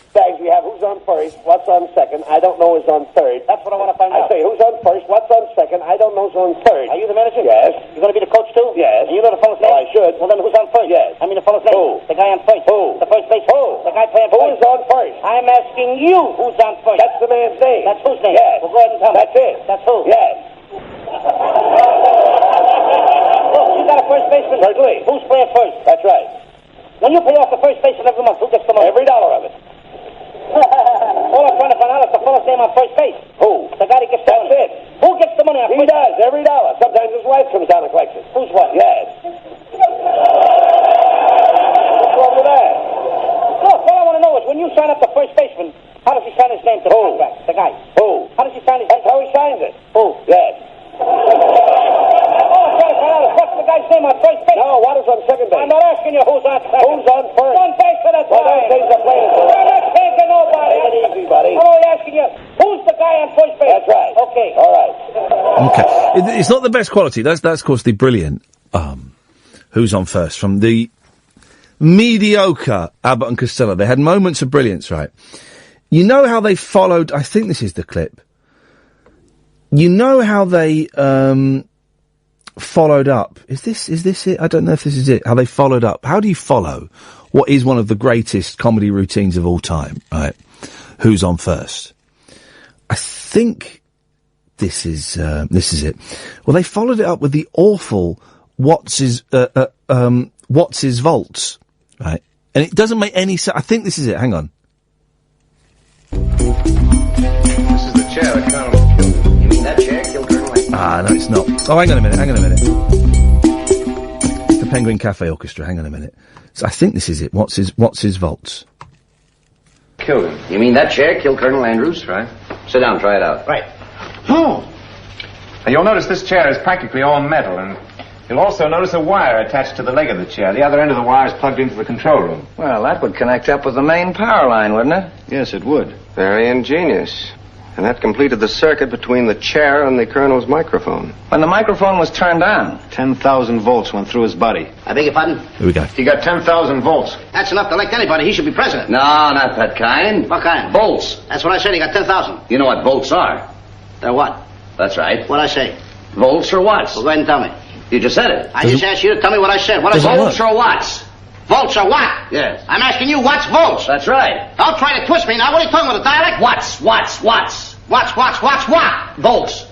Tags, we have who's on first, what's on second, I don't know who's on third. That's what I want to find out. I say, who's on first, what's on second, I don't know who's on third. Are you the manager? Yes. You're going to be the coach too? Yes. And you know the fellow's name? I should. Well, then who's on first? Yes. I mean the fellow's name? Who? The guy on first. Who? The first base? Who? The guy playing first. Who's on first? I'm asking you who's on first. That's the man's name. That's whose name? Yes. Well, go ahead and tell me. That's it. That's who? Yes. Look, you got a first baseman? Certainly. Who's playing first? That's right. When you pay off the first baseman every month, who gets the money? Every dollar of it. All I'm trying to find out is the fellow's name on first base. Who? The guy that gets the money. That's it. Who gets the money on first base? He does, every dollar. Sometimes his wife comes down and collects it. Whose wife? Yes. What's wrong with that? Look, all I want to know is when you sign up the first baseman, how does he sign his name to the contract? The guy. Who? How does he sign his name? That's how he signs it. Who? Yes. All I'm trying to find out is what's the guy's name on first base? No, what is on second base? I'm not asking you who's on second. Who's on first? On base for the time. Well, those things are playing for. I'm not saying to nobody. Take it easy, buddy. I'm only asking you, who's the guy on first base? That's right. Okay. All right. Okay. It's not the best quality. That's of course the brilliant, Who's on First from the mediocre Abbott and Costello. They had moments of brilliance, right? You know how they followed... I think this is the clip. You know how they followed up... Is this it? I don't know if this is it. How they followed up. How do you follow what is one of the greatest comedy routines of all time, right? Who's on first? I think this is it. Well, they followed it up with the awful What's His Volts, right? And it doesn't make any sense. I think this is it. Hang on. This is the chair that Colonel killed. You mean that chair killed Colonel Lee? Ah, no, it's not. Oh, hang on a minute. It's the Penguin Cafe Orchestra. Hang on a minute. So I think this is it. What's his Volts? Killed him. You mean that chair killed Colonel Andrews? Right. Sit down, try it out. Right. Now you'll notice this chair is practically all metal, and you'll also notice a wire attached to the leg of the chair. The other end of the wire is plugged into the control room. Well, that would connect up with the main power line, wouldn't it? Yes, it would. Very ingenious. And that completed the circuit between the chair and the Colonel's microphone. When the microphone was turned on, 10,000 volts went through his body. I beg your pardon? Here we go. He got 10,000 volts. That's enough to elect anybody. He should be president. No, not that kind. What kind? Volts. That's what I said. He got 10,000. You know what volts are? They're what? That's right. What'd I say? Volts or watts? Well, go ahead and tell me. You just said it. I just asked you to tell me what I said. What I said? Volts or watts? Volts or what? Yes. I'm asking you what's volts. That's right. Don't try to twist me now. What are you talking about, a dialect? Watts. Watts, what? Volts.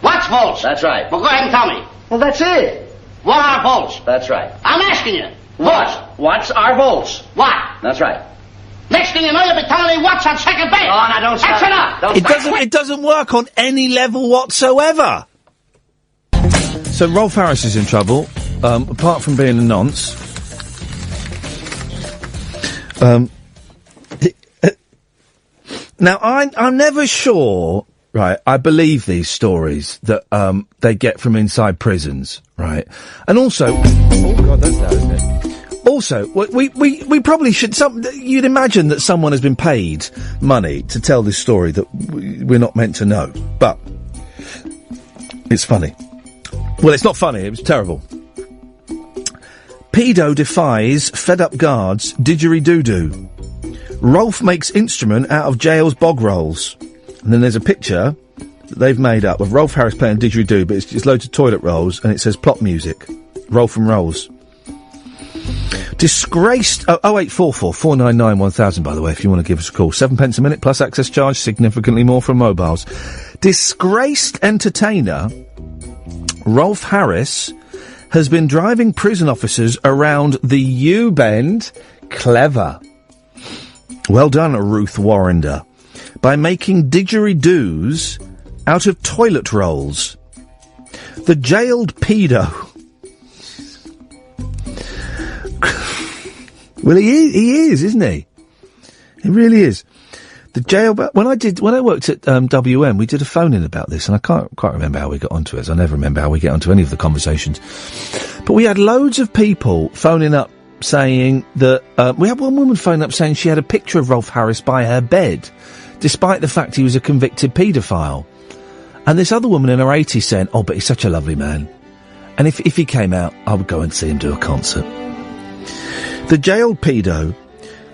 What's volts? That's right. Well, go ahead and tell me. Well, that's it. What are volts? That's right. I'm asking you. Volts. Watts are volts. What? That's right. Next thing you know, you'll be telling me what's on second base. Oh, now don't stop. That's enough. It doesn't work on any level whatsoever. So Rolf Harris is in trouble, apart from being a nonce. Now, I'm never sure, right, I believe these stories that they get from inside prisons, right? And also... Oh, God, that's loud, isn't it? Also, we probably should... You'd imagine that someone has been paid money to tell this story that we're not meant to know. But it's funny. Well, it's not funny. It was terrible. Pedo defies fed-up guards didgeridoo-doo. Rolf makes instrument out of jail's bog rolls. And then there's a picture that they've made up of Rolf Harris playing didgeridoo, but it's just loads of toilet rolls, and it says plot music. Rolf and Rolls. Disgraced... 0844 499 1000, by the way, if you want to give us a call. 7 pence a minute, plus access charge, significantly more from mobiles. Disgraced entertainer Rolf Harris has been driving prison officers around the U-Bend. Clever. Well done, Ruth Warrender. By making didgeridoos out of toilet rolls. The jailed pedo. Well, he is, isn't he? He really is. The jail... When I worked at WM, we did a phone-in about this, and I can't quite remember how we got onto it. I never remember how we get onto any of the conversations. But we had loads of people phoning up saying that... we had one woman phone up saying she had a picture of Rolf Harris by her bed, despite the fact he was a convicted paedophile. And this other woman in her 80s saying, oh, but he's such a lovely man. And if he came out, I would go and see him do a concert. The jailed pedo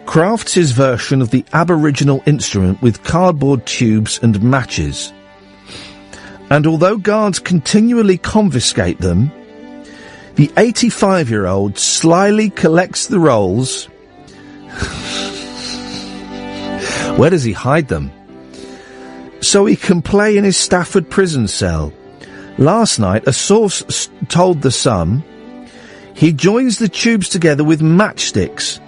crafts his version of the Aboriginal instrument with cardboard tubes and matches. And although guards continually confiscate them, the 85-year-old slyly collects the rolls. Where does he hide them? So he can play in his Stafford prison cell. Last night, a source told The Sun he joins the tubes together with matchsticks.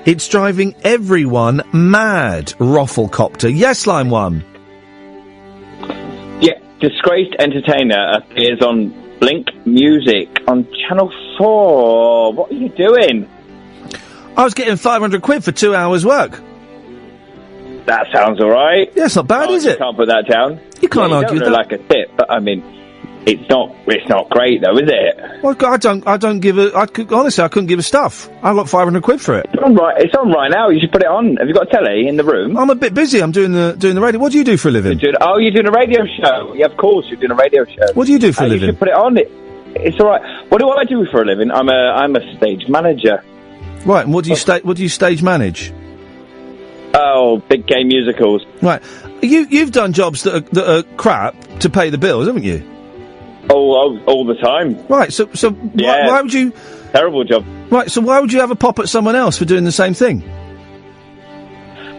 It's driving everyone mad, Roffelcopter. Yes, line 1. Yeah, disgraced entertainer appears on Blink Music on Channel 4. What are you doing? I was getting 500 quid for 2 hours' work. That sounds all right. Yeah, it's not bad, is it? You can't put that down. You can't argue that. Like a tip, but I mean, it's not great though, is it? Well, I don't give a... honestly, I couldn't give a stuff. I got 500 quid for it. It's on right now. You should put it on. Have you got a telly in the room? I'm a bit busy. I'm doing the radio. What do you do for a living? You're doing a radio show. Yeah, of course, you're doing a radio show. What do you do for a living? You should put it on. It's all right. What do I do for a living? I'm a stage manager. Right. And what do you stage manage? Oh, big game musicals. Right. You've done jobs that are crap to pay the bills, haven't you? All the time. Right. So Yeah. why would you? Terrible job. Right. So why would you have a pop at someone else for doing the same thing?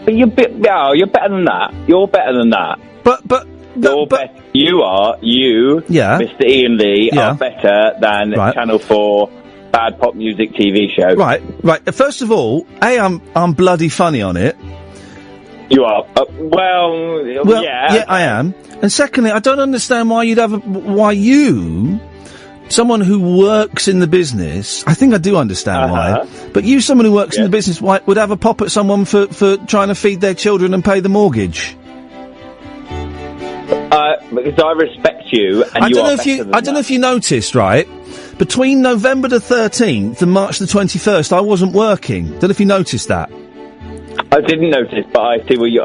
But you're better than that. You're better than that. You, Mr. Iain Lee, are better than Channel 4 bad pop music TV show. Right. First of all, I'm bloody funny on it. You are. Well, yeah, I am. And secondly, I don't understand why someone who works in the business, I think I do understand why, but someone who works in the business, would have a pop at someone for trying to feed their children and pay the mortgage? Because I respect you, and I don't know if you noticed, right? Between November the 13th and March the 21st, I wasn't working. Don't know if you noticed that. I didn't notice, but I see where you're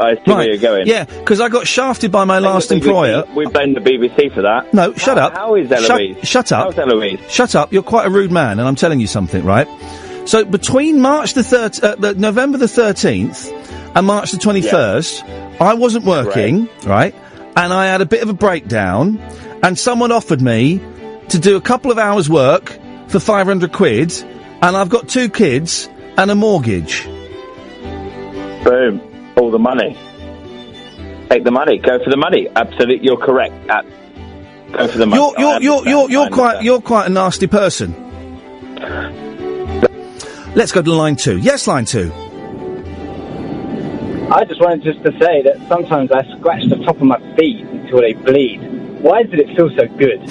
going. Yeah, because I got shafted by my last employer. We blame the BBC for that. No, shut up. How is Eloise? Shut up. How's Eloise? Shut up. You're quite a rude man, and I'm telling you something, right? So between November the 13th and March the 21st, I wasn't working, right? And I had a bit of a breakdown, and someone offered me to do a couple of hours' work for 500 quid, and I've got 2 kids and a mortgage. Boom. All the money. Take the money. Go for the money. Absolutely, you're correct. Go for the money. You're quite a nasty person. Let's go to line 2. Yes, line 2. I just wanted to say that sometimes I scratch the top of my feet until they bleed. Why did it feel so good?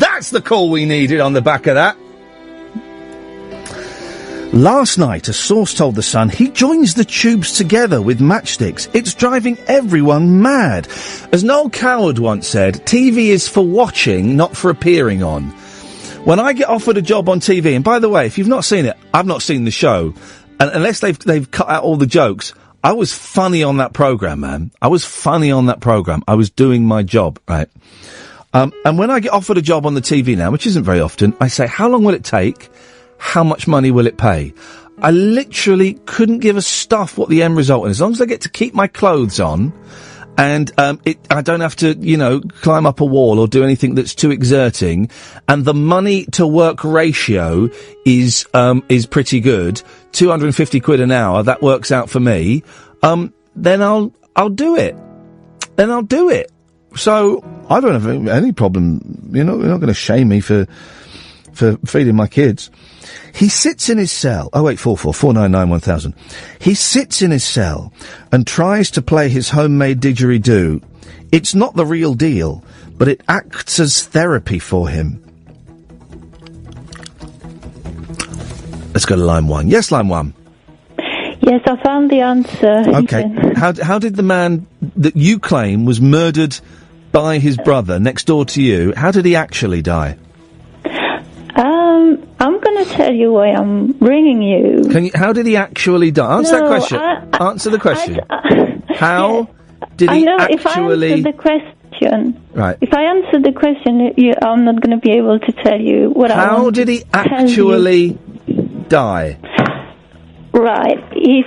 That's the call we needed on the back of that. Last night, a source told The Sun he joins the tubes together with matchsticks. It's driving everyone mad. As Noel Coward once said, TV is for watching, not for appearing on. When I get offered a job on TV, and by the way, if you've not seen it, I've not seen the show, and unless they've cut out all the jokes, I was funny on that programme, man. I was funny on that programme. I was doing my job, right? And when I get offered a job on the TV now, which isn't very often, I say, how long will it take? How much money will it pay? I literally couldn't give a stuff what the end result is. As long as I get to keep my clothes on, and I don't have to, climb up a wall or do anything that's too exerting, and the money to work ratio is pretty good, 250 quid an hour, that works out for me, then I'll do it. Then I'll do it. So, I don't have any problem, you're not going to shame me for feeding my kids. He sits in his cell. 0844 499 1000. He sits in his cell and tries to play his homemade didgeridoo. It's not the real deal, but it acts as therapy for him. Let's go to line 1. Yes, line 1. Yes, I found the answer. Okay. How did the man that you claim was murdered by his brother next door to you, how did he actually die? I'm going to tell you why I'm ringing you. How did he actually die? Answer that question. Answer the question. How did he actually... If I answer the question... Right. If I answer the question, I'm not going to be able to tell you what I want. How did he actually die? Right. It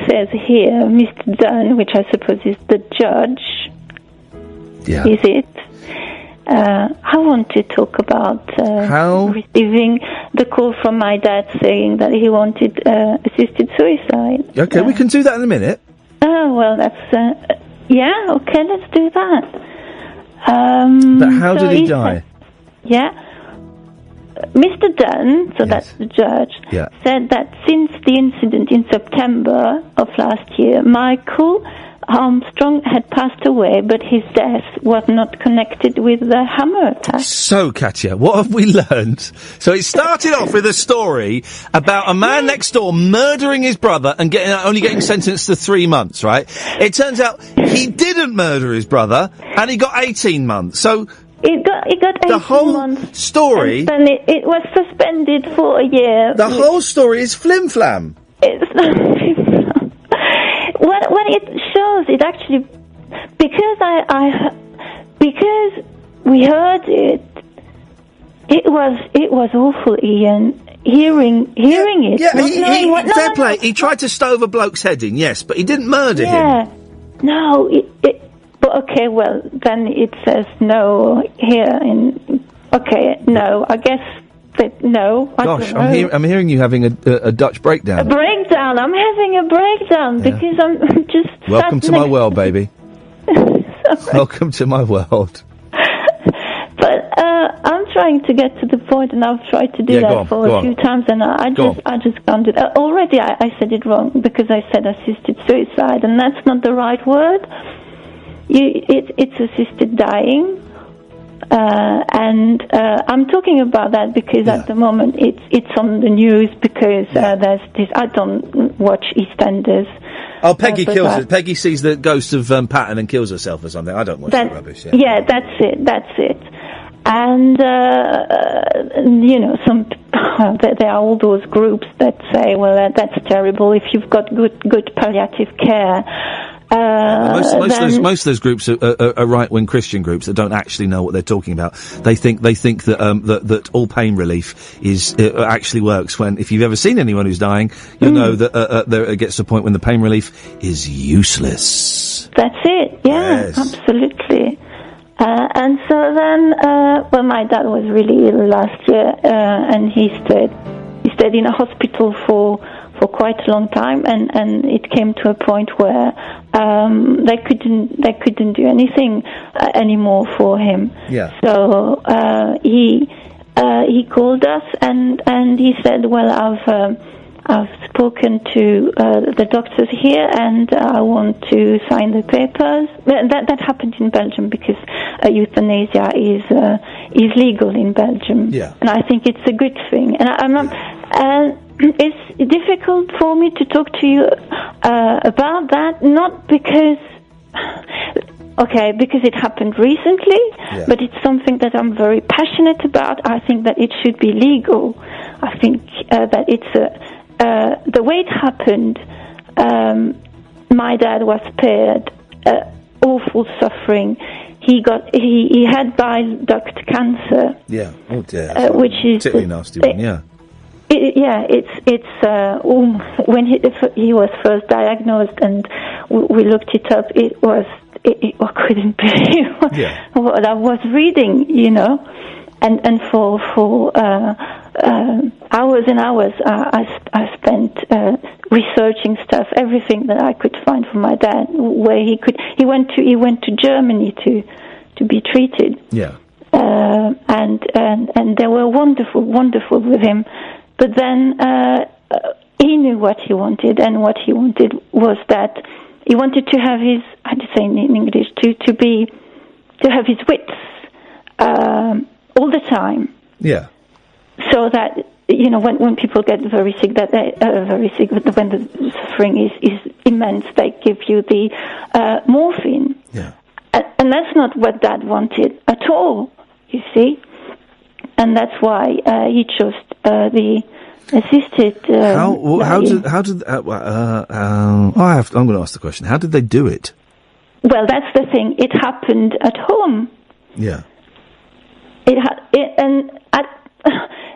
says here, Mr. Dunn, which I suppose is the judge. Yeah. Is it? I want to talk about receiving the call from my dad saying that he wanted assisted suicide. Okay, we can do that in a minute. Oh, well, that's... yeah, okay, let's do that. But how did he die? Mr. Dunn, so that's the judge, said that since the incident in September of last year, Michael Armstrong had passed away, but his death was not connected with the hammer attack. So, Katia, what have we learned? So it started off with a story about a man next door murdering his brother and only getting sentenced to 3 months, right? It turns out he didn't murder his brother, and he got 18 months. So... It got 18 the whole months. Story... And it was suspended for a year. The whole story is flim-flam. It's not flim-flam. When it shows, it actually... Because we heard it, it was awful, Ian. hearing it. Yeah, not knowing what. fair play. He tried to stove a bloke's head in, yes, but he didn't murder him. No, but okay, well, then it says no here okay, no, I guess that no. Gosh, I don't know. I'm hearing you having a Dutch breakdown. A breakdown. I'm having a breakdown because I'm just. Welcome to my world, baby. Welcome to my world. But I'm trying to get to the point, and I've tried to do that for a few times, and I just can't do that. Already, I said it wrong because I said assisted suicide, and that's not the right word. It's assisted dying. And I'm talking about that because at the moment it's on the news because there's this. I don't watch EastEnders. Oh, Peggy kills it. Peggy sees the ghost of Patton and kills herself or something. I don't watch that rubbish. Yeah, that's it. And there are all those groups that say, well, that's terrible. If you've got good palliative care. Most of those groups are right-wing Christian groups that don't actually know what they're talking about. They think that that all pain relief actually works. When if you've ever seen anyone who's dying, you'll know that it gets to a point when the pain relief is useless. That's it. Yeah, yes. Absolutely. And so then, my dad was really ill last year, and he stayed in a hospital for quite a long time, and it came to a point where they couldn't do anything anymore for him. Yeah. So he called us and he said, well, I've spoken to the doctors here, and I want to sign the papers. That happened in Belgium because euthanasia is legal in Belgium. Yeah. And I think it's a good thing. And I'm not. It's difficult for me to talk to you about that, not because. Because it happened recently, but it's something that I'm very passionate about. I think that it should be legal. I think that it's the way it happened. My dad was spared awful suffering. He had bile duct cancer. Yeah, oh dear. Which is particularly nasty one. Yeah. It's when he was first diagnosed, and we looked it up. I couldn't believe what I was reading, and for hours and hours I spent researching stuff, everything that I could find for my dad. Where he went to Germany to be treated. Yeah. And they were wonderful with him. But then he knew what he wanted, and what he wanted was that he wanted to have his, how do you say in English, to have his wits all the time. Yeah. So that when people get very sick, that they very sick, when the suffering is immense, they give you the morphine. Yeah. And that's not what Dad wanted at all. You see. And that's why he chose the assisted. I'm going to ask the question. How did they do it? Well, that's the thing. It happened at home. Yeah.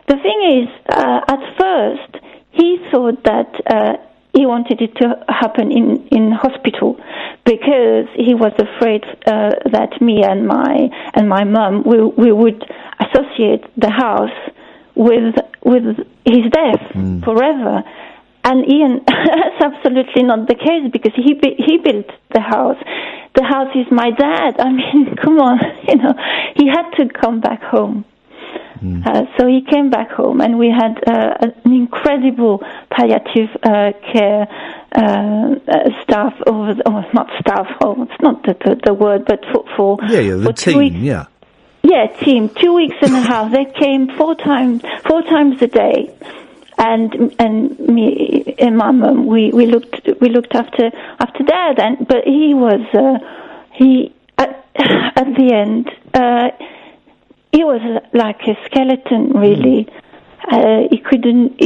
The thing is, at first he thought that he wanted it to happen in hospital because he was afraid that me and my mum we would associate the house with his death forever. And Ian, that's absolutely not the case because he built the house. The house is my dad. I mean, come on, he had to come back home. So he came back home, and we had an incredible palliative care staff not staff. It's not the word, but for the team. 2 weeks. Yeah, team. 2 weeks and a half. They came four times a day, and me and my mum we looked after Dad. But he was at the end. He was like a skeleton, really. He couldn't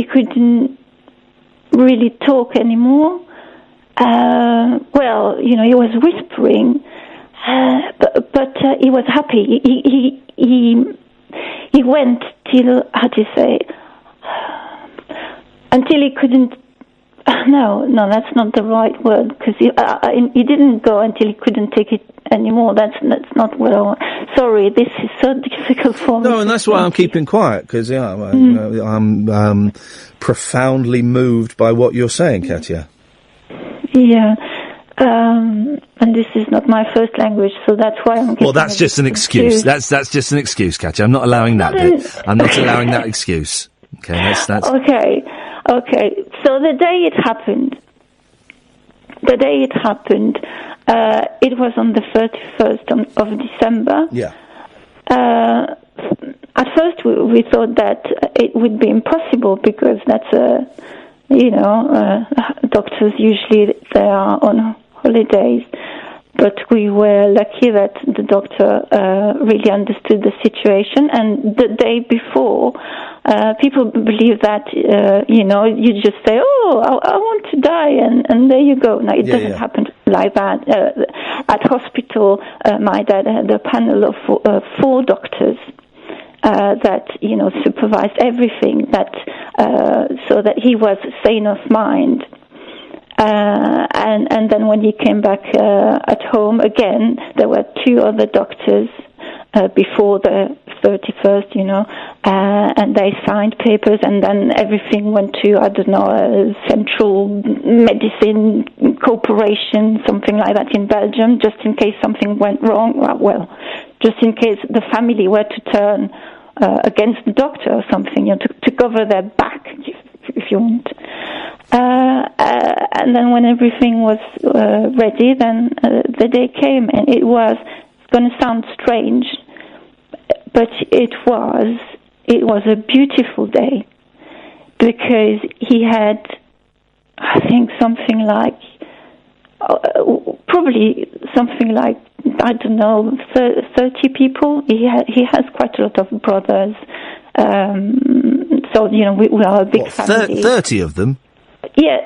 really talk anymore. He was whispering, but he was happy. He went till, how do you say, until he couldn't. No, that's not the right word, because he didn't go until he couldn't take it anymore. That's not what I want. Sorry, this is so difficult for me. No, and that's why I'm keeping quiet, because I'm profoundly moved by what you're saying, Katia. Yeah, and this is not my first language, so that's why I'm. Well, that's just an excuse. That's just an excuse, Katia. I'm not allowing that bit. I'm not allowing that excuse. Okay, that's. Okay. So the day it happened, it was on the 31st of December. Yeah. At first, we thought that it would be impossible, because that's doctors usually they are on holidays. But we were lucky that the doctor really understood the situation. And the day before, people believe that, you just say, oh, I want to die, and there you go. No, it doesn't happen like that. At hospital, my dad had a panel of 4 doctors that, supervised everything, so that he was sane of mind. And then when he came back at home again, there were 2 other doctors before the 31st, and they signed papers, and then everything went to, a Central Medicine Corporation, something like that in Belgium, just in case something went wrong. Well, just in case the family were to turn against the doctor or something, to cover their back, if you want. And then when everything was ready, then the day came, and it was going to sound strange, but it was a beautiful day, because he had, I think, something like, probably something like, I don't know, 30 people. He has quite a lot of brothers. So, we are a big family. 30 of them? Yeah.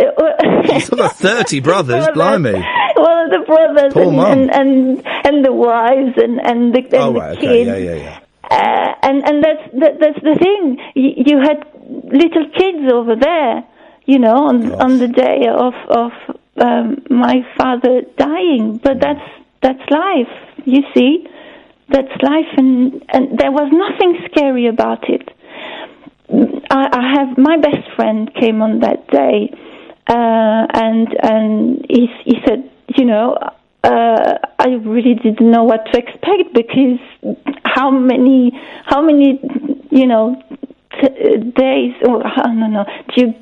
You've got 30 brothers, blimey. Well, the brothers and the wives and the kids. Yeah. And that's the thing. You had little kids over there, on the day of my father dying. But that's life, you see. That's life, and there was nothing scary about it. I have my best friend came on that day, and he said, I really didn't know what to expect, because how many days, or I don't know, do you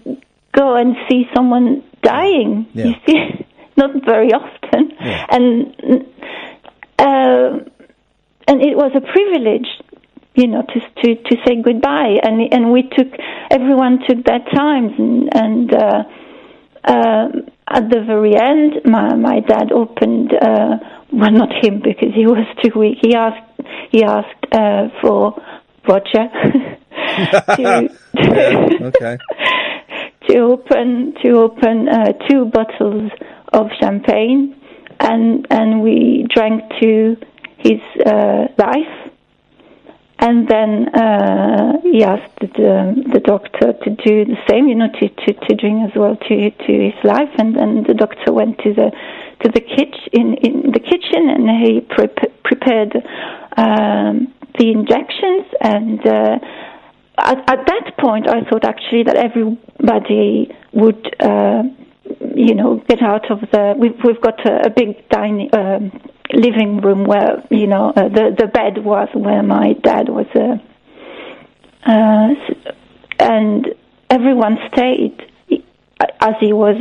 go and see someone dying? Yeah. You see, not very often, and it was a privilege, to say goodbye, and everyone took their times, and at the very end, my dad opened, well, not him, because he was too weak. He asked for Roger to open 2 bottles of champagne, and we drank to his life. And then he asked the doctor to do the same, to drink as well to his life. And then the doctor went to the kitchen, and he prepared the injections. And at that point, I thought actually that everybody would, get out of the. We've got a big dining. Living room where the bed was where my dad was, and everyone stayed as he was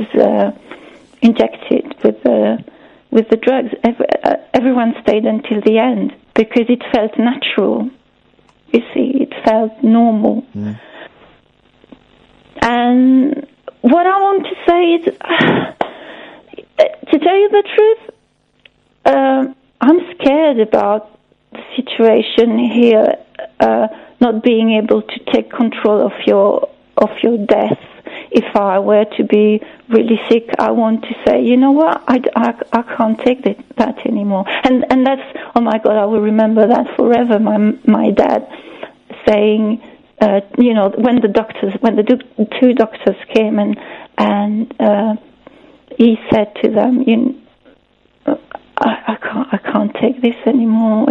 injected with the drugs. Everyone stayed until the end, because it felt natural. You see, it felt normal. Mm. And what I want to say is, to tell you the truth, I'm scared about the situation here, not being able to take control of your death. If I were to be really sick, I want to say, you know what, I can't take that anymore. And that's, oh my God, I will remember that forever. My dad saying, when the two doctors came and he said to them, I can't take this anymore.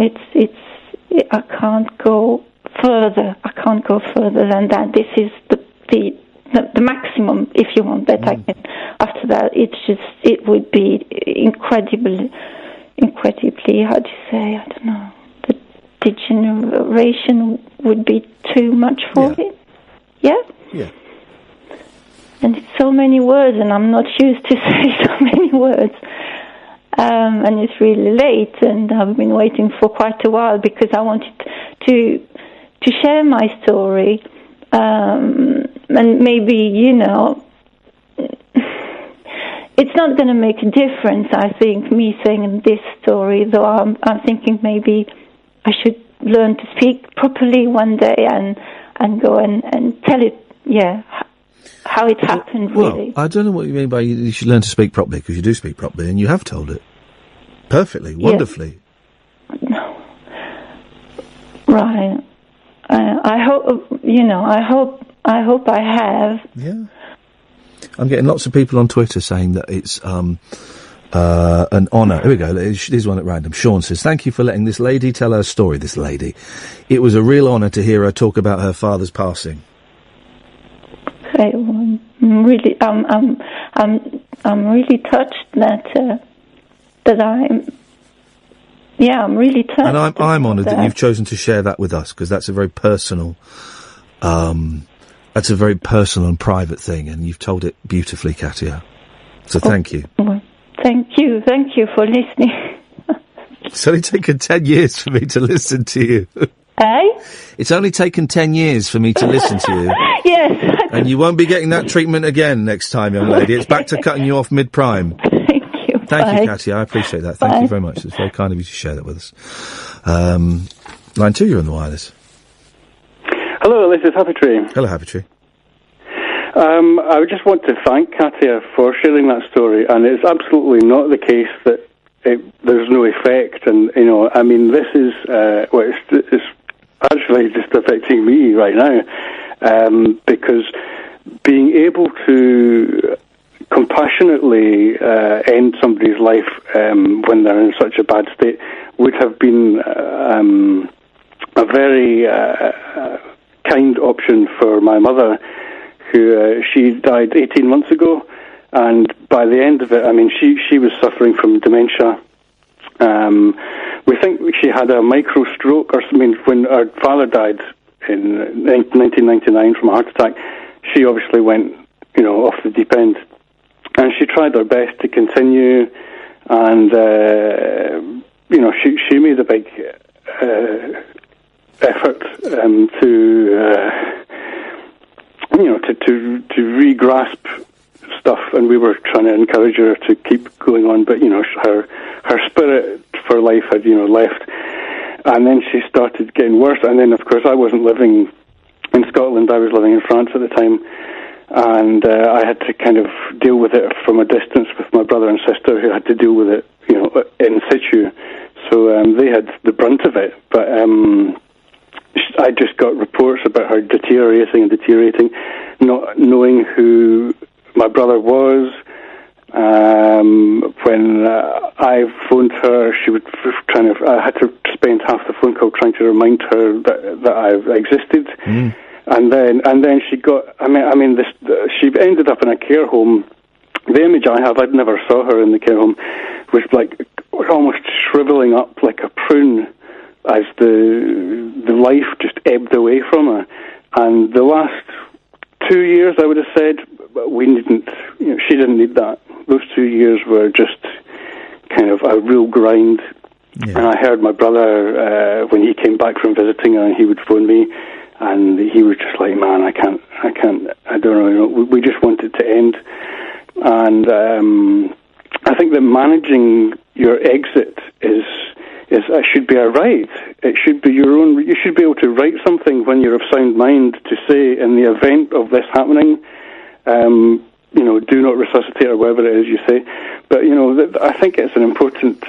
I can't go further. I can't go further than that. This is the maximum, if you want, that I can. After that, it would be incredibly, how do you say? I don't know. The degeneration would be too much for him. Yeah. Yeah. And it's so many words, and I'm not used to say so many words. And it's really late, and I've been waiting for quite a while because I wanted to share my story, and maybe it's not going to make a difference. I think me saying this story, though, I'm thinking maybe I should learn to speak properly one day and go and tell it, how it happened. Really. Well, I don't know what you mean by you should learn to speak properly, because you do speak properly, and you have told it perfectly, wonderfully. No. Right. I hope I hope I have. Yeah. I'm getting lots of people on Twitter saying that it's an honour. Here we go. Here's one at random. Sean says, "Thank you for letting this lady tell her story." This lady, it was a real honour to hear her talk about her father's passing. Okay, well, I'm really touched that I'm really touched. And I'm honoured that you've chosen to share that with us, because that's a very personal, and private thing, and you've told it beautifully, Katia. So thank you. Well, thank you for listening. It's only taken 10 years for me to listen to you. Eh? It's only taken 10 years for me to listen to you. Yes. And you won't be getting that treatment again next time, young lady. It's back to cutting you off mid-prime. Thank you. Thank you, Katia. I appreciate that. Thank you very much. It's very kind of you to share that with us. Line 2, you're on the wireless. Hello, this is Happy Tree. Hello, Happy Tree. I just want to thank Katia for sharing that story, and it's absolutely not the case that there's no effect, and this is it's actually just affecting me right now, because being able to compassionately end somebody's life when they're in such a bad state would have been a very kind option for my mother, who she died 18 months ago. And by the end of it, she was suffering from dementia. We think she had a micro stroke, when her father died in 1999 from a heart attack, she obviously went, off the deep end. And she tried her best to continue, and, she made a big effort to re-grasp stuff, and we were trying to encourage her to keep going on, but her spirit for life had left, and then she started getting worse. And then, of course, I wasn't living in Scotland, I was living in France at the time, and I had to kind of deal with it from a distance with my brother and sister, who had to deal with it in situ, so they had the brunt of it. But I just got reports about her deteriorating, not knowing who my brother was. When I phoned her, she would I had to spend half the phone call trying to remind her that I existed. And then she got, she ended up in a care home. The image I have, I'd never saw her in the care home, was almost shriveling up like a prune, as the life just ebbed away from her. And the last 2 years, I would have said, she didn't need that. Those 2 years were just kind of a real grind. Yeah. And I heard my brother, when he came back from visiting her, and he would phone me, and he was just like, man, I can't, I don't know, we just want it to end. And I think that managing your exit should be a right. It should be your own. You should be able to write something when you're of sound mind to say, in the event of this happening, do not resuscitate, or whatever it is you say. But I think it's an important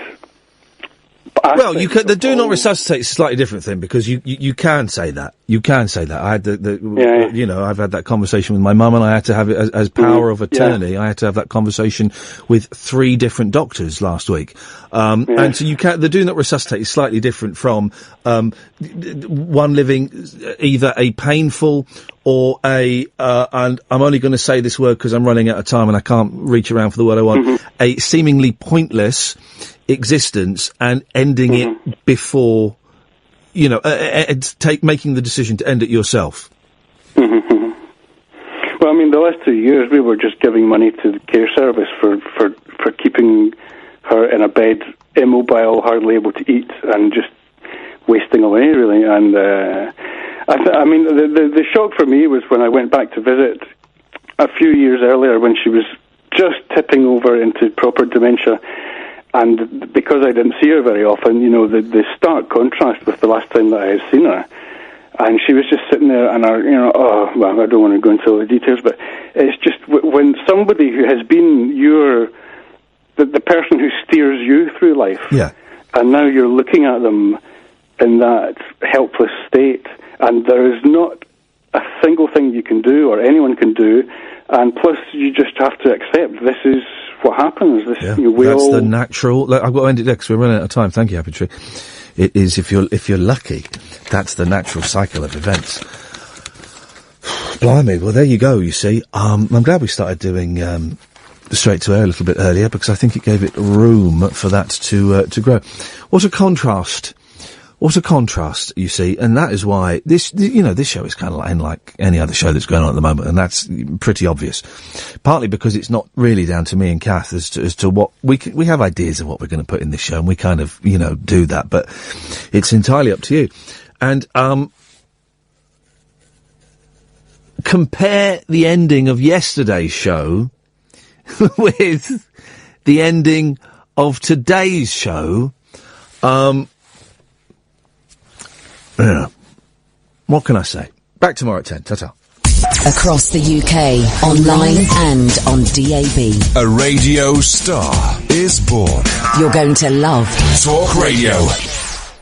Well, the do not resuscitate is a slightly different thing, because you can say that. You can say that. I had I've had that conversation with my mum, and I had to have it as power of attorney. I had to have that conversation with 3 different doctors last week. And so the do not resuscitate is slightly different from, one living either a painful or and I'm only going to say this word because I'm running out of time and I can't reach around for the word I want, a seemingly pointless existence, and ending it before, making the decision to end it yourself. Well, I mean, the last 2 years we were just giving money to the care service for keeping her in a bed, immobile, hardly able to eat, and just wasting away, really. And I mean, the shock for me was when I went back to visit a few years earlier, when she was just tipping over into proper dementia. And because I didn't see her very often, the stark contrast with the last time that I had seen her. And she was just sitting there, and I don't want to go into all the details, but it's just when somebody who has been the person who steers you through life, and now you're looking at them in that helpless state, and there is not a single thing you can do or anyone can do, and plus you just have to accept this is what happens. That's the natural. I've got to end it there because we're running out of time. Thank you, Happy Tree. It is, if you're lucky, that's the natural cycle of events. Blimey, well there you go. You see, I'm glad we started doing straight to air a little bit earlier, because I think it gave it room for that to grow. What a contrast! What a contrast, you see, and that is why this show is kind of like any other show that's going on at the moment, and that's pretty obvious. Partly because it's not really down to me and Kath as to what we have ideas of what we're going to put in this show, and we kind of, do that, but it's entirely up to you. And, compare the ending of yesterday's show with the ending of today's show. What can I say? Back tomorrow at 10. Ta-ta. Across the UK, online and on DAB. A radio star is born. You're going to love Talk Radio.